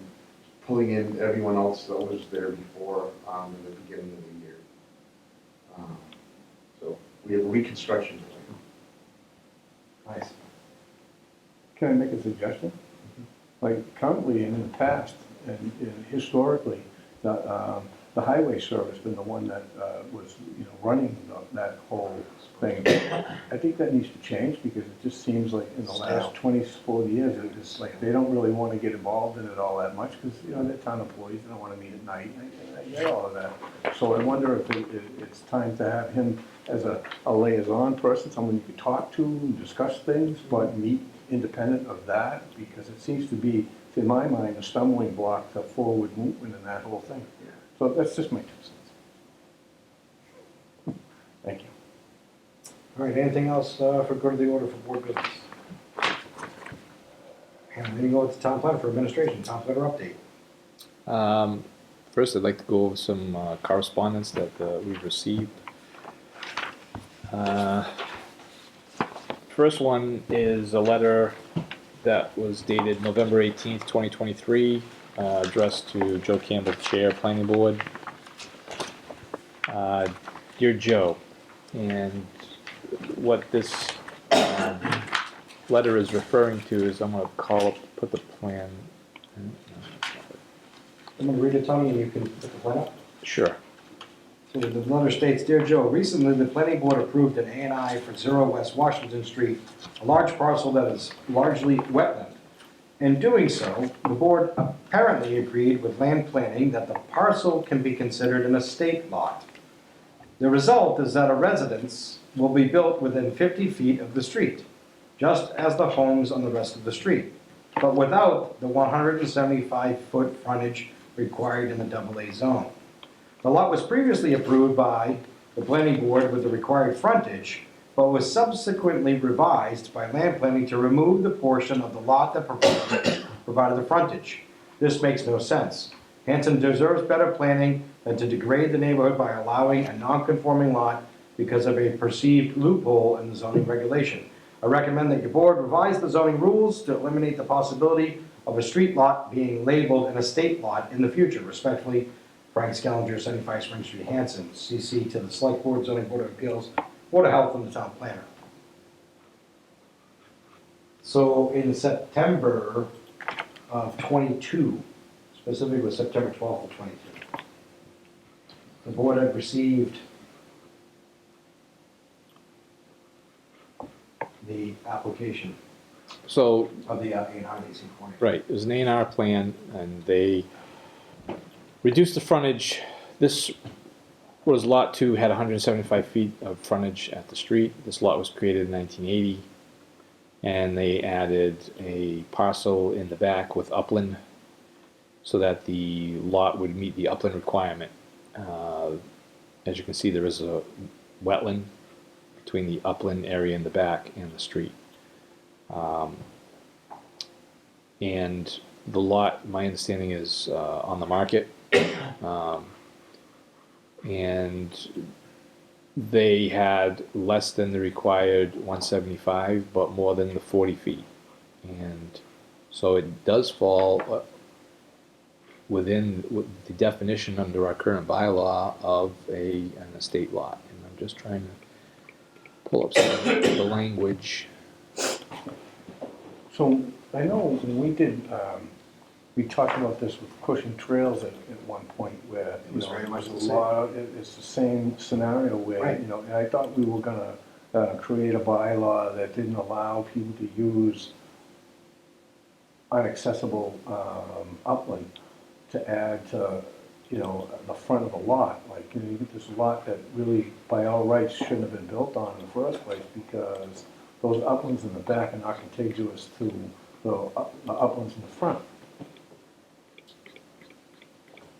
pulling in everyone else that was there before, in the beginning of the year. So we have a reconstruction plan. Nice. Can I make a suggestion? Like currently and in the past and historically, the highway service been the one that was, running that whole thing. I think that needs to change because it just seems like in the last 20, 40 years, it's like they don't really want to get involved in it all that much because, they're town employees, they don't want to meet at night. I get all of that. So I wonder if it's time to have him as a liaison person, someone you could talk to and discuss things, but meet independent of that because it seems to be, in my mind, a stumbling block to forward movement in that whole thing. So that's just my 2 cents. Thank you. All right, anything else for go to the order for board business? And then you go to town plan for administration, town planner update. First, I'd like to go over some correspondence that we've received. First one is a letter that was dated November 18th, 2023, addressed to Joe Campbell, Chair, Planning Board. Dear Joe, and what this letter is referring to is, I'm going to put the plan. I'm going to read it, Tony, and you can put the plan up. Sure. So the letter states, Dear Joe, recently the planning board approved an A&I for 0 West Washington Street, a large parcel that is largely wetland. In doing so, the board apparently agreed with land planning that the parcel can be considered an estate lot. The result is that a residence will be built within 50 feet of the street, just as the homes on the rest of the street, but without the 175-foot frontage required in the AA zone. The lot was previously approved by the planning board with the required frontage, but was subsequently revised by land planning to remove the portion of the lot that provided the frontage. This makes no sense. Hanson deserves better planning than to degrade the neighborhood by allowing a non-conforming lot because of a perceived loophole in the zoning regulation. I recommend that your board revise the zoning rules to eliminate the possibility of a street lot being labeled an estate lot in the future. Respectfully, Frank Scallinger, 75 Spring Street, Hanson, CC to the Select Board, Zoning Board of Appeals, Board of Health, and the Town Planner. So in September of 22, specifically with September 12th of 22, the board had received the application So, of the A&R Leasing Corner. right, it was an A&R plan, and they reduced the frontage. This was Lot 2, had 175 feet of frontage at the street. This lot was created in 1980, and they added a parcel in the back with upland so that the lot would meet the upland requirement. As you can see, there is a wetland between the upland area in the back and the street. And the lot, my understanding, is on the market. And they had less than the required 175, but more than the 40 feet. And so it does fall within the definition under our current bylaw of an estate lot. And I'm just trying to pull up some of the language. So I know when we did, we talked about this with Cushing Trails at one point where, you was know, very much it the was a same. lot, it's the same scenario where, Right. you know, and I thought we were gonna create a bylaw that didn't allow people to use inaccessible upland to add to, you know, the front of a lot. Like, you know, you get this lot that really, by all rights, shouldn't have been built on in the first place because those uplands in the back are not contiguous to the uplands in the front.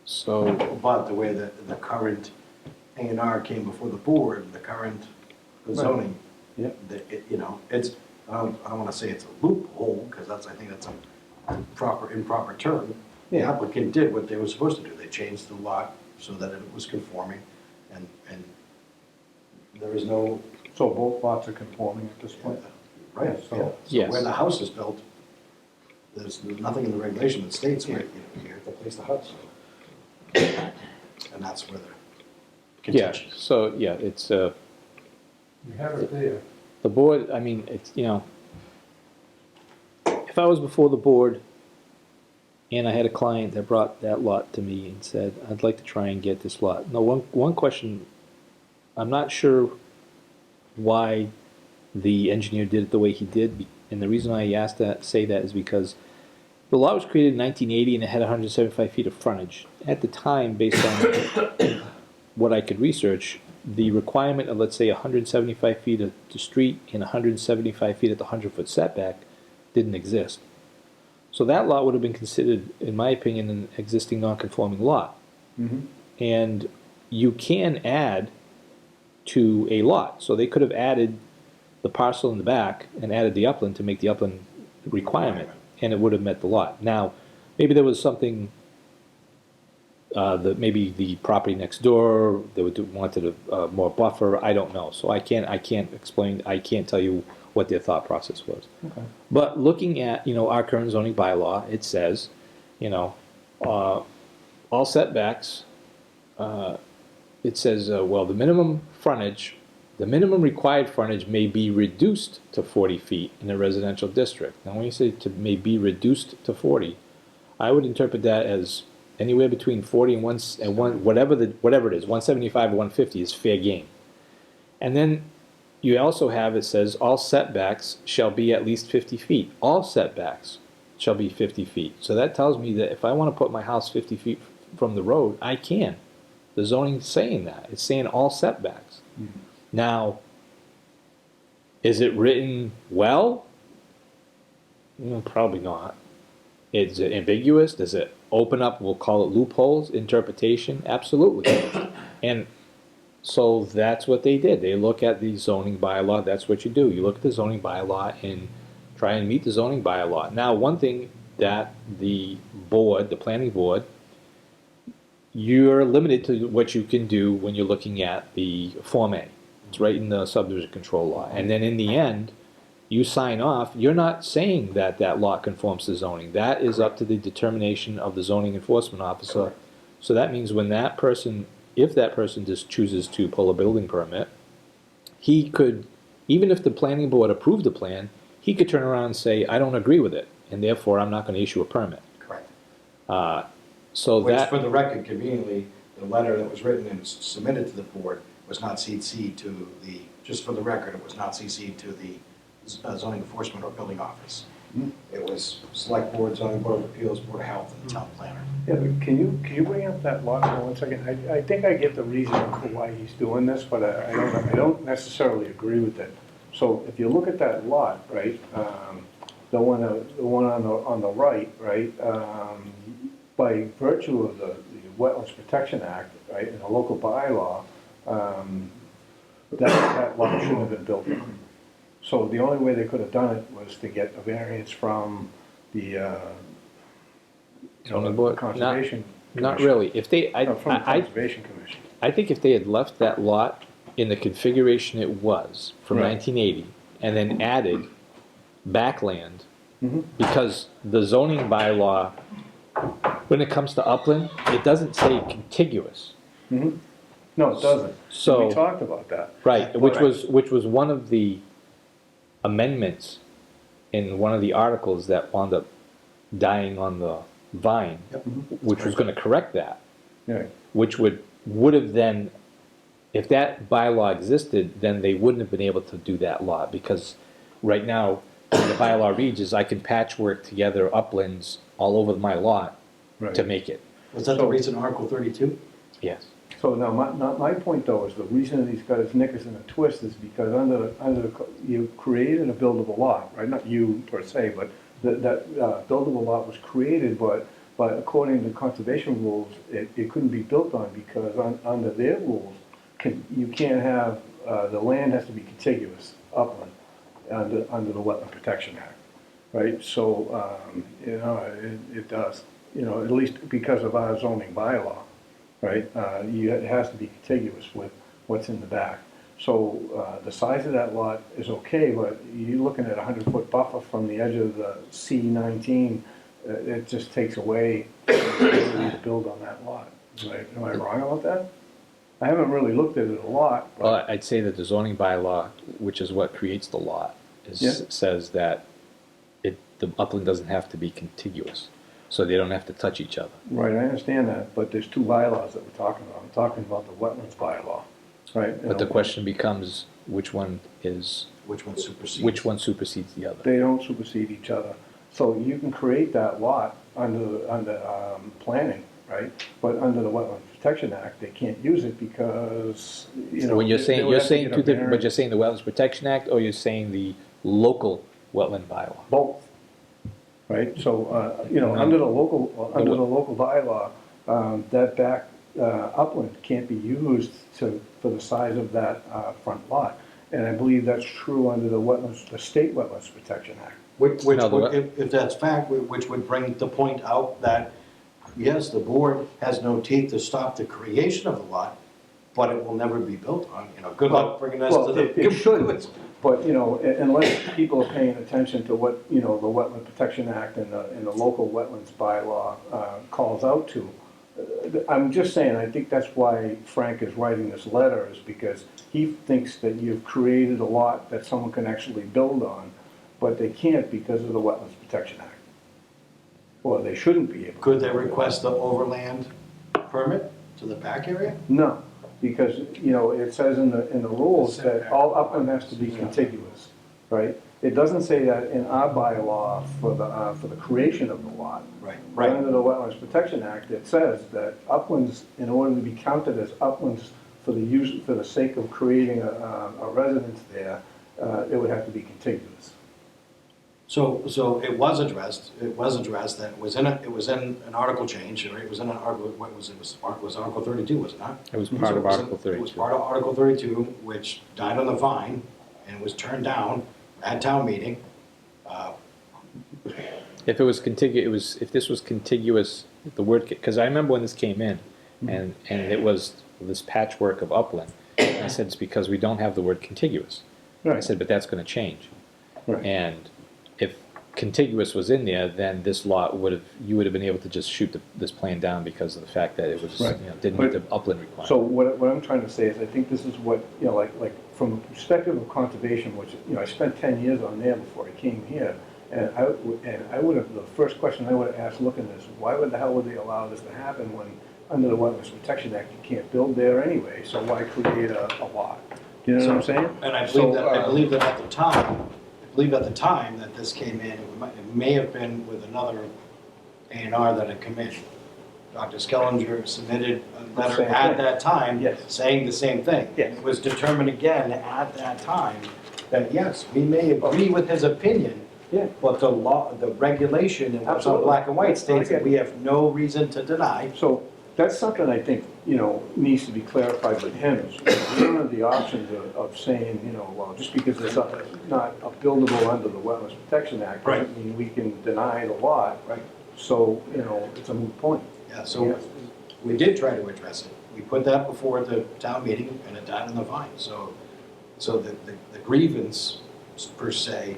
So, But the way that the current A&R came before the board, the current zoning, Yeah. you know, it's, I don't want to say it's a loophole, because I think that's a improper term. The Yeah. applicant did what they were supposed to do. They changed the lot so that it was conforming, and there is no, So both lots are conforming at this point? right, So- yeah. Yes. So where the house is built, there's nothing in the regulation that states where, you have to place the house. And that's where the yeah, contention is. so, yeah, it's, You have it there. the board, I mean, it's, you know, if I was before the board and I had a client that brought that lot to me and said, I'd like to try and get this lot. Now, one question, I'm not sure why the engineer did it the way he did, and the reason I say that is because the lot was created in 1980 and it had 175 feet of frontage. At the time, based on what I could research, the requirement of, let's say, 175 feet at the street and 175 feet at the 100-foot setback didn't exist. So that lot would have been considered, in my opinion, an existing non-conforming lot. Mhm. And you can add to a lot. So they could have added the parcel in the back and added the upland to make the upland requirement, and it would have met the lot. Now, maybe there was something that maybe the property next door, they wanted a more buffer. I don't know. So I can't explain. I can't tell you what their thought process was. But looking at, our current zoning bylaw, it says, all setbacks, it says, well, the minimum required frontage may be reduced to 40 feet in a residential district. Now, when you say may be reduced to 40, I would interpret that as anywhere between 40 and whatever it is, 175 or 150 is fair game. And then you also have, it says, all setbacks shall be at least 50 feet. All setbacks shall be 50 feet. So that tells me that if I want to put my house 50 feet from the road, I can. The zoning's saying that. It's saying all setbacks. Now, is it written well? Probably not. Is it ambiguous? Does it open up, we'll call it loopholes, interpretation? Absolutely. And so that's what they did. They look at the zoning bylaw. That's what you do. You look at the zoning bylaw and try and meet the zoning bylaw. Now, one thing that the board, the planning board, you're limited to what you can do when you're looking at the Form A. It's right in the subdivision control law. And then in the end, you sign off. You're not saying that that lot conforms to zoning. That is up to the determination of the zoning enforcement officer. So that means when that person, if that person just chooses to pull a building permit, he could, even if the planning board approved the plan, he could turn around and say, I don't agree with it, and therefore I'm not going to issue a permit. Correct. So Which, that, for the record, conveniently, the letter that was written and submitted to the board was not CC'd to the, just for the record, it was not CC'd to the zoning enforcement or building office. It was select board, zoning board of appeals, board of health, and the town planner. Yeah, but can you bring up that lot for 1 second? I think I get the reason for why he's doing this, but I don't necessarily agree with it. So if you look at that lot, right, the one on the right, right, by virtue of the Wetlands Protection Act, right, and the local bylaw, that lot shouldn't have been built on. So the only way they could have done it was to get a variance from the Zoning board? Conservation not Commission. really. If they, No, from the Conservation Commission. I think if they had left that lot in the configuration it was from Right. 1980 and then added backland, Mhm. because the zoning bylaw, when it comes to upland, it doesn't say contiguous. Mhm. No, it doesn't. So- We talked about that. Right, which was one of the amendments in one of the articles that wound up dying on the vine, which was gonna correct that, Yeah. which would have then, if that bylaw existed, then they wouldn't have been able to do that lot, because right now, the bylaw reads is I can patchwork together uplands all over my lot Right. to make it. Was that the reason Article 32? Yes. So now, my point though is the reason that he's got his knickers in a twist is because you created a buildable lot, right? Not you per se, but that buildable lot was created, but according to conservation rules, it couldn't be built on because under their rules, you can't have, the land has to be contiguous upland under the Wetland Protection Act, right? So, it does, at least because of our zoning bylaw. Right, it has to be contiguous with what's in the back. So the size of that lot is okay, but you're looking at a 100-foot buffer from the edge of the C-19. It just takes away the ability to build on that lot. Right? Am I wrong about that? I haven't really looked at it a lot. But Well, I'd say that the zoning bylaw, which is what creates the lot, Yeah. says that the upland doesn't have to be contiguous, so they don't have to touch each other. Right, I understand that, but there's two bylaws that we're talking about. I'm talking about the wetlands bylaw, right? But the question becomes, which one Which one supersedes? the other? They don't supersede each other. So you can create that lot under planning, right? But under the Wetlands Protection Act, they can't use it because, When you're they saying, would you're have to saying get a two different, but variance. you're saying the Wetlands Protection Act, or you're saying the local wetland bylaw? Both, right? So, under the local bylaw, that back upland can't be used for the size of that front lot. And I believe that's true under the State Wetlands Protection Act. Which No, the would, if that's fact, which would bring the point out that, yes, the board has no teeth to stop the creation of the lot, but it will never be built on, good luck bringing us Well, to the. it should. But, unless people are paying attention to what, the Wetland Protection Act and the local wetlands bylaw calls out to, I'm just saying, I think that's why Frank is writing this letter, is because he thinks that you've created a lot that someone can actually build on, but they can't because of the Wetlands Protection Act. Or they shouldn't be able to. Could they request the overland permit to the back area? No, because, it says in the rules that all upland has to be contiguous, right? It doesn't say that in our bylaw for the creation of the lot. Right. But under the Wetlands Protection Act, it says that uplands, in order to be counted as uplands for the sake of creating a residence there, it would have to be contiguous. So it was addressed that it was in an article change, or it was in an article, what was it, was Article 32, was it not? It was part of Article It was 32. part of Article 32, which died on the vine, and was turned down at town meeting. If it was contiguous, if this was contiguous, the word, because I remember when this came in, and it was this patchwork of upland. And I said, it's because we don't have the word contiguous. I said, but that's gonna change. Right. And if contiguous was in there, then this lot you would have been able to just shoot this plan down because of the fact that it was, Right. didn't meet the upland requirement. So what I'm trying to say is, I think this is what, like from the perspective of conservation, which, I spent 10 years on there before I came here, and I would have, the first question I would have asked looking at this, why the hell would they allow this to happen when, under the Wetlands Protection Act, you can't build there anyway, so why create a lot? You know what I'm saying? And I So, believe that at the time that this came in, it may have been with another A&R that had come in. Dr. Skellinger submitted a letter Same at thing. that time Yes. saying the same thing. Yes. It was determined again at that time that, yes, we may agree with his opinion, Yeah. but the law, the regulation, and what's on Absolutely. black and white states I that get we have no reason to deny. So that's something I think, needs to be clarified with him. Is, we don't have the option of saying, well, just because it's not buildable under the Wetlands Protection Act, Right. doesn't mean we can deny the lot. Right. So, it's a moot point. Yeah, so we did try to address it. We put that before the town meeting, and it died on the vine. So the grievance, per se,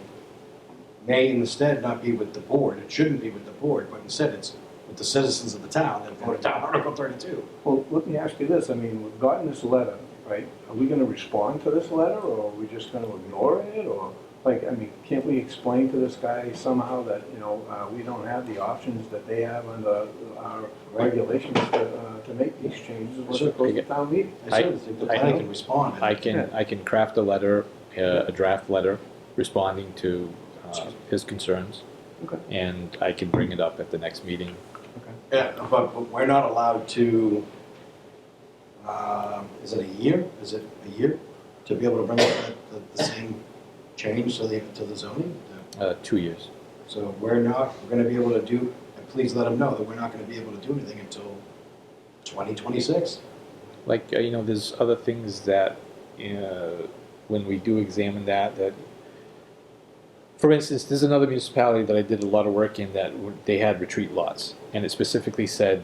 may instead not be with the board. It shouldn't be with the board, but instead it's with the citizens of the town that voted down Article 32. Well, let me ask you this, we've gotten this letter, right? Are we gonna respond to this letter, or are we just gonna ignore it, or, can't we explain to this guy somehow that, we don't have the options that they have under our regulations to make these changes when it goes to town meeting? I certainly think the planning can respond. I can craft a letter, a draft letter, responding to his concerns, Okay. and I can bring it up at the next meeting. Yeah, but we're not allowed to, is it a year? Is it a year to be able to bring up the same change to the zoning? 2 years. So we're gonna be able to do, and please let them know that we're not gonna be able to do anything until 2026. Like, there's other things that, when we do examine that, for instance, there's another municipality that I did a lot of work in that they had retreat lots, and it specifically said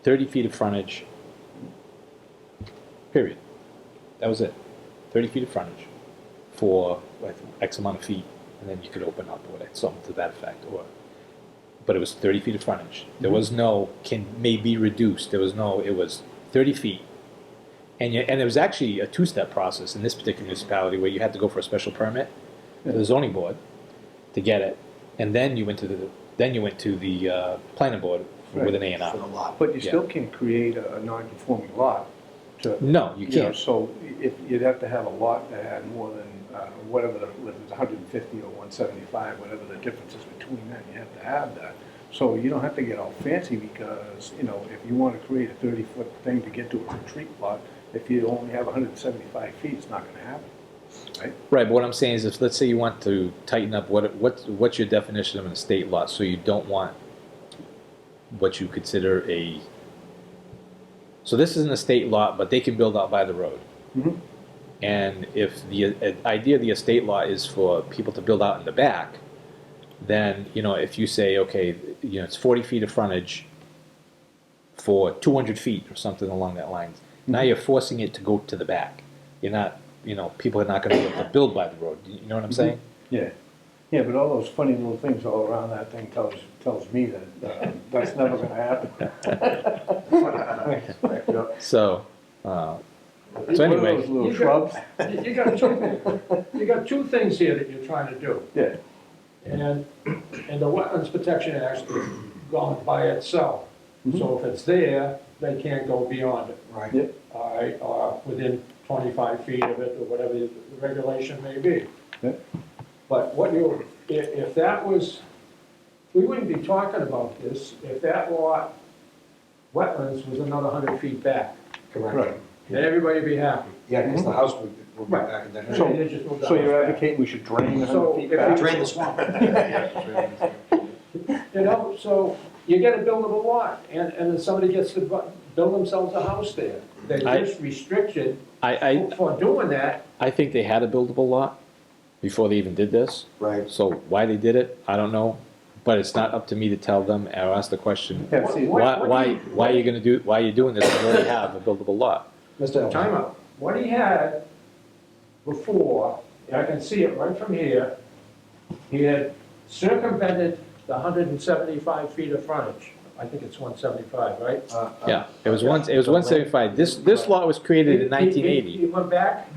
30 feet of frontage, period. That was it. 30 feet of frontage for like X amount of feet, and then you could open up or something to that effect. But it was 30 feet of frontage. There was no may be reduced. There was no, it was 30 feet. And it was actually a two-step process in this particular municipality where you had to go for a special permit to the zoning board to get it, and then you went to the planning board with an A&R. For the lot. But you still can't create a non-conforming lot to. No, you can't. So if, you'd have to have a lot that had more than, whatever, whether it's 150 or 175, whatever the difference is between that, you have to have that. So you don't have to get all fancy because, if you want to create a 30-foot thing to get to a retreat lot, if you only have 175 feet, it's not going to happen, right? Right, but what I'm saying is, if let's say you want to tighten up what's your definition of an estate lot, so you don't want what you consider a. So this is an estate lot, but they can build out by the road. Mhm. And if the idea of the estate lot is for people to build out in the back, then if you say, okay, it's 40 feet of frontage for 200 feet or something along that line. Now you're forcing it to go to the back. You're not you know, people are not gonna be able to build by the road, you know what I'm saying? Yeah, yeah, but all those funny little things all around that thing tells me that, that's never gonna happen. So, What are anyway. those little You got- shrubs? You got two things here that you're trying to do. Yeah, And the Wetlands Protection Act is gone by itself. So if it's there, they can't go beyond it, Right. yeah, all right, or within 25 feet of it, or whatever the regulation may be. yeah. But what you, if that was, we wouldn't be talking about this if that lot, wetlands was another 100 feet back. Correct. Right. Then everybody would be happy. Yeah, because the house would be Right. back in there. So- They just moved the So you're house back. advocating we should drain the So 100 feet if back? Drain the swamp. You know, so you get a buildable lot, and then somebody gets to build themselves a house there. They're I- just restricted I for doing that. think they had a buildable lot before they even did this, Right. so why they did it, I don't know. But it's not up to me to tell them or ask the question, Yeah, see, What- why are you gonna do, why are you doing this when you already have a buildable lot? Mr. Elton. Time out. What he had before, and I can see it right from here, he had circumvented the 175 feet of frontage. I think it's 175, right? Yeah, it was 175, this lot was created in He 1980. went back,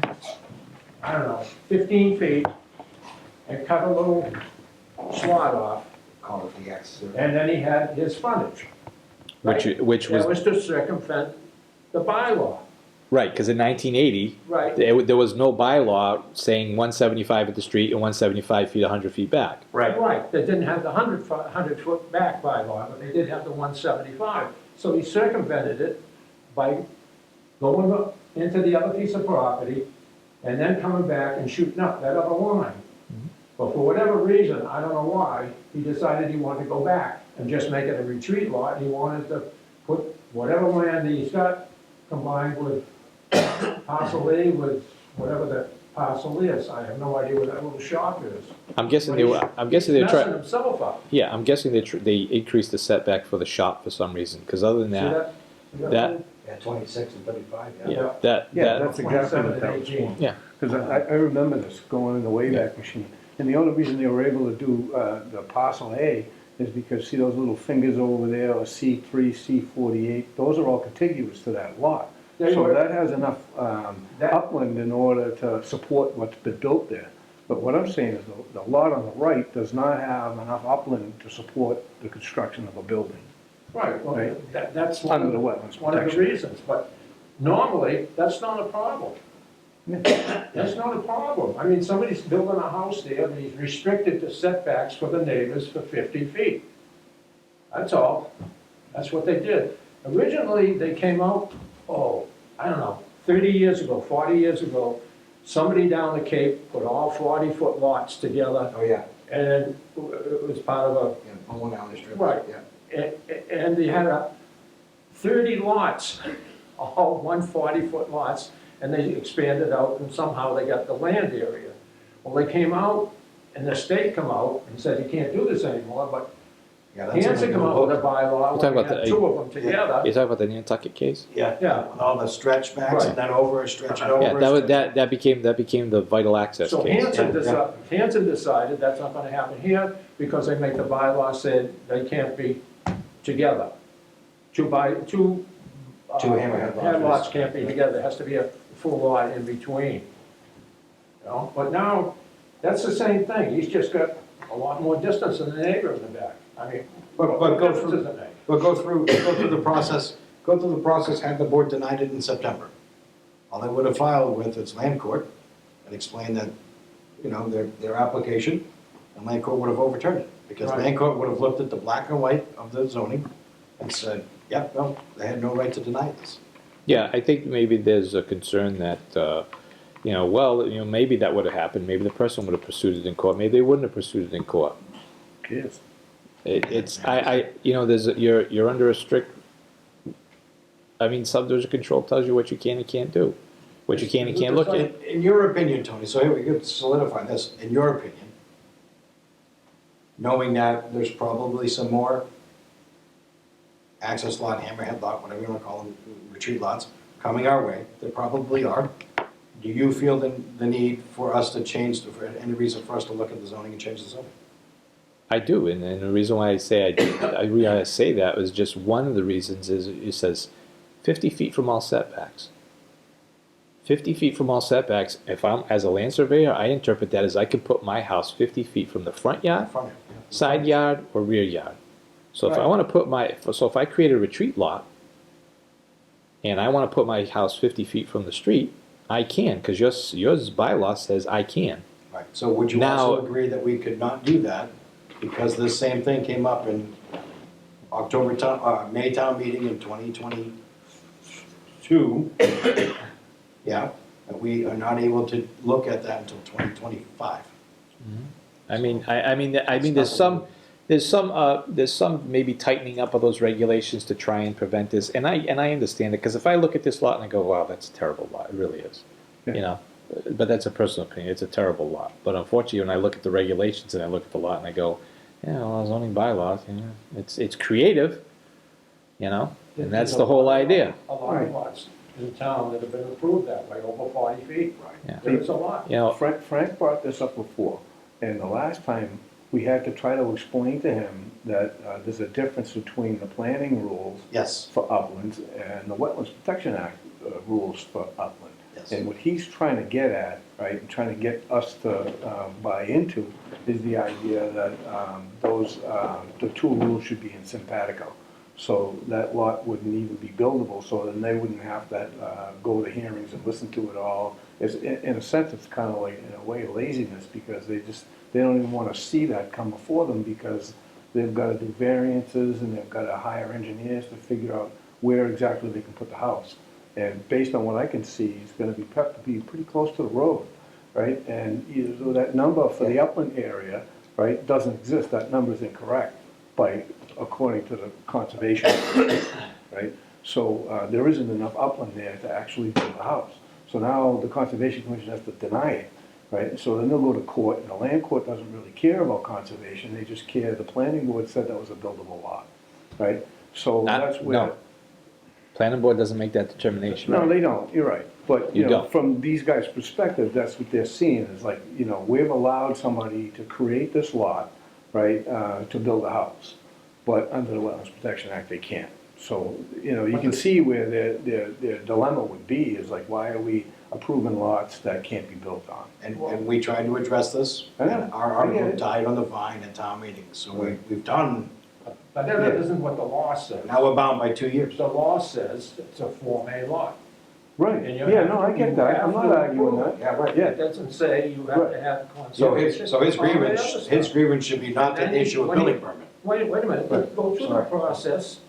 I don't know, 15 feet and cut a little slot off, Call it the X. and then he had his frontage. right? Which That was, was to circumvent the bylaw, right, because in 1980, right? there was no bylaw saying 175 at the street and 175 feet, 100 feet back. Right, they didn't have the 100-foot back bylaw, but they did have the 175. So he circumvented it by going up into the other piece of property and then coming back and shooting up that other line. But for whatever reason, I don't know why, he decided he wanted to go back and just make it a retreat lot. He wanted to put whatever land he's got combined with parcel A with whatever that parcel is. I have no idea what that little shop is. I'm guessing But they were, he's- I'm guessing he's they're messing trying, himself up. yeah, I'm guessing they increased the setback for the shop for some reason, because other than See that, You got that- Yeah, 26 and 35, yeah. yeah, that, Yeah, that, that's exactly 27 what that and was 18. for. yeah. Because I remember this, going in the Wayback Machine. And the only reason they were able to do the parcel A is because, see those little fingers over there, or C3, C48, those are all contiguous to that lot. Yeah, you So were- that has enough That- upland in order to support what's been built there. But what I'm saying is the lot on the right does not have enough upland to support the construction of a building. Right, well, Right. that's Under one the of wetlands one of the protection. reasons, but normally, that's not a problem. Yeah. That's not a problem. I mean, somebody's building a house there, but he's restricted to setbacks for the neighbors for 50 feet. That's all. That's what they did. Originally, they came out, I don't know, 30 years ago, 40 years ago, somebody down the Cape put all 40-foot lots together, Oh, yeah, and it was part of a yeah, pulling down the strip. Right. Yeah. and they had 30 lots, all 140-foot lots, and they expanded out, and somehow they got the land area. Well, they came out, and the state come out and said, you can't do this anymore, but Yeah, that's Hanson in come the out with a book. bylaw, You're when talking we about had the- two of them together. You talking about the Nantucket case? Yeah, Yeah. with all the stretch backs and then over, stretch it over. Yeah, that was, stretch it- that became the vital access So case. Hanson decided that's not gonna happen here, because they make the bylaw said they can't be together. Two hammerhead lots. lots can't be together, there has to be a full lot in between. You know, but now, that's the same thing, he's just got a lot more distance than the neighbor in the back. I mean, But what go difference through, does it make? but go through the process, had the board denied it in September. All they would have filed with is land court and explained that, you know, their application, and land court would have overturned it. Because Right. land court would have looked at the black and white of the zoning and said, yeah, no, they had no right to deny this. Yeah, I think maybe there's a concern that, maybe that would have happened, maybe the person would have pursued it in court, maybe they wouldn't have pursued it in court. Yes. You're under a strict, subdivision control tells you what you can and can't do, what you can and can't look at. In your opinion, Tony, so here we could solidify this, in your opinion, knowing that there's probably some more access lot, hammerhead lot, whatever you want to call them, retreat lots, coming our way, there probably are. Do you feel the need for us to change, for any reason for us to look at the zoning and change the zoning? I do, and the reason why I say I say that is just one of the reasons is it says 50 feet from all setbacks. 50 feet from all setbacks, if I'm, as a land surveyor, I interpret that as I could put my house 50 feet from the front yard, Front end, yeah. side yard, or rear yard. So if I Right. want to put so if I create a retreat lot, and I want to put my house 50 feet from the street, I can, because yours bylaw says I can. Right, so would you Now- also agree that we could not do that, because this same thing came up in May town meeting in 2022? Yeah, that we are not able to look at that until 2025. I mean, there's some maybe tightening up of those regulations to try and prevent this, and I understand it, because if I look at this lot and I go, wow, that's a terrible lot, it really is, you know, but that's a personal opinion, it's a terrible lot, but unfortunately, when I look at the regulations and I look at the lot and I go, yeah, well, zoning bylaws, you know, it's creative, you know, and that's the whole idea. A lot of lots in town that have been approved that way, over 40 feet. Yeah. There's a lot. You know, Frank brought this up before, and the last time, we had to try to explain to him that there's a difference between the planning rules Yes, for uplands and the Wetlands Protection Act rules for upland. yes. And what he's trying to get at, right, and trying to get us to buy into, is the idea that the two rules should be in simpatico. So that lot wouldn't even be buildable, so then they wouldn't have to go to hearings and listen to it all. In a sense, it's kind of like, in a way, laziness, because they don't even want to see that come before them, because they've got to do variances and they've got to hire engineers to figure out where exactly they can put the house. And based on what I can see, it's going to be pretty close to the road, right? And so that number for the upland area, right, doesn't exist. That number is incorrect according to the conservation, right? So there isn't enough upland there to actually build a house. So now the Conservation Commission has to deny it, right? So then they'll go to court, and the land court doesn't really care about conservation, they just care, the planning board said that was a buildable lot, right? So that's where. no. Planning board doesn't make that determination. No, they don't, you're right, but, You you know, don't. from these guys' perspective, that's what they're seeing, is like, you know, we've allowed somebody to create this lot, right, to build a house, but under the Wetlands Protection Act, they can't. So, you know, you can see where their dilemma would be, is like, why are we approving lots that can't be built on? And we tried to address this, I know, and our I get article it. died on the vine at town meeting, so we've done, But that isn't what the law says. now we're bound by 2 years. The law says it's a Form A lot. Right, And you yeah, have no, to- I get you that, have I'm not to arguing approve that. Yeah, right. Yeah. It doesn't say you have to have So conservation. his All the other grievance, stuff. should be not to issue a building permit. Wait a minute, Right. go through the Sorry. process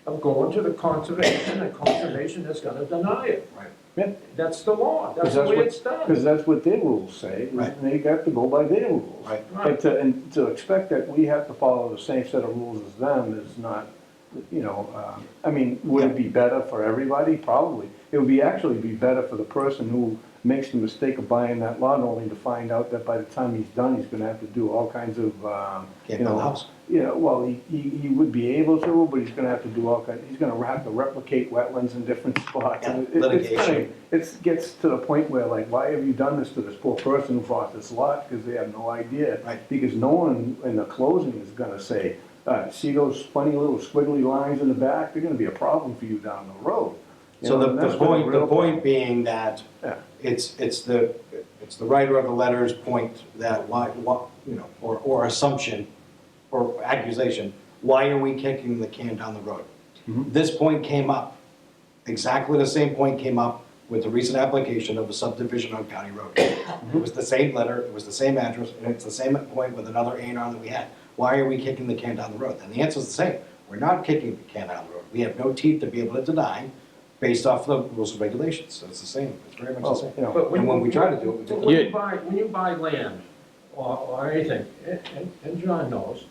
of going to the conservation, and conservation is gonna deny it. Right. Yeah. That's the law, that's Because the that's way what- it's done. Because that's what their rules say, Right. and they got to go by their rules. Right. And to expect that we have to follow the same set of rules as them is not, you know, I mean, would it be better for everybody? Probably. It would actually be better for the person who makes the mistake of buying that lot, only to find out that by the time he's done, he's gonna have to do all kinds of, Can't you build a know, house. yeah, well, he would be able to, but he's gonna have to do all kinds, he's gonna have to replicate wetlands in different spots. Yeah, And it's litigation. It gets to the point where, like, why have you done this to this poor person who bought this lot? Because they have no idea. Right. Because no one in the closing is gonna say, see those funny little squiggly lines in the back? They're gonna be a problem for you down the road. You So know, the and that's where point, real the point being that Yeah. it's the writer of the letter's point that why, you know, or assumption or accusation, why are we kicking the can down the road? Mhm. This point came up, exactly the same point came up with the recent application of a subdivision on County Road. It was the same letter, it was the same address, and it's the same point with another A&R that we had. Why are we kicking the can down the road? And the answer is the same. We're not kicking the can down the road. We have no teeth to be able to deny based off the rules and regulations. So it's the same. It's very much the Well, same. you know, But And when we try to do it, we take When it. when you buy land, or anything, and John knows,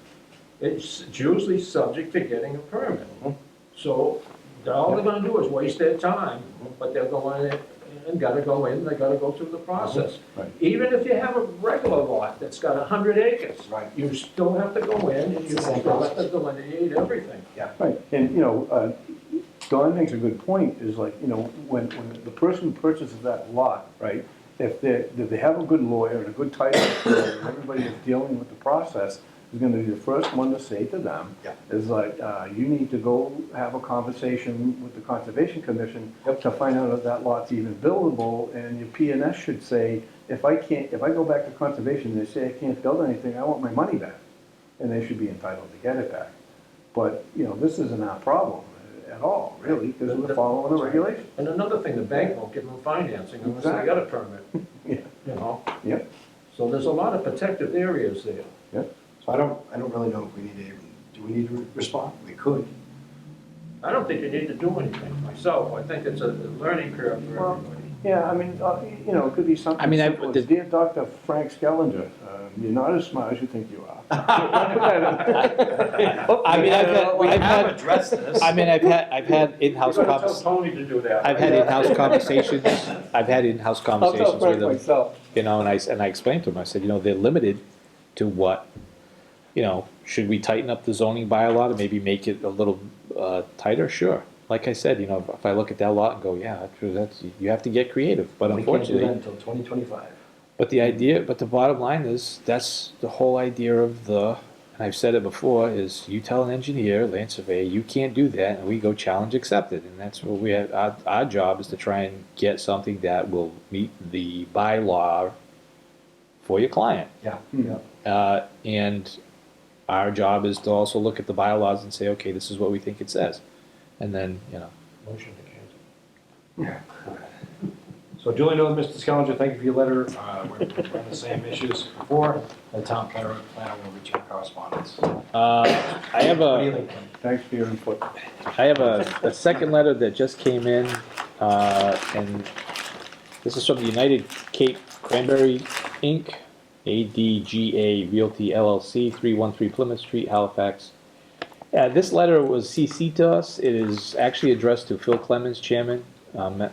it's usually subject to getting a permit. Mhm. So, all they're gonna do is waste their time, but they're going in and gotta go in, they gotta go through the process. Right. Even if you have a regular lot that's got 100 acres. Right. You still have to go in, and you It's the same still have to process. delineate everything. Right, and, you know, Don makes a good point, is like, you know, when the person purchases that lot, right? If they have a good lawyer and a good title, and everybody that's dealing with the process is gonna be the first one to say to them, Yeah. is like, you need to go have a conversation with the Conservation Commission to find out if that lot's even buildable, and your PNS should say, if I go back to conservation and they say I can't build anything, I want my money back. And they should be entitled to get it back. But, you know, this isn't our problem at all, really, because we're following the regulations. And another thing, the bank won't give them financing unless they got a permit, Yeah, you know? yep, So there's a lot of protected areas there. yep. So I don't really know if we need to, do we need to respond? We could. I don't think you need to do anything myself. I think it's a learning curve for Well, everybody. Yeah, I mean, you know, it could be something I mean, simple as, Dear Dr. Frank Skellinger, you're not as smart as you think you are. I mean, I've had, addressed this. I mean, I've had in-house You're gonna tell conversations. Tony to do that. I've had in-house conversations, I've had in-house I'll tell conversations Frank with them, myself. you know, and I explained to them, I said, you know, they're limited to what, you know, should we tighten up the zoning bylaw to maybe make it a little tighter? Sure. Like I said, you know, if I look at that lot and go, yeah, that's, you have to get creative, but We can't do that unfortunately, until 2025. but the bottom line is, that's the whole idea of the, and I've said it before, is you tell an engineer, land surveyor, you can't do that, and we go challenge accepted, and that's what we have, our job is to try and get something that will meet the bylaw for your client. Yeah, Hmm. yeah. And our job is to also look at the bylaws and say, okay, this is what we think it says. And then, you know, Motion to cancel. So duly noted, Mr. Skellinger, thank you for your letter. We're on the same issues before. The town planner will reach out correspondence. I have What do you a, think, Tim? Thanks for your input. I have a second letter that just came in, and this is from the United Cape Cranberry Inc., ADGA Realty LLC, 313 Plymouth Street, Halifax. This letter was CC'd to us. It is actually addressed to Phil Clemens, Chairman, and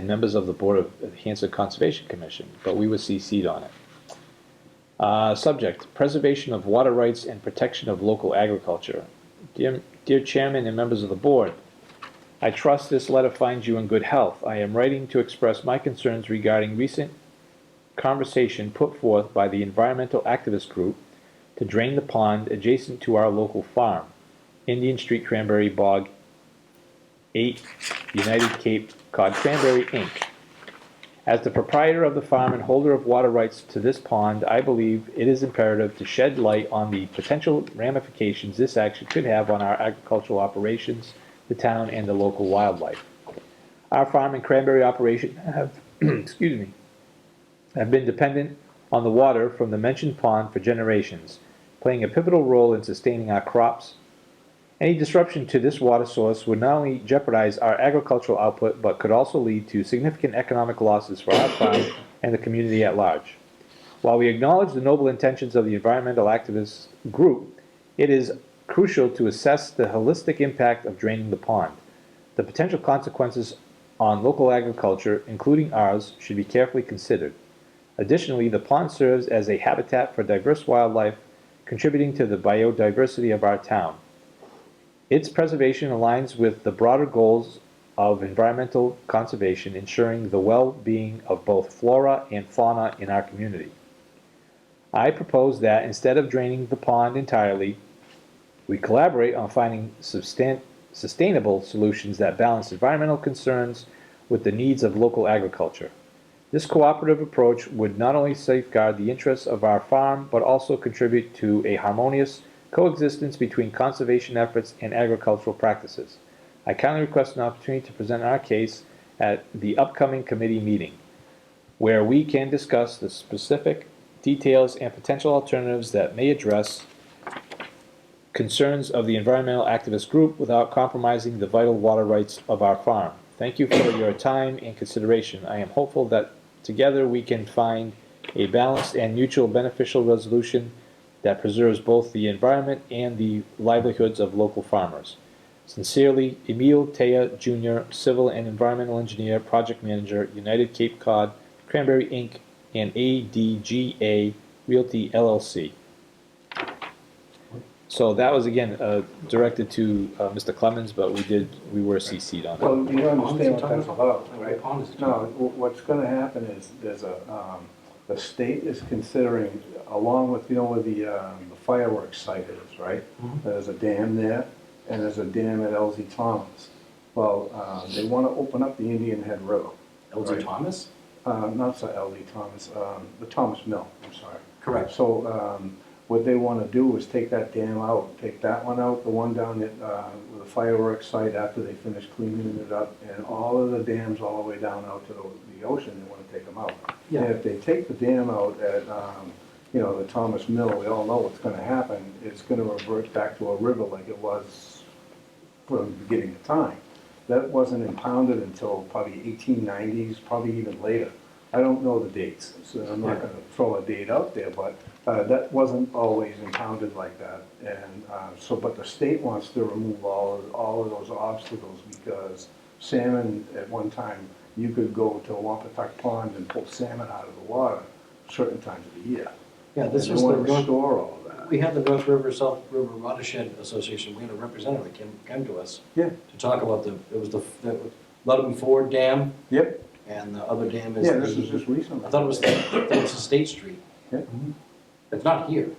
members of the Board of Hanson Conservation Commission, but we were CC'd on it. Subject, preservation of water rights and protection of local agriculture. Dear Chairman and members of the Board, I trust this letter finds you in good health. I am writing to express my concerns regarding recent conversation put forth by the environmental activist group to drain the pond adjacent to our local farm, Indian Street Cranberry Bog, 8 United Cape Cod Cranberry, Inc. As the proprietor of the farm and holder of water rights to this pond, I believe it is imperative to shed light on the potential ramifications this action could have on our agricultural operations, the town, and the local wildlife. Our farm and cranberry operation have, excuse me, have been dependent on the water from the mentioned pond for generations, playing a pivotal role in sustaining our crops. Any disruption to this water source would not only jeopardize our agricultural output, but could also lead to significant economic losses for our farm and the community at large. While we acknowledge the noble intentions of the environmental activist group, it is crucial to assess the holistic impact of draining the pond. The potential consequences on local agriculture, including ours, should be carefully considered. Additionally, the pond serves as a habitat for diverse wildlife, contributing to the biodiversity of our town. Its preservation aligns with the broader goals of environmental conservation, ensuring the well-being of both flora and fauna in our community. I propose that instead of draining the pond entirely, we collaborate on finding sustainable solutions that balance environmental concerns with the needs of local agriculture. This cooperative approach would not only safeguard the interests of our farm, but also contribute to a harmonious coexistence between conservation efforts and agricultural practices. I kindly request an opportunity to present our case at the upcoming committee meeting, where we can discuss the specific details and potential alternatives that may address concerns of the environmental activist group without compromising the vital water rights of our farm. Thank you for your time and consideration. I am hopeful that together we can find a balanced and mutual beneficial resolution that preserves both the environment and the livelihoods of local farmers. Sincerely, Emil Tea Jr., Civil and Environmental Engineer, Project Manager, United Cape Cod, Cranberry Inc., and ADGA Realty LLC. So that was, again, directed to Mr. Clemens, but we were CC'd on Well, it. you understand what that's about, What right? pond is it? No, what's gonna happen is, there's the state is considering, along with, where the fireworks site is, right? There's a dam there, and there's a dam at LZ Thomas. Well, they wanna open up the Indian Head River. LG Right. Thomas? Not so LZ Thomas, the Thomas Mill, I'm sorry. Correct. So, what they wanna do is take that dam out, take that one out, the one down at, the fireworks site after they finish cleaning it up, and all of the dams all the way down out to the ocean, they wanna take them out. Yeah. And if they take the dam out at, the Thomas Mill, we all know what's gonna happen, it's gonna revert back to a river like it was from the beginning of time. That wasn't impounded until probably 1890s, probably even later. I don't know the dates, so I'm not gonna throw a date out there, but that wasn't always impounded like that. And but the state wants to remove all of those obstacles, because salmon, at one time, you could go to Wampatuck Pond and pull salmon out of the water certain times of the year. Yeah, this And was they the want to North, restore all of that. we had the North River, South River Watershed Association, we had a representative that came to us Yeah, to talk about it was the Ludham Ford Dam, yep, and the other dam is yeah, this is the, just recently. I thought it was the State Street. Yeah. It's not here.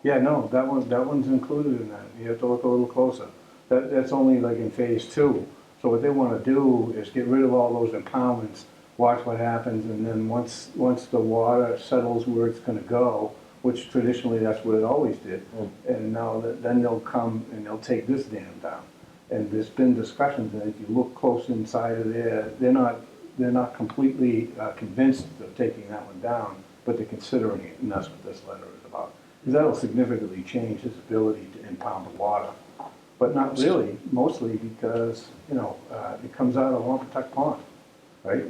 Yeah, no, that one's included in that, you have to look a little closer. That's only like in phase 2. So what they wanna do is get rid of all those impoundments, watch what happens, and then once the water settles where it's gonna go, which traditionally that's what it always did, and now then they'll come and they'll take this dam down. And there's been discussions, and if you look close inside of there, they're not completely convinced of taking that one down, but they're considering it, and that's what this letter is about. Because that'll significantly change his ability to impound the water. But not really, mostly because, it comes out of Wampatuck Pond, right?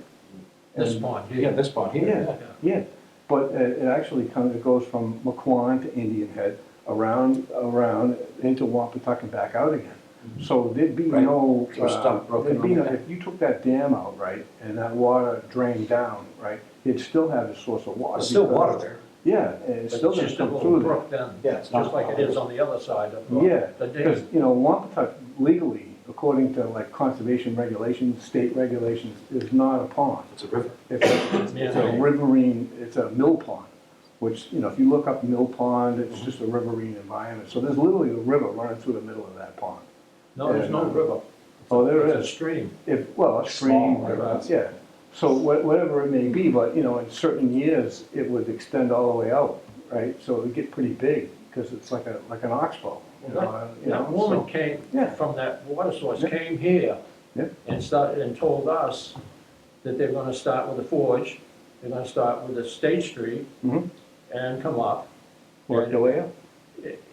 This And- pond Yeah, here. this pond here. Yeah, but it actually it goes from McQuon to Indian Head, around into Wampatuck and back out again. So there'd be Right. no, So stuff broken there'd be no, on the if you took that dam out, right, and that water drained down, right, it'd still have a source of water. There's still because- water there. Yeah, and it's But still it's gonna just a come little through there. brook then. Yeah, it's not- Just like it is on the other side of Yeah, the because, dam. Wampatuck legally, according to like conservation regulations, state regulations, is not a pond. It's a river. It's a riverine, it's a mill pond, which, if you look up mill pond, it's just a riverine environment. So there's literally a river running through the middle of that pond. No, there's no river. Oh, there It's a is. stream. A stream, Small river. yeah. So whatever it may be, but, in certain years, it would extend all the way out, right? So it would get pretty big, because it's like an oxbow. That woman came Yeah. from that water source, Yeah. came here Yeah. and told us that they're gonna start with the forge, they're gonna start with the State Street Mhm. and come up. Work your way up.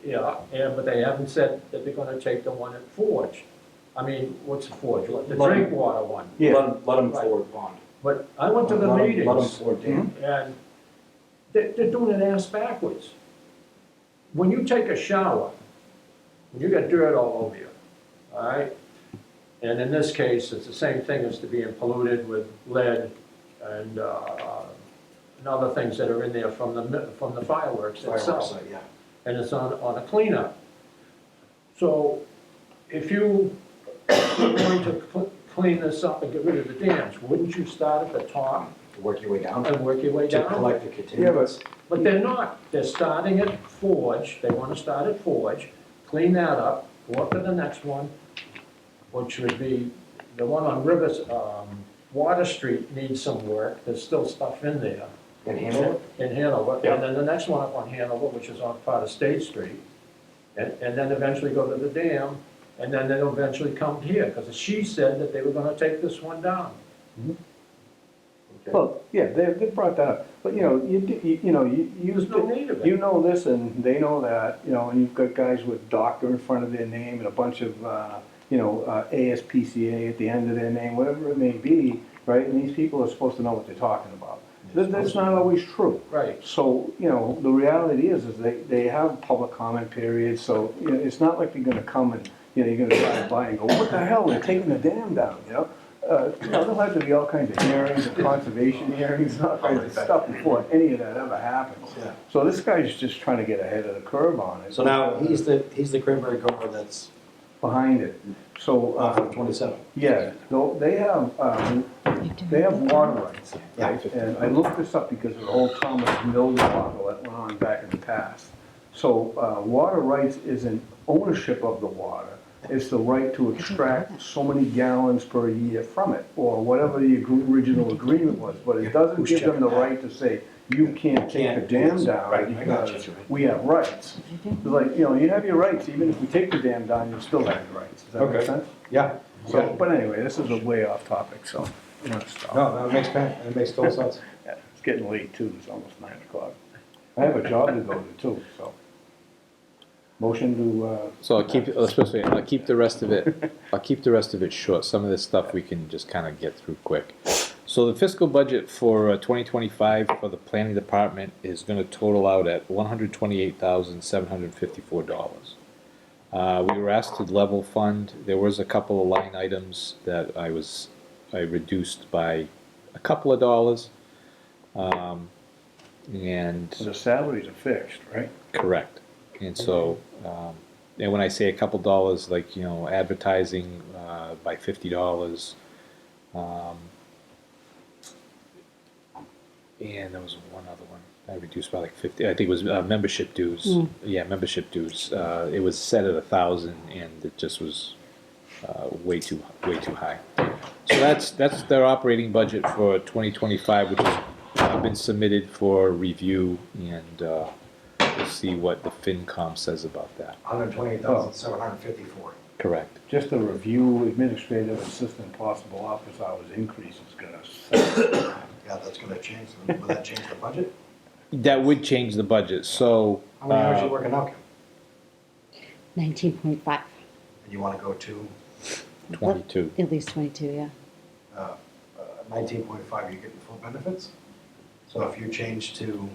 Yeah, but they haven't said that they're gonna take the one at Forge. I mean, what's the Forge? The Ludham. drink water one. Yeah. Let them Right. forward pond. But I went to the Let 'em meetings. forward dam. And they're doing it ass backwards. When you take a shower, when you got dirt all over you, all right? And in this case, it's the same thing as to being polluted with lead and other things that are in there from the fireworks Fireworks itself. site, yeah. And it's on a cleanup. So if you were going to clean this up and get rid of the dams, wouldn't you start at the top Work your way down and work your way to down? collect the contaminants. But they're not. They're starting at Forge. They want to start at Forge, clean that up, go up to the next one, which would be the one on Rivers, Water Street needs some work. There's still stuff in there. And handle it. In Hanover. Yeah. And then the next one up on Hanover, which is on part of State Street. And then eventually go to the dam, and then they'll eventually come here, because she said that they were gonna take this one down. Okay. Well, yeah, they brought that up, but, There's no need of it. you know this and they know that, and you've got guys with doctor in front of their name and a bunch of, ASPCA at the end of their name, whatever it may be, right? And these people are supposed to know what they're talking about. That's not always true. Right. So, the reality is they have public comment periods, so, it's not like you're gonna come and, you're gonna drive by and go, what the hell, they're taking the dam down, There'll have to be all kinds of hearings, and conservation hearings, and all kinds of stuff before any of that ever happens. Yeah. So this guy's just trying to get ahead of the curve on it. So now, he's the Cranberry Grower that's Behind it. So, off of 27. yeah, though, they have water rights. Yeah. And I looked this up because of the whole Thomas Mill debacle that went on back in the past. So, water rights isn't ownership of the water, it's the right to extract so many gallons per year from it, or whatever the original agreement was, but it doesn't give them the right to say, you can't take the dam down Right, I got you. because we have rights. It's like, you have your rights, even if we take the dam down, you still have your rights. Does that make Okay. sense? Yeah. So, but anyway, this is a way off topic, so I'm gonna stop. No, that makes total sense. Yeah, it's getting late too, it's almost 9 o'clock. I have a job to go to too, so. Motion to, So I'll keep the rest of it, I'll keep the rest of it short. Some of this stuff we can just kind of get through quick. So the fiscal budget for 2025 for the planning department is going to total out at $128,754. We were asked to level fund. There was a couple of line items that I reduced by a couple of dollars. And the salaries are fixed, right? correct. And so, and when I say a couple dollars, like, advertising, by $50, and there was one other one I reduced by like 50, I think it was, membership dues. Yeah, membership dues. It was set at 1,000 and it just was, way too high. So that's their operating budget for 2025, which has been submitted for review, and, we'll see what the FinCom says about that. 128,754. Correct. Just a review, administrative assistant, possible office hours increase is gonna, Yeah, that's gonna change, will that change the budget? That would change the budget, so. How many hours are you working out, Kim? 19.5. And you wanna go to 22. At least 22, yeah. 19.5, you're getting full benefits? So if you change to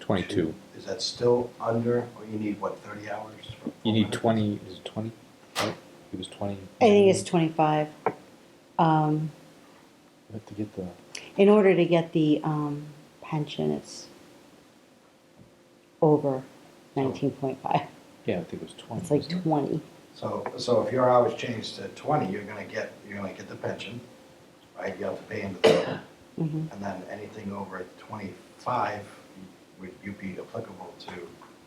22. Is that still under, or you need, what, 30 hours? for full You need benefits? 20, is it 20? Right? It was 20. I think it's 25. You have to get the, In order to get the pension, it's over 19.5. yeah, I think it was 20. It's like wasn't it? 20. So if your hours change to 20, you're gonna get the pension, right? You have to pay into the, Mhm. and then anything over 25, would you be applicable to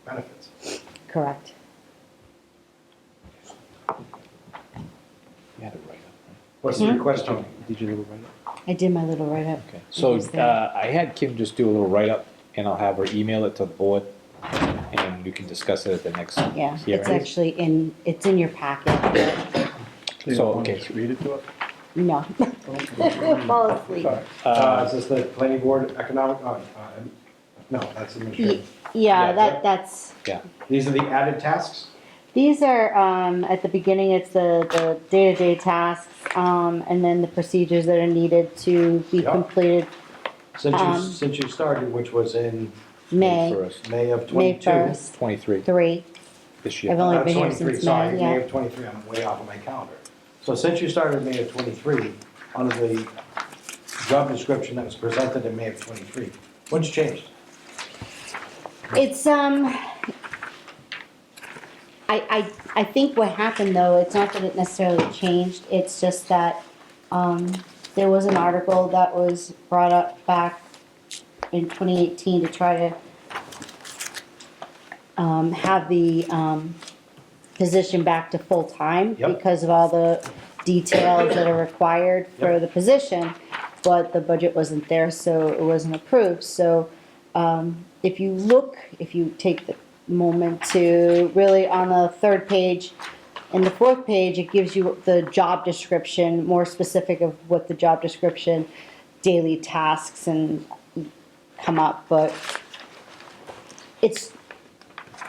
benefits? Correct. You had it right up, What's the request, Tony? right? Did you little write up? I did my little write-up. Okay. So, was there. I had Kim just do a little write-up, and I'll have her email it to the board, and we can discuss it at the next Yeah, hearing. it's actually it's in your packet. So, okay. Just read it to us? No. Fall asleep. Sorry. Is this the planning board economic, no, that's administrative. Yeah, Yeah, that's, Yeah, These are the added tasks? these are, at the beginning, it's the day-to-day tasks, and then the procedures that are needed to be Yeah. completed Since you started, which was in May, first, May of May 22. 1st, 23 3. this year. I've only Uh, been here 23, since sorry, May, May yeah. of 23, I'm way off of my calendar. So since you started May of 23, under the job description that was presented in May of 23, what's changed? It's, I think what happened though, it's not that it necessarily changed, it's just that, there was an article that was brought up back in 2018 to try to, have the, position back to full-time Yep. because of all the details that are required for Yep. the position, but the budget wasn't there, so it wasn't approved, so, if you take the moment to really on the third page and the fourth page, it gives you the job description, more specific of what the job description, daily tasks and come up, but it's,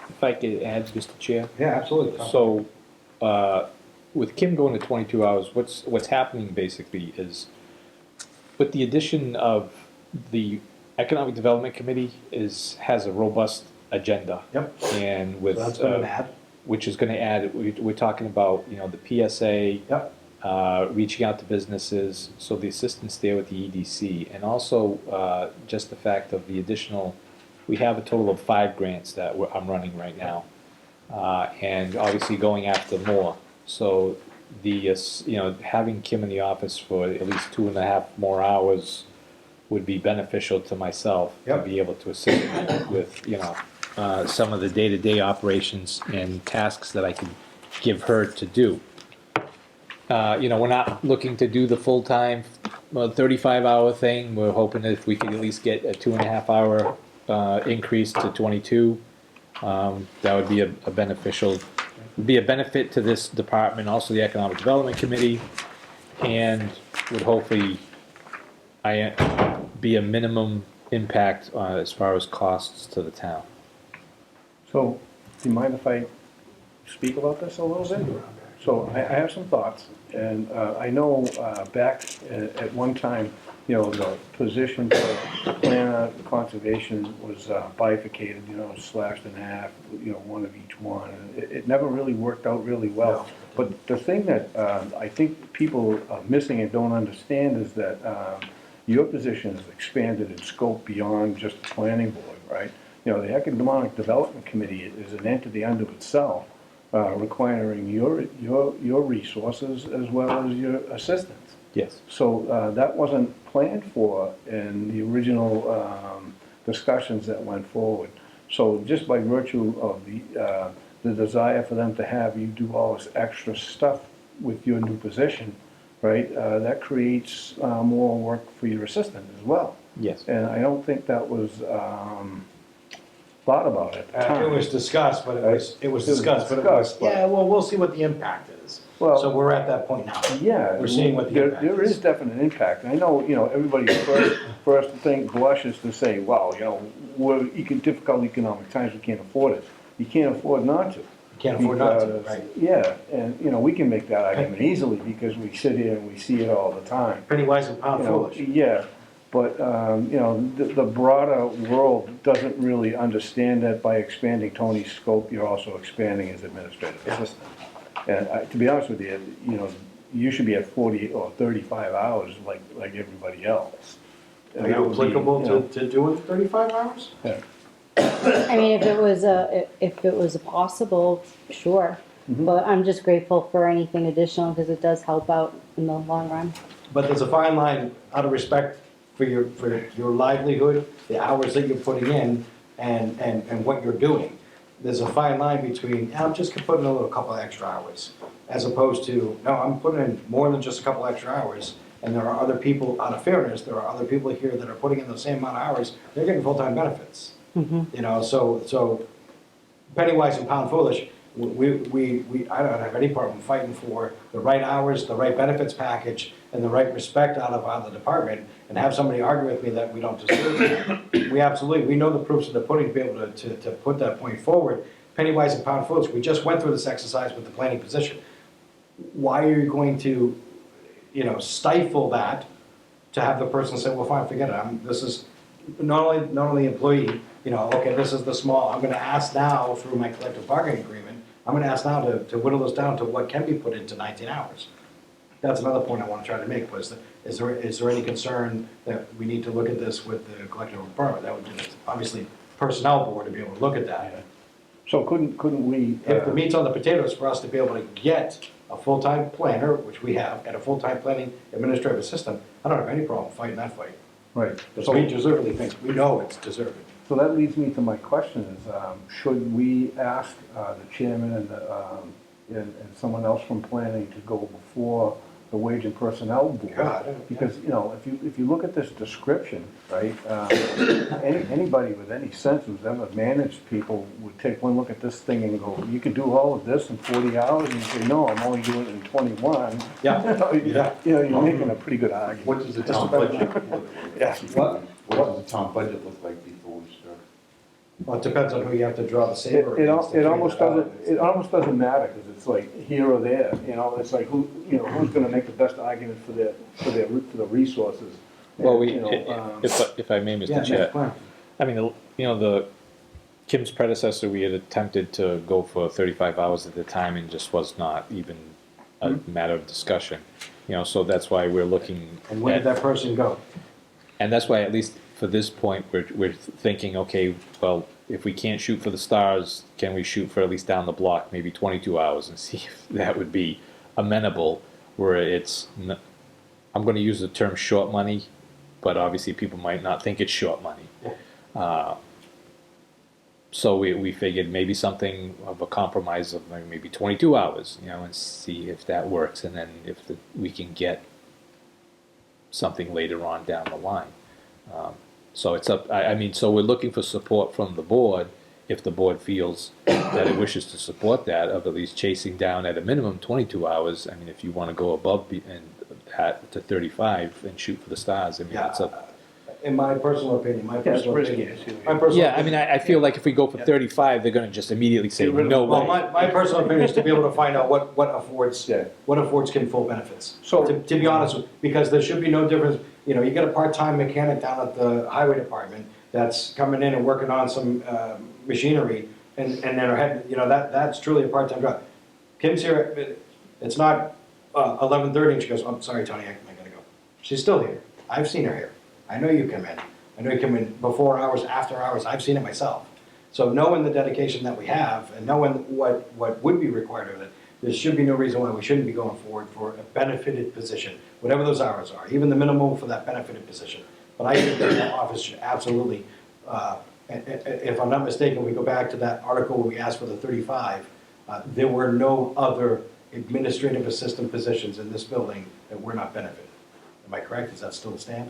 If I could add, Mr. Chair? Yeah, absolutely. So, with Kim going to 22 hours, what's happening basically is, with the addition of the Economic Development Committee has a robust agenda. Yep. And with, So that's been an add. which is gonna add, we're talking about, the PSA, Yep. reaching out to businesses, so the assistance there with the EDC, and also just the fact of the additional, we have a total of 5 grants that I'm running right now, and obviously going after more. So the, having Kim in the office for at least 2.5 more hours would be beneficial to myself to Yep. be able to assist me with, some of the day-to-day operations and tasks that I could give her to do. We're not looking to do the full-time, 35-hour thing. We're hoping that if we could at least get a 2.5-hour increase to 22, that would be a beneficial, be a benefit to this department, also the Economic Development Committee, and would hopefully be a minimum impact as far as costs to the town. So, do you mind if I speak about this a little bit? So I have some thoughts, and I know back at one time, the position for planner conservation was bifurcated, slashed in half, one of each one. And it never really worked out really well. But the thing that I think people are missing and don't understand is that your position is expanded in scope beyond just the planning board, right? The Economic Development Committee is an entity unto itself, requiring your resources as well as your assistance. Yes. So that wasn't planned for in the original discussions that went forward. So just by virtue of the desire for them to have you do all this extra stuff with your new position, right, that creates more work for your assistant as well. Yes. And I don't think that was thought about at the time. It was discussed, but it was discussed, but- yeah, well, we'll see what the impact is. Well- So we're at that point now. Yeah. We're seeing what the impact There is definite impact. I know, everybody's first thing blushes to say, wow, we're difficult economic times, we can't afford it. You can't afford not to. You can't afford not to, Because- right? Yeah, and, we can make that argument easily because we sit here and we see it all the time. Penny wise and pound You know, foolish. Yeah, but, the broader world doesn't really understand that by expanding Tony's scope, you're also expanding his administrative assistant. And to be honest with you, you should be at 40 or 35 hours like everybody else. And Are that you would be, applicable to doing 35 hours? Yeah. I mean, if it was possible, sure. Mm-hmm. But I'm just grateful for anything additional because it does help out in the long run. But there's a fine line, out of respect for your livelihood, the hours that you're putting in, and what you're doing. There's a fine line between, I'm just gonna put in a couple extra hours, as opposed to, no, I'm putting in more than just a couple extra hours. And there are other people, out of fairness, there are other people here that are putting in the same amount of hours, they're getting full-time benefits. So penny wise and pound foolish, I don't have any problem fighting for the right hours, the right benefits package, and the right respect out of the department, and have somebody argue with me that we don't deserve it. We know the proofs of the pudding to be able to put that point forward. Penny wise and pound foolish, we just went through this exercise with the planning position. Why are you going to, stifle that to have the person say, well, fine, forget it, this is not only employee, okay, this is the small, I'm gonna ask now through my collective bargaining agreement, I'm gonna ask now to whittle this down to what can be put into 19 hours. That's another point I wanna try to make, was that, is there any concern that we need to look at this with the collective department? That would be, obviously, personnel board to be able to look at that. So couldn't we? If the meat's on the potatoes for us to be able to get a full-time planner, which we have, and a full-time planning administrative assistant, I don't have any problem fighting that fight. Right. Because we deservedly think, we know it's deserved. So that leads me to my question is, should we ask the chairman and someone else from planning to go before the wage and personnel board? Yeah. Because, if you look at this description, right, anybody with any sense who's ever managed people would take one look at this thing and go, you could do all of this in 40 hours, and you say, no, I'm only doing it in 21. Yeah. Yeah. You're making a pretty good argument. What does the town budget look like? Yeah. What? What does the town budget look like before we start? Well, it depends on who you have to draw the saber It against. to almost figure doesn't, it almost doesn't matter, because it's like here or there, it's like who's gonna make the best argument for the resources? Well, And, if I may, out. Mr. Yeah, Chair, next plan. I mean, the Kim's predecessor, we had attempted to go for 35 hours at the time and just was not even a matter of discussion. So that's why we're looking And where did at, that person go? and that's why, at least for this point, we're thinking, okay, well, if we can't shoot for the stars, can we shoot for at least down the block, maybe 22 hours, and see if that would be amenable, where I'm gonna use the term short money, but obviously people might not think it's short money. So we figured maybe something of a compromise of maybe 22 hours, and see if that works, and then if we can get something later on down the line. So it's up, I mean, so we're looking for support from the board, if the board feels that it wishes to support that, of at least chasing down at a minimum 22 hours. I mean, if you want to go above and that to 35 and shoot for the stars, I mean, it's up. In my personal opinion, risky. Yeah, I mean, I feel like if we go for 35, they're gonna just immediately say, no Well, way. my personal opinion is to be able to find out what affords, Yeah. what affords Kim full benefits. So- To be honest with, because there should be no difference, you get a part-time mechanic down at the highway department that's coming in and working on some, machinery, and then are heading, that's truly a part-time job. Kim's here, it's not, 11:30, and she goes, I'm sorry, Tony, I gotta go. She's still here. I've seen her here. I know you come in. I know you come in before hours, after hours. I've seen it myself. So knowing the dedication that we have and knowing what would be required of it, there should be no reason why we shouldn't be going forward for a benefited position, whatever those hours are, even the minimum for that benefited position. But I think that the office should absolutely, if I'm not mistaken, we go back to that article where we asked for the 35, there were no other administrative assistant positions in this building that were not benefited. Am I correct? Does that still stand?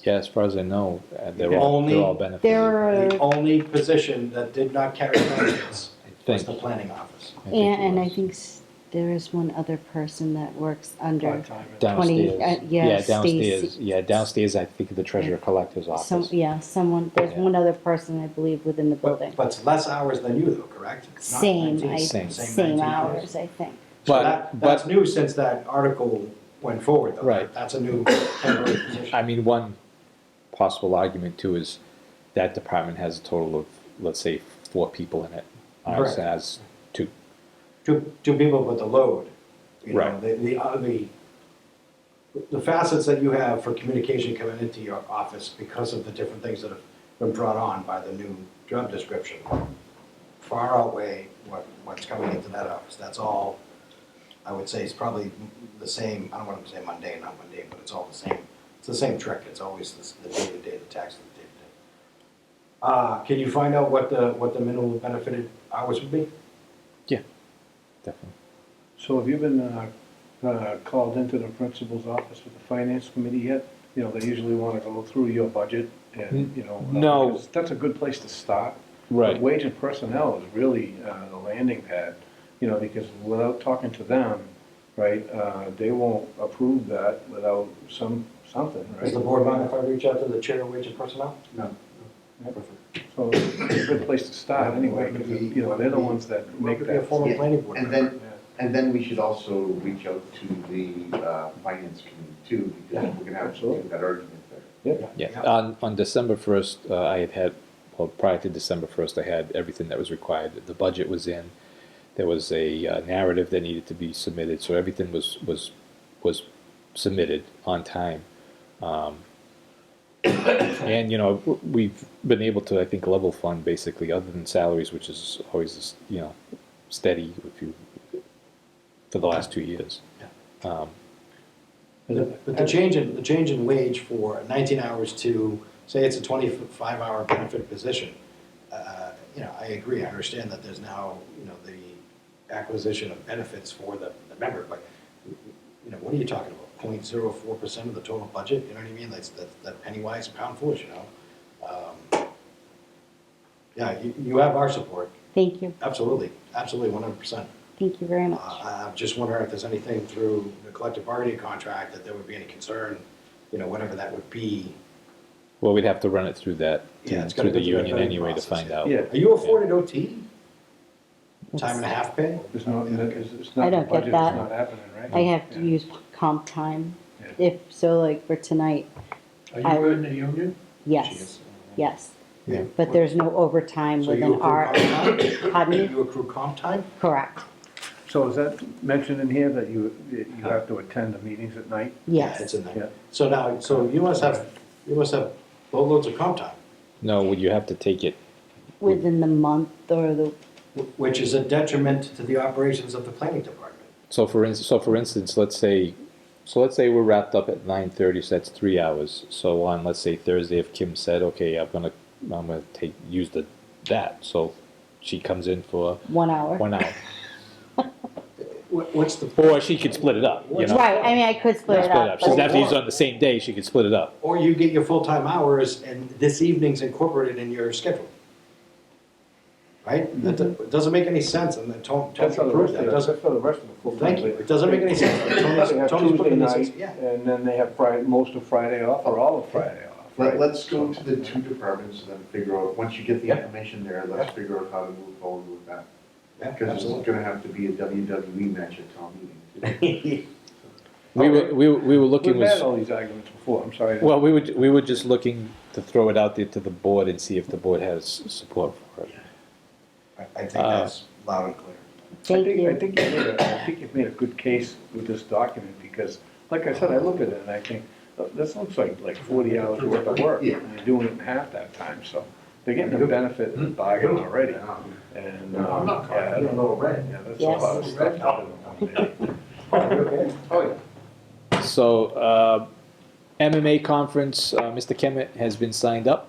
Yeah, as far as I know, they're Only- all benefited. There The are, only position that did not carry benefits was think. the planning office. I think it and I was. think there is one other person that works under Part-time. 20, Downstairs. yeah, downstairs. Stacy. Yeah, downstairs, I think the treasurer collector's Some, office. yeah, someone, there's Yeah. one other person, I believe, within the building. But it's less hours than you though, correct? It's not Same, 19, Same. same 19 hours, I think. So But- that's new since that article went forward though. Right. That's a new temporary position. I mean, one possible argument too is that department has a total of, let's say, 4 people in it. Ours Correct. has 2. Two people with the load. Right. The facets that you have for communication coming into your office because of the different things that have been brought on by the new job description far outweigh what's coming into that office. That's all, I would say, is probably the same, I don't want to say mundane, not mundane, but it's all the same. It's the same trick. It's always the day-to-day, the tax of the day-to-day. Can you find out what the minimum benefited hours would be? Yeah, definitely. So have you been called into the principal's office with the finance committee yet? They usually want to go through your budget and, No. because that's a good place to start. Right. But wage and personnel is really the landing pad, because without talking to them, right, they won't approve that without something, Does the right? board mind if I reach out to the chair of wage and personnel? No. So it's a good place to start anyway, because, they're the ones that make Be a that. former planning board And member. then, and then we should also reach out to the finance committee too, because we're gonna have to make that argument there. Yeah, on December 1st, well, prior to December 1st, I had everything that was required. The budget was in, there was a narrative that needed to be submitted, so everything was submitted on time. And, we've been able to, I think, level fund basically, other than salaries, which is always, steady for the last 2 years. But the change in wage for 19 hours to, say it's a 25-hour benefit position, I agree, I understand that there's now, the acquisition of benefits for the member, but, what are you talking about? 0.04% of the total budget, you know what I mean? That's penny wise, pound foolish, Yeah, you have our support, Thank you, absolutely, 100%. thank you very much. I'm just wondering if there's anything through the collective bargaining contract that there would be any concern, whatever that would be. Well, we'd have to run it through Yeah, it's through gotta the go through that union vetting anyway to process, find yeah. out. Yeah. Are you afforded OT? Time and a half pay? It's not, it's I not, the don't get budget is that. not happening, right? I have to Yeah. use comp time, Yeah. if, so like for tonight, Are I- you in the union? yes, yes. Yeah. But there's no overtime So you within accrue our, comp time? pardon me? You accrue comp time? Correct. So is that mentioned in here that you have to attend the meetings at night? It's Yes, in Yeah. there. So now, so you must have boatloads of comp time, No, would you have to take it? within the month or the, which is a detriment to the operations of the planning department. So for instance, let's say we're wrapped up at 9:30, so that's 3 hours. So on, let's say Thursday, if Kim said, okay, I'm gonna use that, so she comes in for 1 hour. 1 hour. What's the, Or she could split it up, you know? Right, I mean, I could split it Split it up, up. She doesn't but have to use it on the same day, she could split it up. or you get your full-time hours and this evening's incorporated in your schedule? Right? That doesn't make any sense, and then Tony That's for the approved rest that, of doesn't, for the rest of the full. thank you, it doesn't make any sense. They have Tony's Tuesday putting this, night, yeah. and then they have Friday, most of Friday off, or all of Friday off, right? Let's go to the two departments and then figure out, once you get the information there, let's figure out how to move forward with that. Yeah, Because it's absolutely. gonna have to be a WWE match at town meeting. We were looking, We've had was, all these arguments before, I'm sorry. well, we were just looking to throw it out there to the board and see if the board has support for it. I think that's loud and clear. thank I you. think you've made a good case with this document, because, like I said, I look at it and I think, this looks like 40 hours worth of work, and Yeah. you're doing it in half that time, so they're getting the benefit of the bargain already. And, I'm not yeah, I don't know, yeah, that's a lot of stuff to do in one day. Oh, yeah. So, MMA conference, Mr. Kemet has been signed up.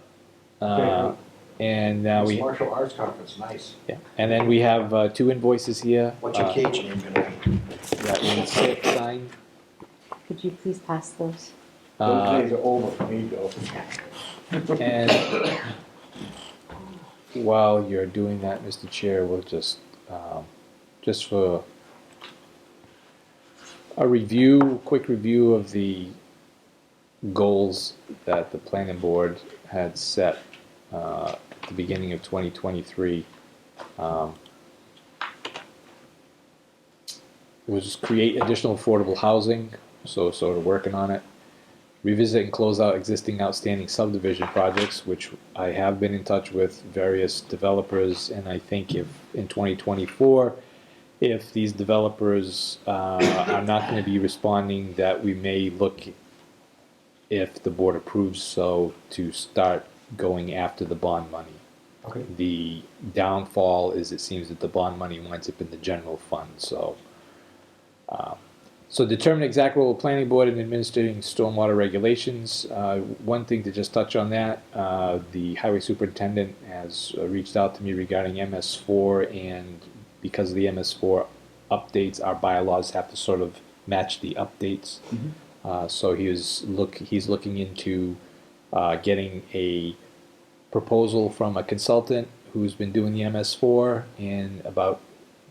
And now This we, martial arts conference, nice. yeah, and then we have 2 invoices here. What's your cage name gonna be? That we sit signed. Could you please pass those? Those days are over for me, Joe. And while you're doing that, Mr. Chair, we'll just for a review, quick review of the goals that the planning board had set at the beginning of 2023. Was create additional affordable housing, so sort of working on it. Revisit and close out existing outstanding subdivision projects, which I have been in touch with various developers, and I think if in 2024, if these developers are not going to be responding, that we may look, if the board approves so, to start going after the bond money. Okay. The downfall is it seems that the bond money winds up in the general fund, so. So determine exact role of planning board in administering stormwater regulations. One thing to just touch on that, the highway superintendent has reached out to me regarding MS4, and because of the MS4 updates, our bylaws have to sort of match the updates. So he's looking into getting a proposal from a consultant who's been doing the MS4 and about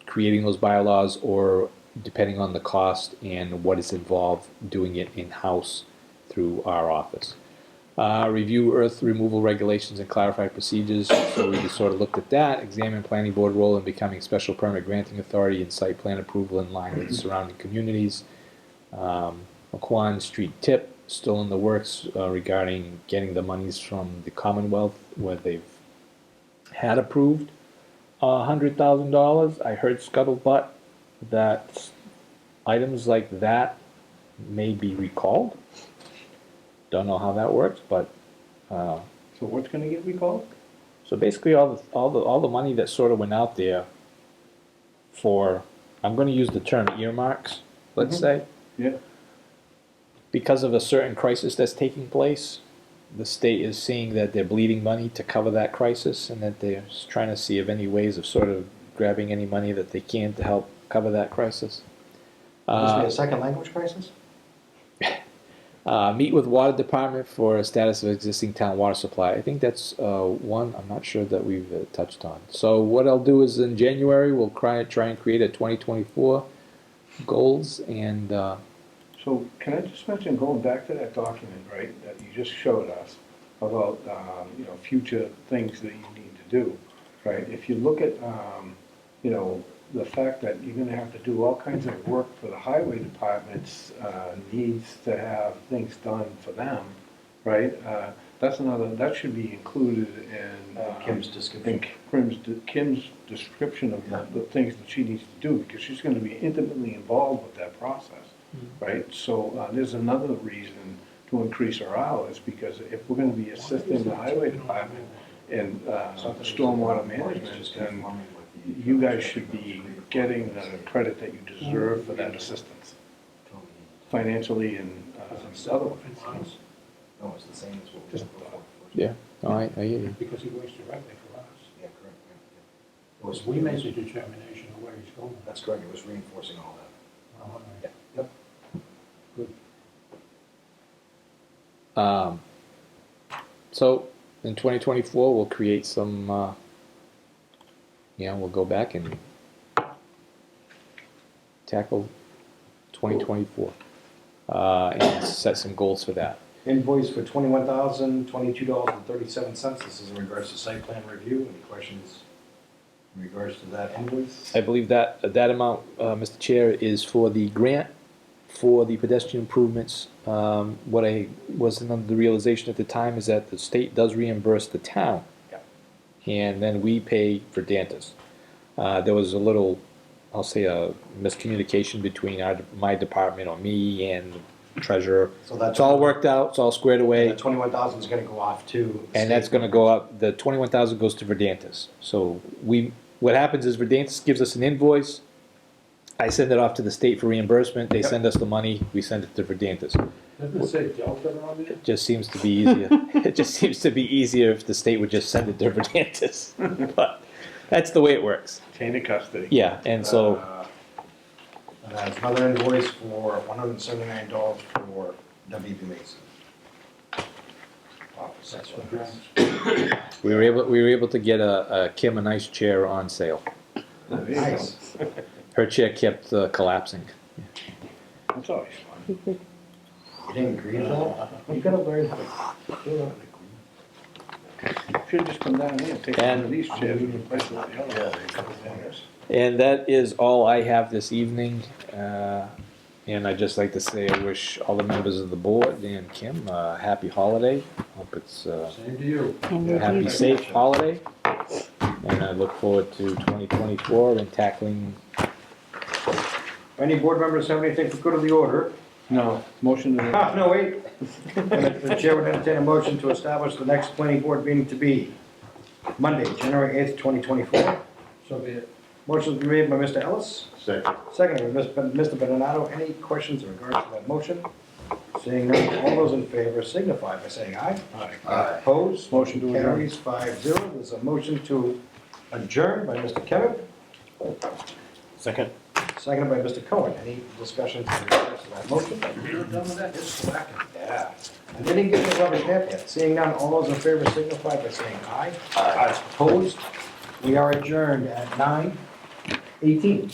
creating those bylaws, or depending on the cost and what is involved, doing it in-house through our office. Review earth removal regulations and clarify procedures, so we just sort of looked at that. Examine planning board role in becoming special permit granting authority and site plan approval in line with the surrounding communities. McQuan Street tip, still in the works regarding getting the monies from the Commonwealth, where they've had approved $100,000. I heard scuttlebutt that items like that may be recalled. Don't know how that works, but So what's gonna get recalled? so basically all the money that sort of went out there for, I'm going to use the term earmarks, let's say, Yeah, because of a certain crisis that's taking place. The state is seeing that they're bleeding money to cover that crisis, and that they're trying to see of any ways of sort of grabbing any money that they can to help cover that crisis. Must be a second language crisis? Meet with water department for a status of existing town water supply. I think that's one I'm not sure that we've touched on. So what I'll do is in January, we'll try and create a 2024 goals, and so can I just mention, going back to that document, right, that you just showed us about, future things that you need to do, right? If you look at, the fact that you're gonna have to do all kinds of work for the highway department's needs to have things done for them, right? that should be included in. Kim's description. Kim's description of the things that she needs to do, because she's gonna be intimately involved with that process, right? So, there's another reason to increase our hours, because if we're gonna be assisting the highway department in, stormwater management, then you guys should be getting the credit that you deserve for that assistance, financially and, otherwise. No, it's the same as what we Just, did before. Yeah, no, I hear you. Because he wastes directly for us. Yeah, correct, yeah. It was, We make the determination of where he's going. that's correct, it was reinforcing all that. All right. Yep. Good. So in 2024, we'll create some, we'll go back and tackle 2024 and set some goals for that. Invoice for $21,022.37. This is in regards to site plan review. Any questions in regards to that invoice? I believe that amount, Mr. Chair, is for the grant for the pedestrian improvements. What I wasn't under the realization at the time is that the state does reimburse the town. Yep. And then we pay for Dantas. There was a little, I'll say, a miscommunication between my department or me and the treasurer. So that's It's all worked out, it's all squared away. The 21,000 is gonna go off to. And that's gonna go up, the 21,000 goes to Verdantis. So what happens is Verdantis gives us an invoice, I send it off to the state for reimbursement, they send us the money, we send it to Verdantis. Doesn't it say Delta on there? It just seems to be easier, it just seems to be easier if the state would just send it to Verdantis. But that's the way it works. Chain of custody. Yeah, and so, And that's another invoice for $179 for WB Mason. Office, that's what it is. we were able to get Kim a nice chair on sale. Nice. Her chair kept collapsing. That's always fun. You didn't agree to that? You gotta learn how to do that. Should've just come down here and taken one of these chairs and replaced it with the other. And that is all I have this evening. And I'd just like to say I wish all the members of the board and Kim a happy holiday. Hope it's a Same to you. happy, safe holiday. And I look forward to 2024 and tackling. Any board members have anything for good of the order? No, motion to. No, wait. The chair would entertain a motion to establish the next planning board meeting to be Monday, January 8th, 2024. So be it. Motion's been made by Mr. Ellis, Second. seconded by Mr. Benonato. Any questions in regards to that motion? Seeing none, all those in favor signify by saying aye. Aye. Opposed? Motion to adjourn. Carries 5-0. There's a motion to adjourn by Mr. Kevin, Second. seconded by Mr. Cohen. Any discussions in regards to that motion? You're done with that? Just slacking. Yeah. I didn't get the rubber stamp yet. Seeing none, all those in favor signify by saying aye. Aye. Opposed? We are adjourned at 9:18.